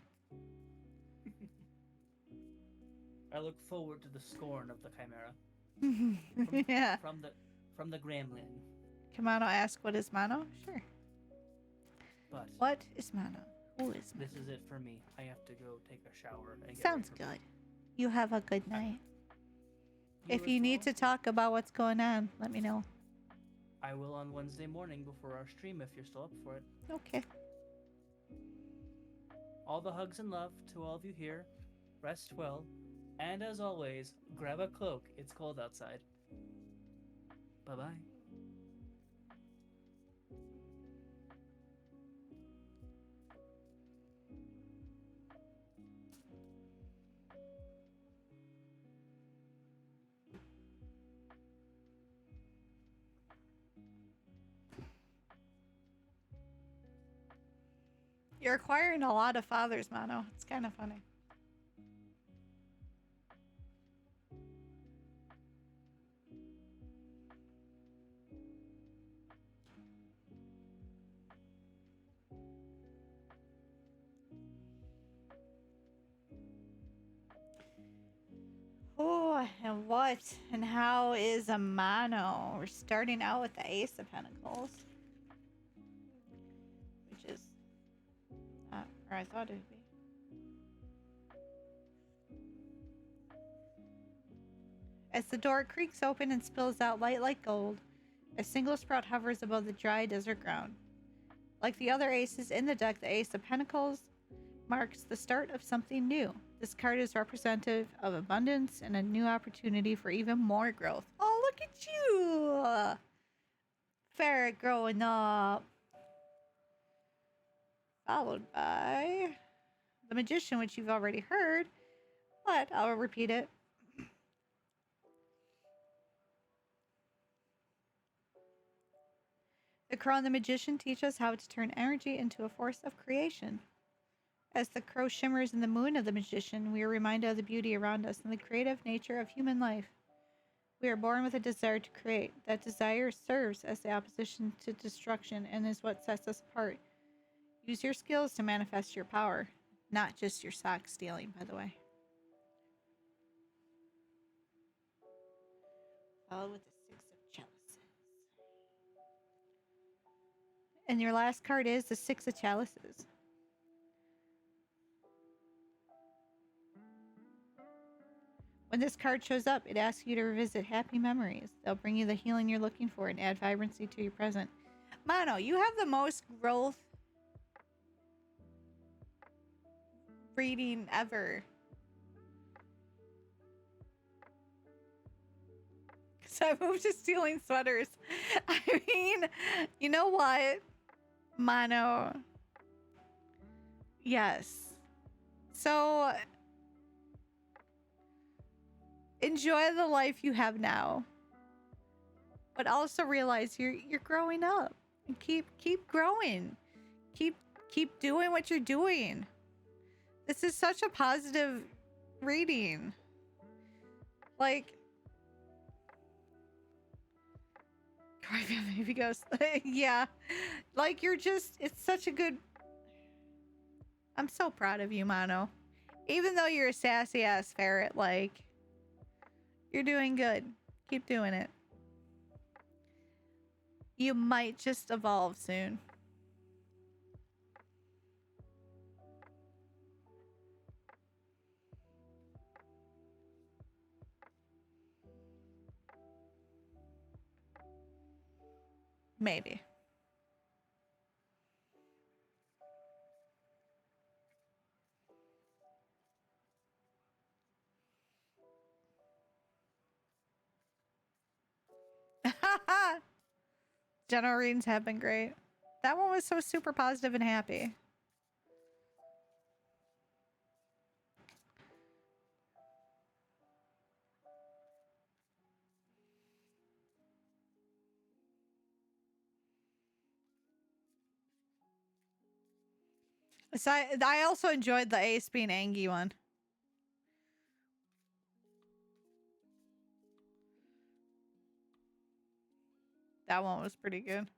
I look forward to the scorn of the chimera. Yeah. From the gremlin. Kamano ask what is mono? Sure. But What is mono? Who is mono? this is it for me. I have to go take a shower and get Sounds ready for good. You have a good night. bed. If you as need well. to talk about what's going on, let me know. I will on Wednesday morning before our stream if you're still up for it. Okay. All the hugs and love to all of you here. Rest well. And as always, grab a cloak. It's cold outside. Bye-bye. You're acquiring a lot of fathers, Mono. It's kind of funny. Oh, So, and what and how is a mono? We're starting out with the Ace of Pentacles, which is not where I thought it would be. As the door creaks open and spills out light like gold, a single sprout hovers above the dry desert ground. Like the other aces in the deck, the Ace of Pentacles marks the start of something new. This card is representative of abundance and a new opportunity for even more growth. Oh, look at you! Ferret growing up. Followed by the Magician, which you've already heard, but I'll repeat it. The Crow and the Magician teach us how to turn energy into a force of creation. As the crow shimmers in the moon of the Magician, we are reminded of the beauty around us and the creative nature of human life. We are born with a desire to create. That desire serves as the opposition to destruction and is what sets us apart. Use your skills to manifest your power, not just your sock stealing, by the way. Follow with the Six of Chalices. And your last card is the Six of Chalices. When this card shows up, it asks you to revisit happy memories. They'll bring you the healing you're looking for and add vibrancy to your present. Mono, you have the most growth reading ever. Because I moved to stealing sweaters. I mean, you know what? Mono. Yes. So enjoy the life you have now. But also realize you're growing up. And keep growing. Keep doing what you're doing. This is such a positive reading. Like, Baby Ghost. Yeah. Like, you're just, it's such a good. I'm so proud of you, Mono. Even though you're a sassy ass ferret, like, you're doing good. Keep doing it. You might just evolve soon. Maybe. General readings have been great. That one was so super positive and happy. So I also enjoyed the Ace being Angie one. That one was pretty good.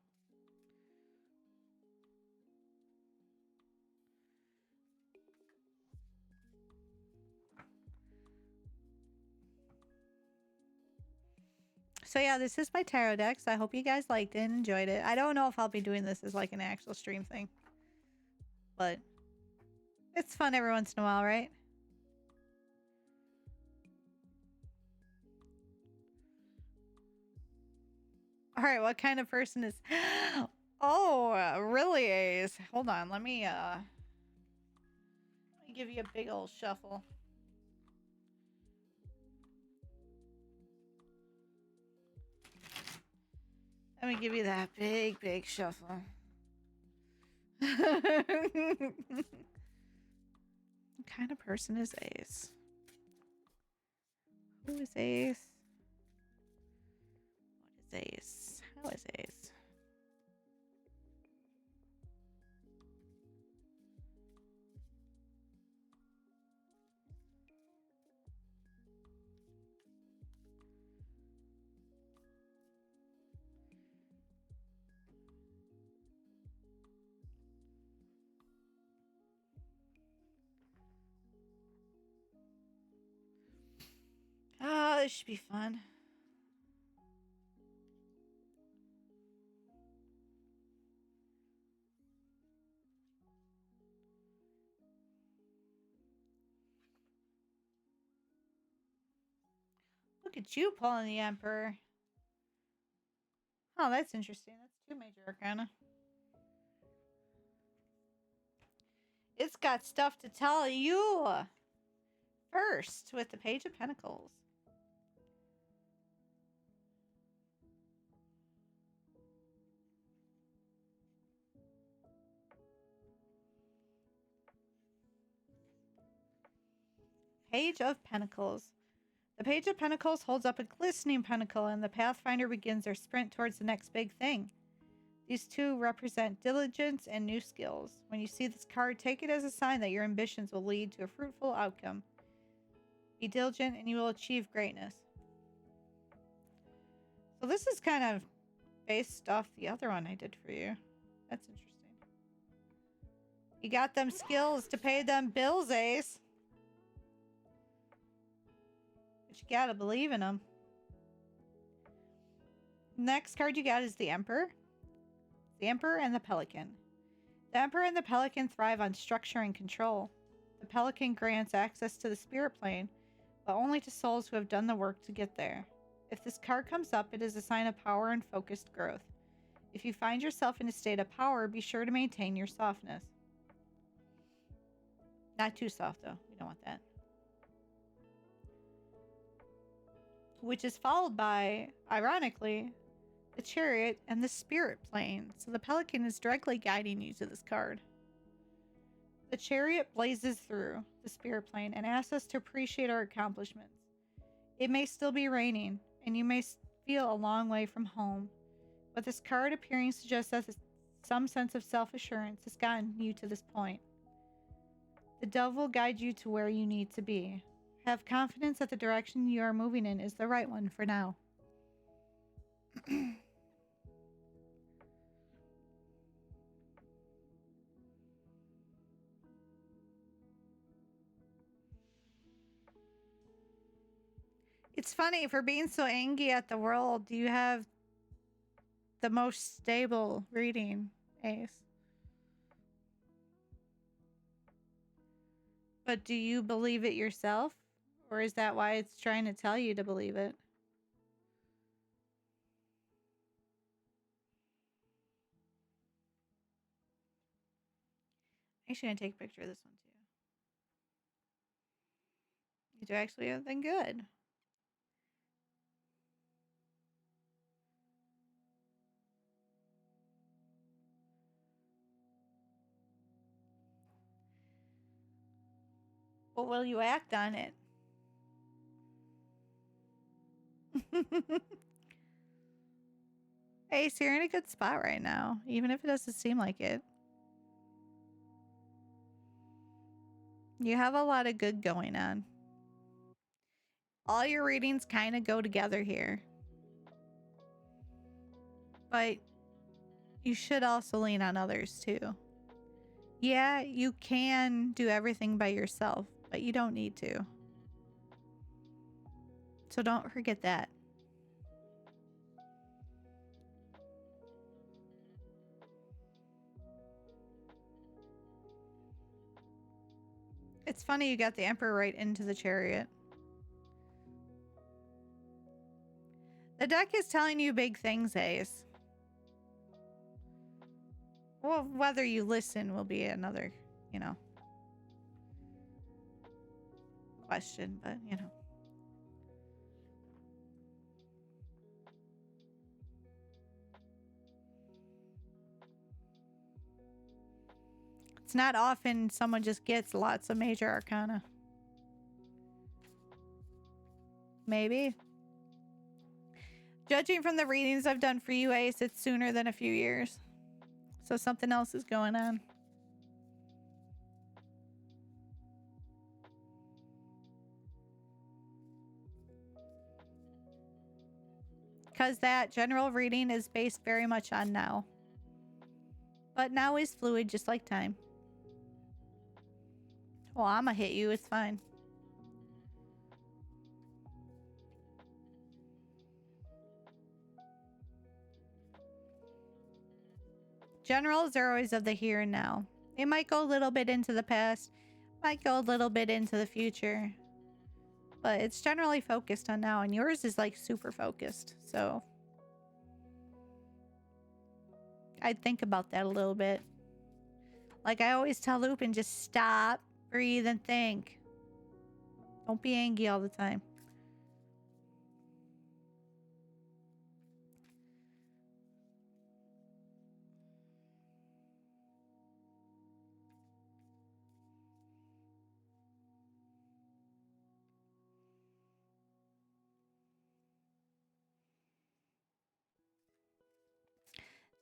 So yeah, this is my tarot deck. So I hope you guys liked it and enjoyed it. I don't know if I'll be doing this as like an actual stream thing, but it's fun every once in a while, right? All right, what kind of person is? Oh, really, Ace? Hold on, let me give you a big old shuffle. Let me give you that big shuffle. What kind of person is Ace? Who is Ace? What is Ace? How is Ace? this should be fun. Look at you pulling the Emperor. Oh, that's interesting. That's 2 major arcana. It's got stuff to tell you. First, with the Page of Pentacles. Page of Pentacles. The Page of Pentacles holds up a glistening pentacle, and the Pathfinder begins their sprint towards the next big thing. These two represent diligence and new skills. When you see this card, take it as a sign that your ambitions will lead to a fruitful outcome. Be diligent and you will achieve greatness. So this is kind of based off the other one I did for you. That's interesting. You got them skills to pay them bills, Ace. But you gotta believe in them. Next card you got is the Emperor. The Emperor and the Pelican. The Emperor and the Pelican thrive on structure and control. The Pelican grants access to the spirit plane, but only to souls who have done the work to get there. If this card comes up, it is a sign of power and focused growth. If you find yourself in a state of power, be sure to maintain your softness. Not too soft, though. We don't want that. Which is followed by, ironically, the Chariot and the Spirit Plane. So the Pelican is directly guiding you to this card. The Chariot blazes through the Spirit Plane and asks us to appreciate our accomplishments. It may still be raining, and you may feel a long way from home, but this card appearing suggests that some sense of self-assurance has gotten you to this point. The dove will guide you to where you need to be. Have confidence that the direction you are moving in is the right one for now. It's funny, for being so angry at the world, you have the most stable reading, Ace. But do you believe it yourself? Or is that why it's trying to tell you to believe it? I'm actually going to take a picture of this one too. You do actually everything good. But will you act on it? Ace, you're in a good spot right now, even if it doesn't seem like it. You have a lot of good going on. All your readings kind of go together here. But you should also lean on others too. Yeah, you can do everything by yourself, but you don't need to. So don't forget that. It's funny you got the Emperor right into the Chariot. The deck is telling you big things, Ace. Well, whether you listen will be another, question, but, It's not often someone just gets lots of major arcana. Maybe. Judging from the readings I've done for you, Ace, it's sooner than a few years. So something else is going on. Because that general reading is based very much on now. But now is fluid, just like time. Well, I'ma hit you, it's fine. Generals are always of the here and now. They might go a little bit into the past, might go a little bit into the future, but it's generally focused on now, and yours is like super focused. So I'd think about that a little bit. Like I always tell Lupin, just stop, breathe, and think. Don't be angry all the time.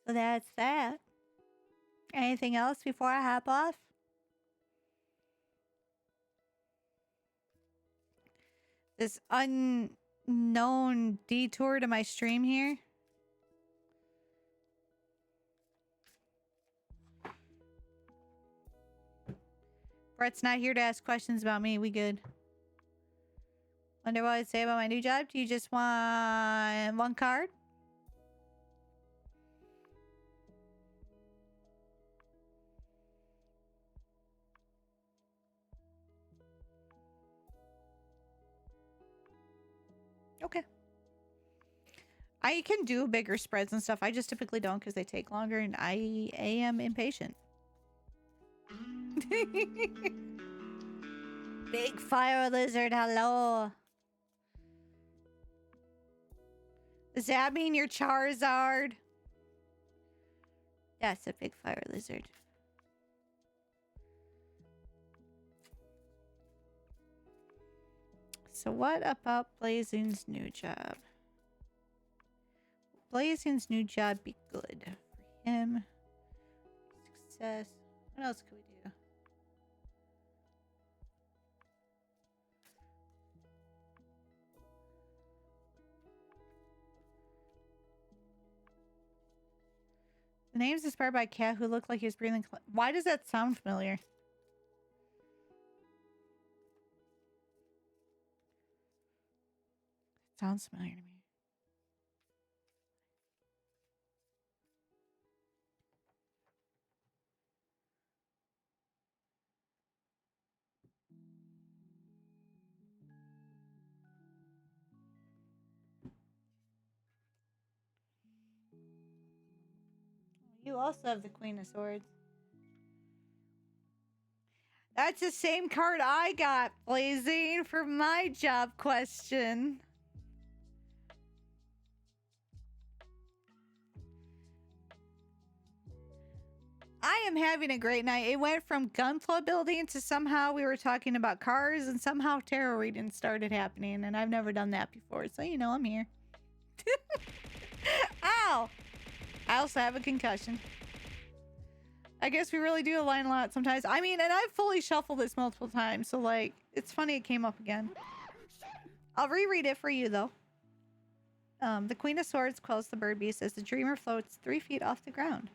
So that's that. Anything else before I hop off? This unknown detour to my stream here. Brett's not here to ask questions about me. We good. Wonder what I'd say about my new job. Do you just want one card? Okay. I can do bigger spreads and stuff. I just typically don't because they take longer and I am impatient. Big fire lizard, hello. Does that mean you're Charizard? That's a big fire lizard. So what about Blazing's new job? Blazing's new job be good for him. Success. What else could we do? The name's inspired by a cat who looked like he was breathing. Why does that sound familiar? It sounds familiar to me. You also have the Queen of Swords. That's the same card I got, Blazing, for my job question. I am having a great night. It went from gunpla building to somehow we were talking about cars and somehow tarot reading started happening, and I've never done that before, so you know I'm here. Ow! I also have a concussion. I guess we really do align a lot sometimes. I mean, and I've fully shuffled this multiple times, so like, it's funny it came up again. I'll reread it for you though. The Queen of Swords quells the bird beast as the dreamer floats 3 feet off the ground.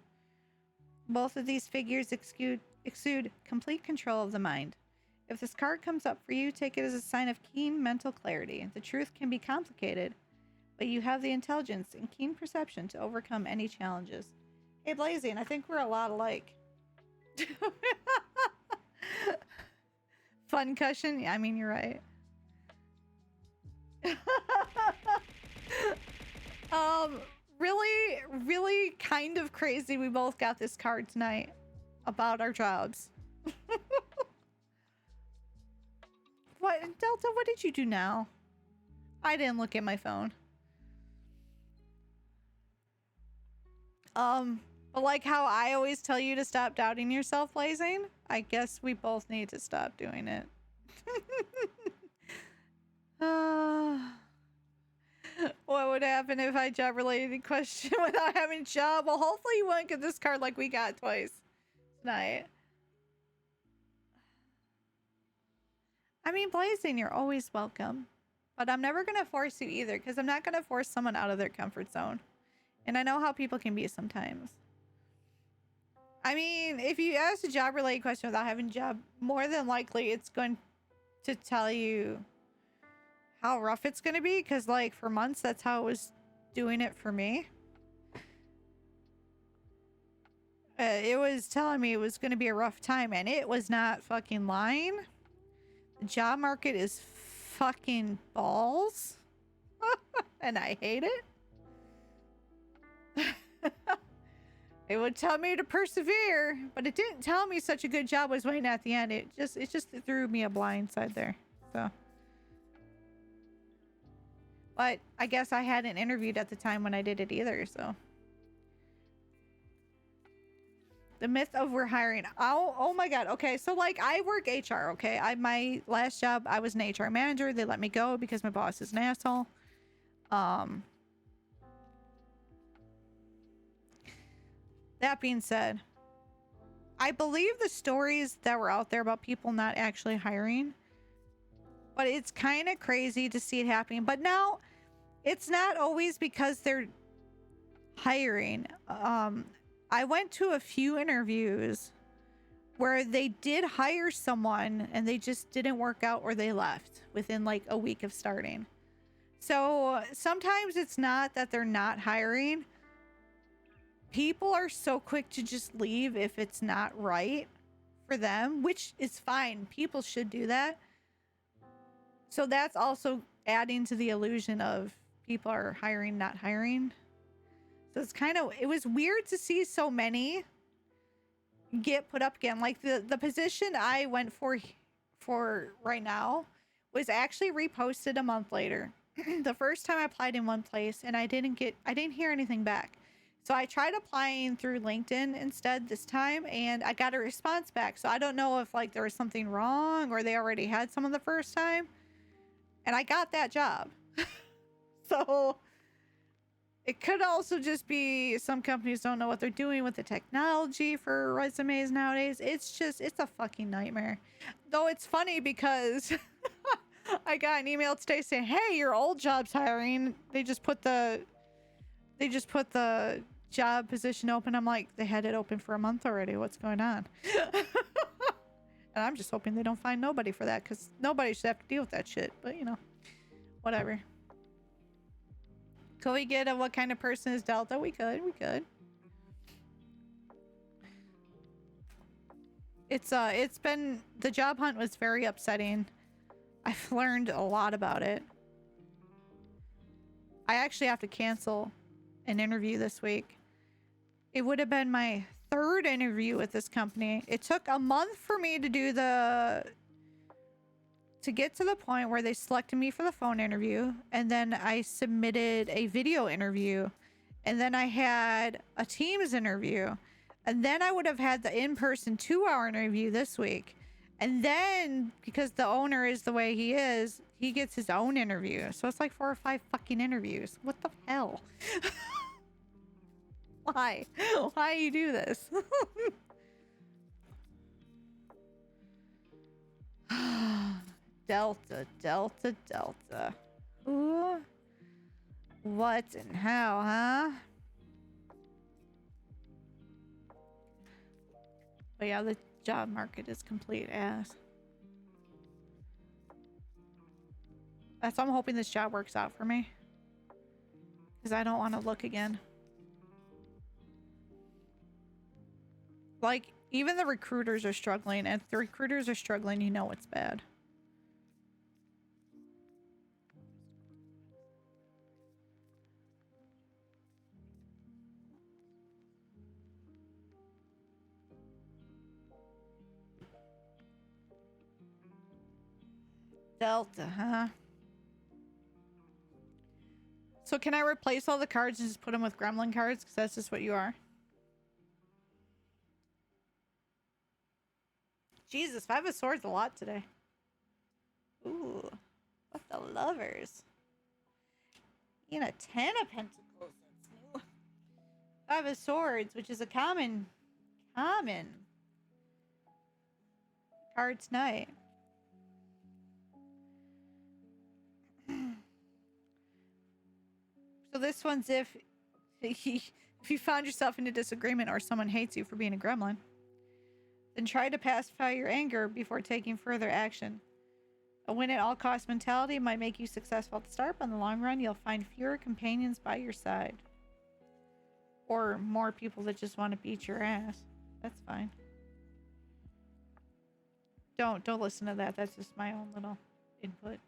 Both of these figures exude complete control of the mind. If this card comes up for you, take it as a sign of keen mental clarity. The truth can be complicated, but you have the intelligence and keen perception to overcome any challenges. Hey, Blazing, I think we're a lot alike. Fun cushion? Yeah, I mean, you're right. Really kind of crazy we both got this card tonight about our jobs. What, Delta, what did you do now? I didn't look at my phone. But like how I always tell you to stop doubting yourself, Blazing, I guess we both need to stop doing it. What would happen if I job related question without having a job? Well, hopefully you won't get this card like we got twice tonight. I mean, Blazing, you're always welcome. But I'm never going to force you either, because I'm not going to force someone out of their comfort zone. And I know how people can be sometimes. I mean, if you ask a job-related question without having a job, more than likely it's going to tell you how rough it's going to be. Because, like, for months, that's how it was doing it for me. It was telling me it was going to be a rough time, and it was not fucking lying. The job market is fucking balls, and I hate it. It would tell me to persevere, but it didn't tell me such a good job was waiting at the end. It just threw me a blind side there. So, but I guess I hadn't interviewed at the time when I did it either. So, the myth of we're hiring. Oh my god. Okay, so like I work HR. Okay, my last job I was an HR manager. They let me go because my boss is an asshole. That being said, I believe the stories that were out there about people not actually hiring, but it's kind of crazy to see it happening. But now it's not always because they're hiring. I went to a few interviews where they did hire someone and they just didn't work out or they left within like a week of starting. So sometimes it's not that they're not hiring. People are so quick to just leave if it's not right for them, which is fine. People should do that. So that's also adding to the illusion of people are hiring, not hiring. So it was weird to see so many get put up again. Like the position I went for right now was actually reposted a month later. The first time I applied in one place and I didn't hear anything back. So I tried applying through LinkedIn instead this time, and I got a response back. So I don't know if like there was something wrong or they already had someone the first time. And I got that job. So it could also just be some companies don't know what they're doing with the technology for resumes nowadays. It's a fucking nightmare. Though it's funny because I got an email today saying, hey, your old job's hiring. They just put the job position open. I'm like, they had it open for a month already. What's going on? And I'm just hoping they don't find nobody for that, because nobody should have to deal with that shit. But, you know, whatever. Could we get a what kind of person is Delta? We could. It's been, the job hunt was very upsetting. I've learned a lot about it. I actually have to cancel an interview this week. It would have been my third interview with this company. It took a month for me to get to the point where they selected me for the phone interview, and then I submitted a video interview, and then I had a Teams interview, and then I would have had the in-person 2-hour interview this week. And then, because the owner is the way he is, he gets his own interview. So it's like 4 or 5 fucking interviews. What the hell? Why? Why you do this? Delta. Ooh. What and how, huh? But yeah, the job market is complete ass. That's why I'm hoping this job works out for me, because I don't want to look again. Like, even the recruiters are struggling, and if the recruiters are struggling, you know it's bad. Delta, huh? So can I replace all the cards and just put them with gremlin cards? Because that's just what you are. Jesus, 5 of Swords a lot today. Ooh, what the lovers? And a 10 of Pentacles. That's new. 5 of Swords, which is a common card tonight. So this one's if you found yourself in a disagreement or someone hates you for being a gremlin, then try to pacify your anger before taking further action. A win at all cost mentality might make you successful at the start, but in the long run, you'll find fewer companions by your side. Or more people that just want to beat your ass. That's fine. Don't listen to that. That's just my own little input.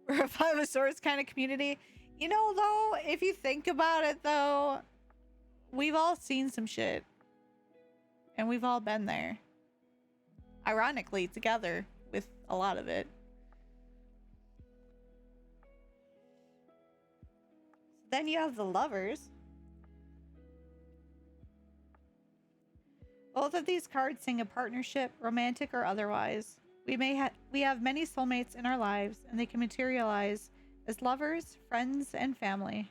We're a Five of Swords kind of community. You know, though, if you think about it, though, we've all seen some shit. And we've all been there. Ironically, together with a lot of it. Then you have the Lovers. Both of these cards sing a partnership, romantic or otherwise. We have many soulmates in our lives, and they can materialize as lovers, friends, and family.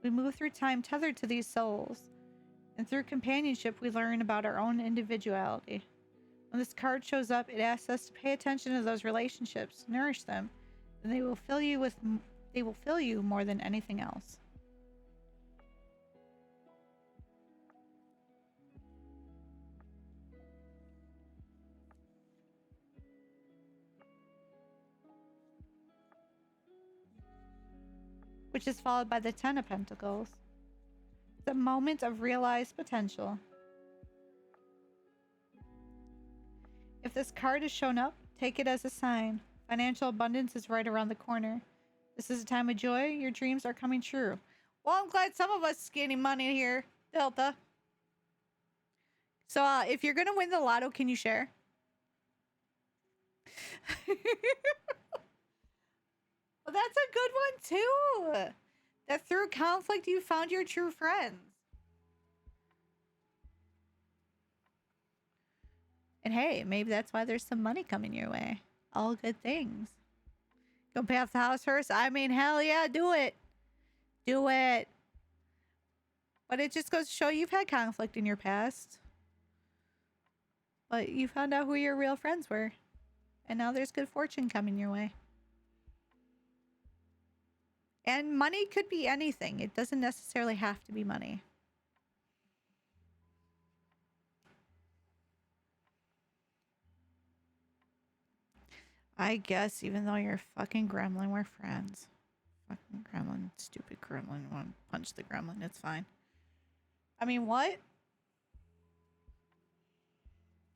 We move through time tethered to these souls, and through companionship we learn about our own individuality. When this card shows up, it asks us to pay attention to those relationships, nourish them, and they will fill you more than anything else. Which is followed by the Ten of Pentacles. The moment of realized potential. If this card has shown up, take it as a sign. Financial abundance is right around the corner. This is a time of joy. Your dreams are coming true. Well, I'm glad some of us is getting money here, Delta. So, if you're gonna win the lotto, can you share? Well, that's a good one, too. That through conflict, you found your true friends. And hey, maybe that's why there's some money coming your way. All good things. Go pay off the house first? I mean, hell yeah, do it. Do it. But it just goes to show you've had conflict in your past. But you found out who your real friends were. And now there's good fortune coming your way. And money could be anything. It doesn't necessarily have to be money. I guess even though you're a fucking gremlin, we're friends. Fucking gremlin. Stupid gremlin. I want to punch the gremlin. It's fine. I mean, what?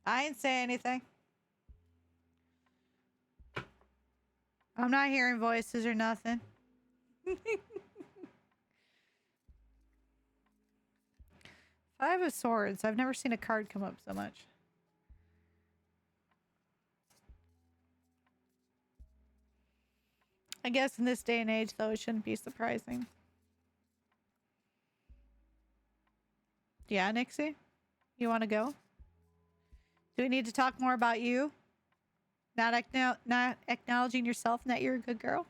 I ain't say anything. I'm not hearing voices or nothing. Five of Swords. I've never seen a card come up so much. I guess in this day and age, though, it shouldn't be surprising. Yeah, Nixie? You want to go? Do we need to talk more about you? Not acknowledging yourself and that you're a good girl?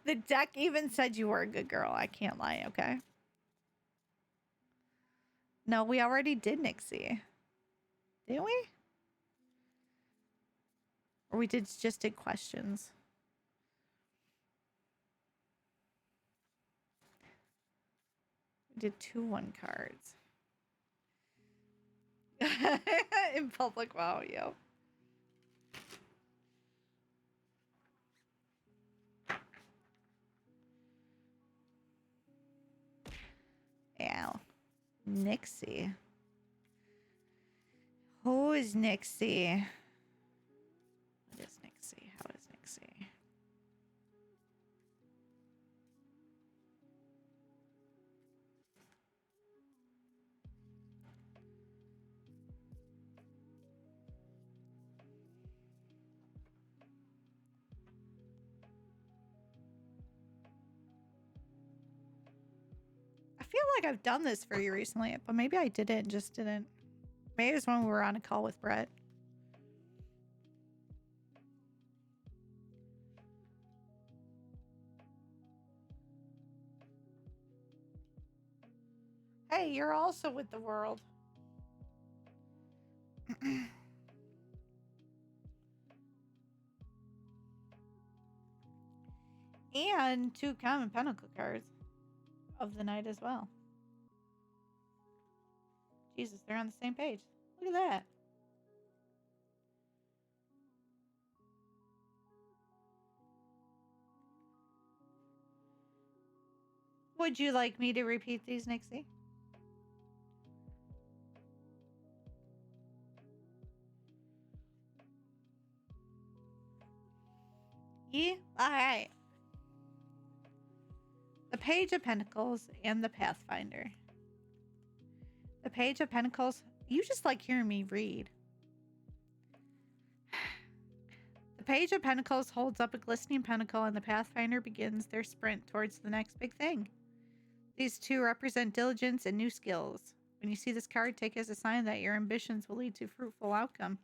The deck even said you were a good girl. I can't lie, okay? No, we already did Nixie. Didn't we? Or we just did questions. We did 2-1 cards. In public, wow, yo. Ow. Nixie. Who is Nixie? What is Nixie? How is Nixie? I feel like I've done this for you recently, but maybe I didn't, just didn't. Maybe it was when we were on a call with Brett. Hey, you're also with the world. And 2 common pentacle cards of the night as well. Jesus, they're on the same page. Look at that. Would you like me to repeat these, Nixie? Yeah? Alright. The Page of Pentacles and the Pathfinder. The Page of Pentacles. You just like hearing me read. The Page of Pentacles holds up a glistening pentacle, and the Pathfinder begins their sprint towards the next big thing. These two represent diligence and new skills. When you see this card, take it as a sign that your ambitions will lead to fruitful outcome.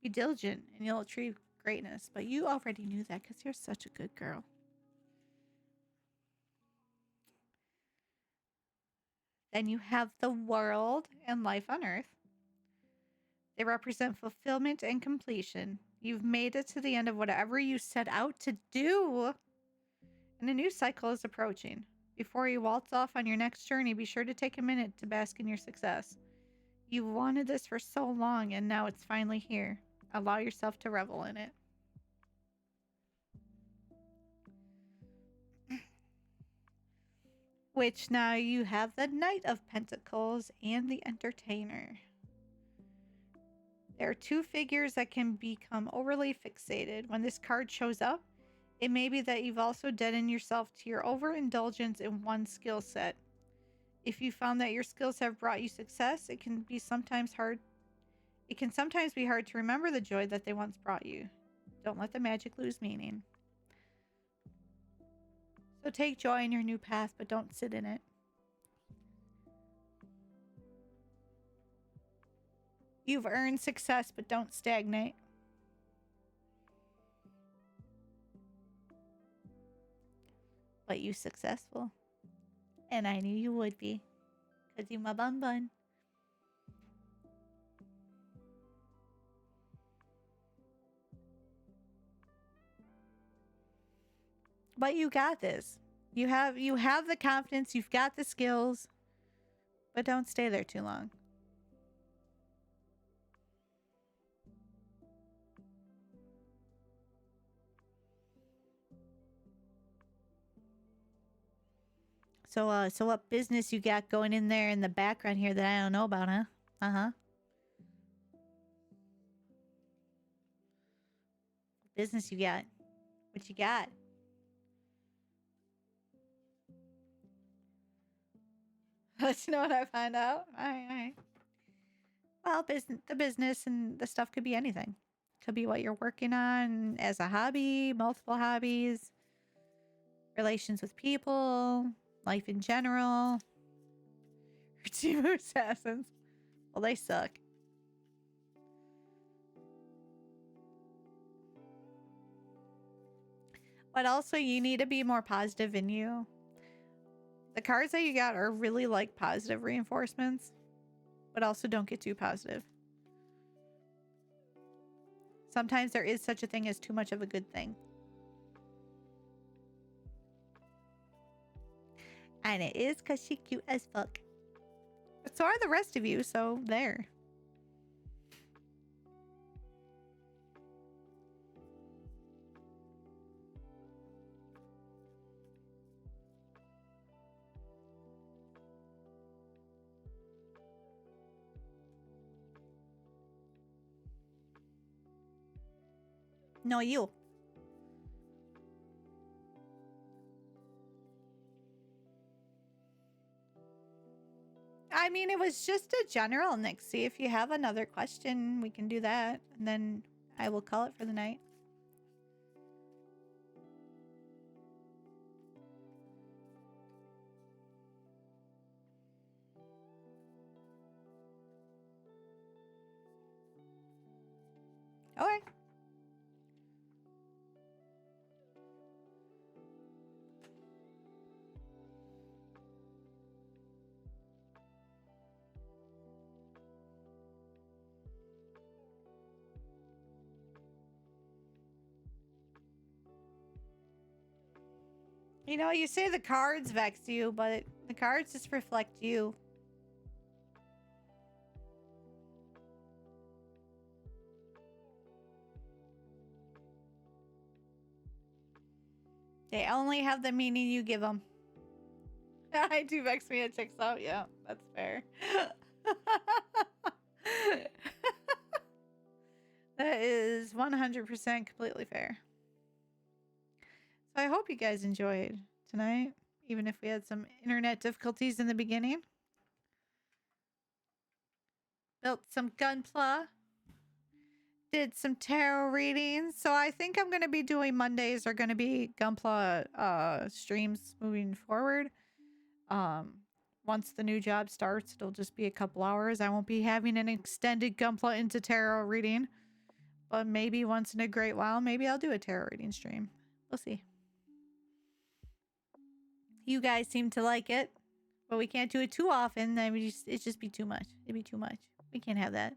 Be diligent, and you'll achieve greatness. But you already knew that because you're such a good girl. Then you have the world and life on Earth. They represent fulfillment and completion. You've made it to the end of whatever you set out to do, and a new cycle is approaching. Before you waltz off on your next journey, be sure to take a minute to bask in your success. You've wanted this for so long, and now it's finally here. Allow yourself to revel in it. Which now you have the Knight of Pentacles and the Entertainer. There are two figures that can become overly fixated. When this card shows up, it may be that you've also deadened yourself to your overindulgence in one skill set. If you found that your skills have brought you success, it can sometimes be hard to remember the joy that they once brought you. Don't let the magic lose meaning. So take joy in your new path, but don't sit in it. You've earned success, but don't stagnate. But you successful. And I knew you would be. Because you my bun bun. But you got this. You have the confidence, you've got the skills. But don't stay there too long. So what business you got going in there in the background here that I don't know about, huh? Uh-huh. Business you got? What you got? Let you know what I find out. All right. Well, the business and the stuff could be anything. Could be what you're working on as a hobby, multiple hobbies, relations with people, life in general. Your team of assassins. Well, they suck. But also, you need to be more positive in you. The cards that you got are really like positive reinforcements, but also don't get too positive. Sometimes there is such a thing as too much of a good thing. And it is because she's cute as fuck. But so are the rest of you, so there. No, you. I mean, it was just a general, Nixie. If you have another question, we can do that. And then I will call it for the night. Okay. You know, you say the cards vex you, but the cards just reflect you. They only have the meaning you give them. I do vex me, it ticks out. Yeah, that's fair. That is 100% completely fair. So I hope you guys enjoyed tonight, even if we had some internet difficulties in the beginning. Built some gunpla. Did some tarot readings. So I think I'm going to be doing Mondays are going to be gunpla streams moving forward. Once the new job starts, it'll just be a couple hours. I won't be having an extended gunpla into tarot reading. But maybe once in a great while, maybe I'll do a tarot reading stream. We'll see. You guys seem to like it, but we can't do it too often. Then it'd just be too much. It'd be too much. We can't have that.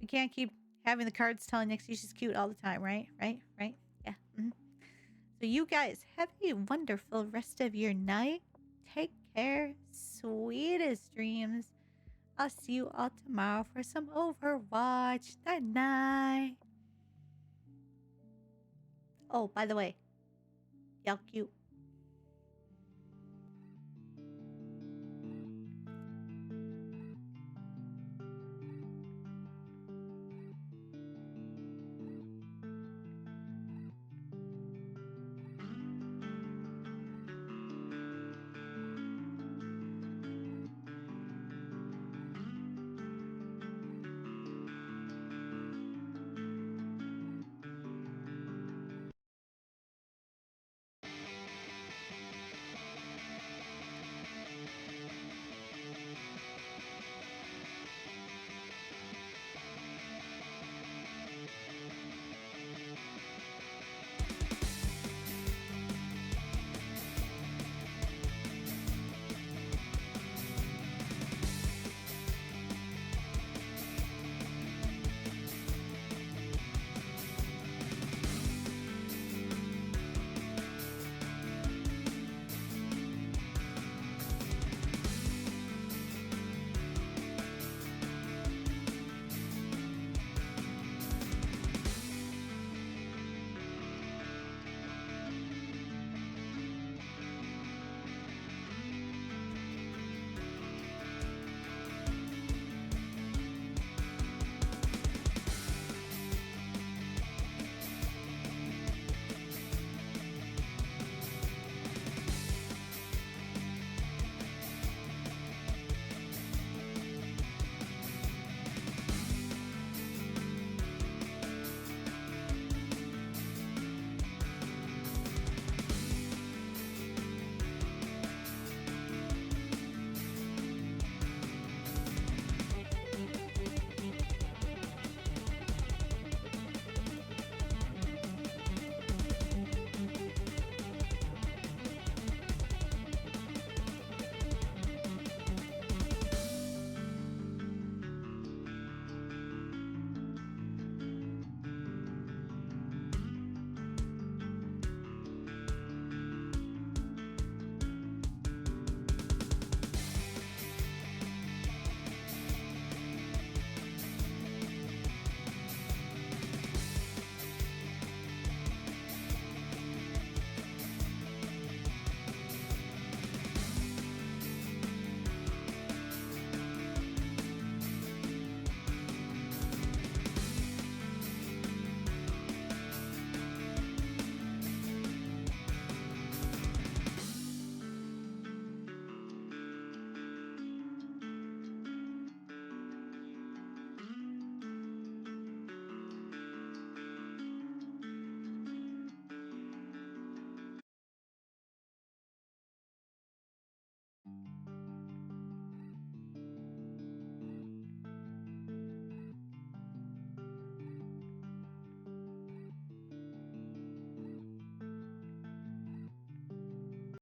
We can't keep having the cards telling Nixie she's cute all the time, right? Right? Yeah. So you guys have a wonderful rest of your night. Take care. Sweetest dreams. I'll see you all tomorrow for some Overwatch. Night night. Oh, by the way, y'all cute.